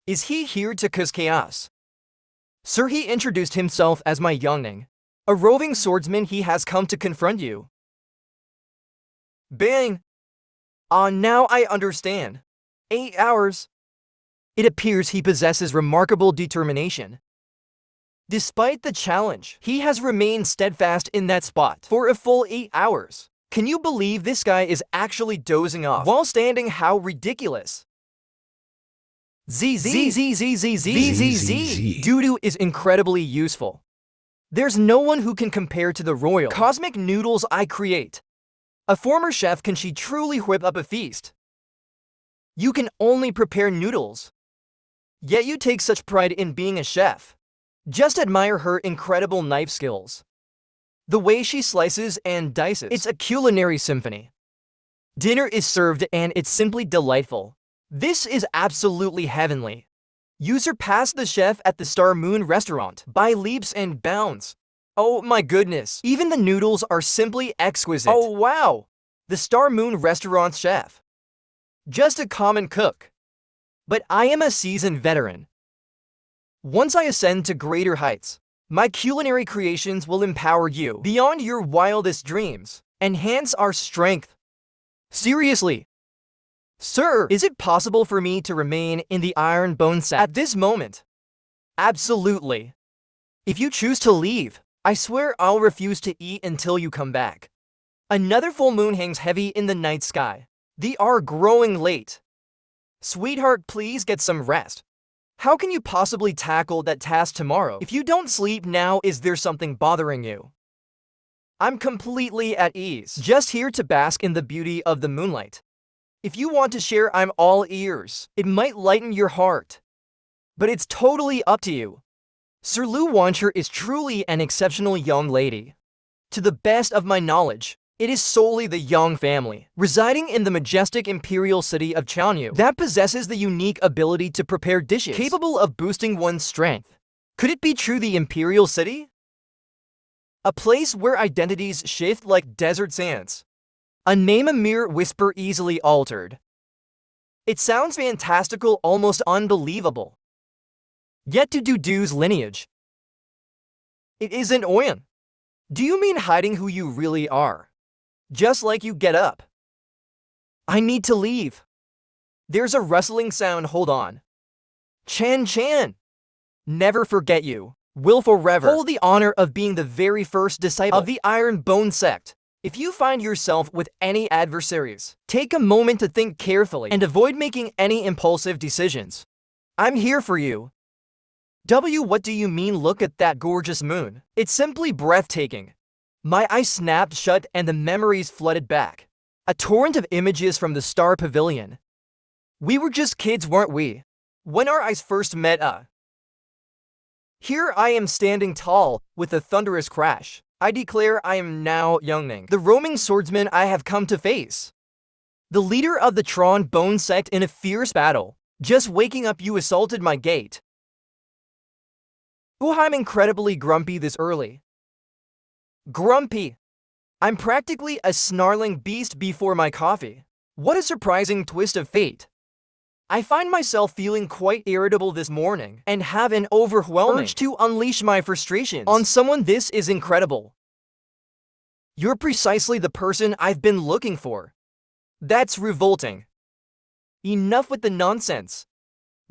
Is he here to cause chaos? Sir, he introduced himself as my youngling. A roving swordsman, he has come to confront you. Bang! Now I understand. 8 hours. It appears he possesses remarkable determination. Despite the challenge, he has remained steadfast in that spot for a full 8 hours. Can you believe this guy is actually dozing off while standing? How ridiculous. ZZZZZZZZZ. Doo-doo is incredibly useful. There's no one who can compare to the royal cosmic noodles I create. A former chef, can she truly whip up a feast? You can only prepare noodles. Yet you take such pride in being a chef. Just admire her incredible knife skills. The way she slices and dices, it's a culinary symphony. Dinner is served and it's simply delightful. This is absolutely heavenly. You surpass the chef at the Star Moon restaurant by leaps and bounds. Oh my goodness, even the noodles are simply exquisite. Oh wow, the Star Moon restaurant's chef. Just a common cook. But I am a seasoned veteran. Once I ascend to greater heights, my culinary creations will empower you beyond your wildest dreams, enhance our strength. Seriously. Sir, is it possible for me to remain in the Iron Bone Sect at this moment? Absolutely. If you choose to leave, I swear I'll refuse to eat until you come back. Another full moon hangs heavy in the night sky. The hour growing late. Sweetheart, please get some rest. How can you possibly tackle that task tomorrow if you don't sleep now? Is there something bothering you? I'm completely at ease, just here to bask in the beauty of the moonlight. If you want to share, I'm all ears. It might lighten your heart. But it's totally up to you. Sir Lu Wancher is truly an exceptional young lady. To the best of my knowledge, it is solely the Yang family, residing in the majestic imperial city of Chanyu, that possesses the unique ability to prepare dishes capable of boosting one's strength. Could it be true, the imperial city? A place where identities shift like desert sands. A name, a mere whisper, easily altered. It sounds fantastical, almost unbelievable. Yet to Dudu's lineage, it isn't Oyen. Do you mean hiding who you really are? Just like you get up. I need to leave. There's a rustling sound, hold on. Chan. Never forget you. Will forever hold the honor of being the very first disciple of the Iron Bone Sect. If you find yourself with any adversaries, take a moment to think carefully and avoid making any impulsive decisions. I'm here for you. What do you mean? Look at that gorgeous moon. It's simply breathtaking. My eyes snapped shut and the memories flooded back. A torrent of images from the Star Pavilion. We were just kids, weren't we? When our eyes first met. Here I am standing tall, with a thunderous crash. I declare I am now Youngning, the roaming swordsman I have come to face. The leader of the Tron Bone Sect in a fierce battle. Just waking up, you assaulted my gate. Oh, I'm incredibly grumpy this early. Grumpy. I'm practically a snarling beast before my coffee. What a surprising twist of fate. I find myself feeling quite irritable this morning and have an overwhelming urge to unleash my frustrations on someone. This is incredible. You're precisely the person I've been looking for. That's revolting. Enough with the nonsense.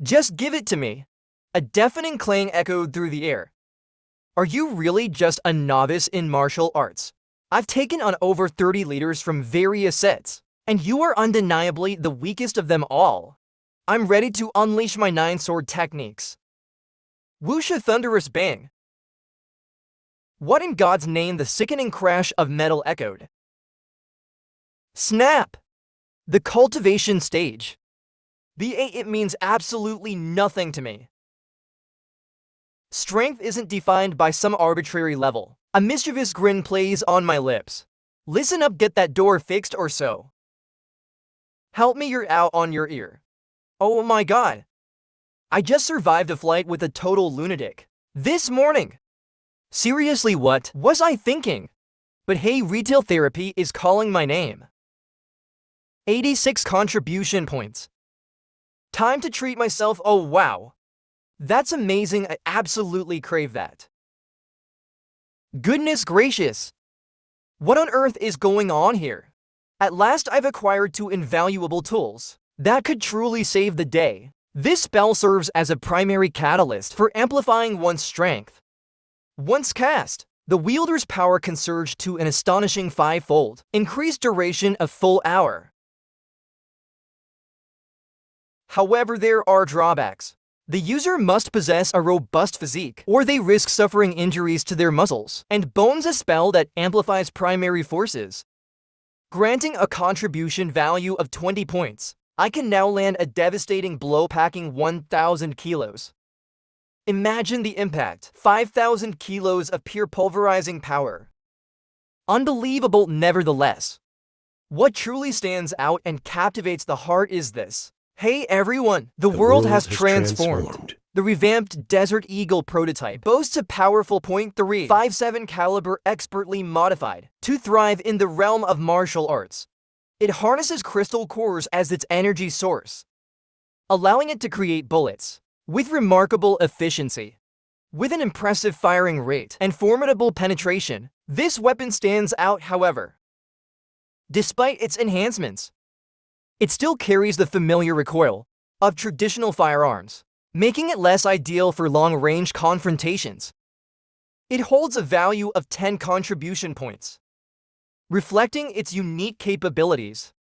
Just give it to me. A deafening clang echoed through the air. Are you really just a novice in martial arts? I've taken on over 30 leaders from various sets, and you are undeniably the weakest of them all. I'm ready to unleash my 9-sword techniques. Whoosha, thunderous bang. What in God's name? The sickening crash of metal echoed. Snap! The cultivation stage. It means absolutely nothing to me. Strength isn't defined by some arbitrary level. A mischievous grin plays on my lips. Listen up, get that door fixed or so. Help me, you're out on your ear. Oh my god. I just survived a flight with a total lunatic. This morning. Seriously, what was I thinking? But hey, retail therapy is calling my name. 86 contribution points. Time to treat myself. Oh wow. That's amazing, I absolutely crave that. Goodness gracious. What on earth is going on here? At last I've acquired 2 invaluable tools that could truly save the day. This spell serves as a primary catalyst for amplifying one's strength. Once cast, the wielder's power can surge to an astonishing 5-fold, increased duration of full hour. However, there are drawbacks. The user must possess a robust physique, or they risk suffering injuries to their muscles and bones, a spell that amplifies primary forces. Granting a contribution value of 20 points, I can now land a devastating blow packing 1,000 kilos. Imagine the impact, 5,000 kilos of pure pulverizing power. Unbelievable nevertheless. What truly stands out and captivates the heart is this. Hey everyone, the world has transformed. The revamped Desert Eagle prototype boasts a powerful .357 caliber expertly modified to thrive in the realm of martial arts. It harnesses crystal cores as its energy source, allowing it to create bullets with remarkable efficiency. With an impressive firing rate and formidable penetration, this weapon stands out, however. Despite its enhancements, it still carries the familiar recoil of traditional firearms, making it less ideal for long-range confrontations. It holds a value of 10 contribution points, reflecting its unique capabilities.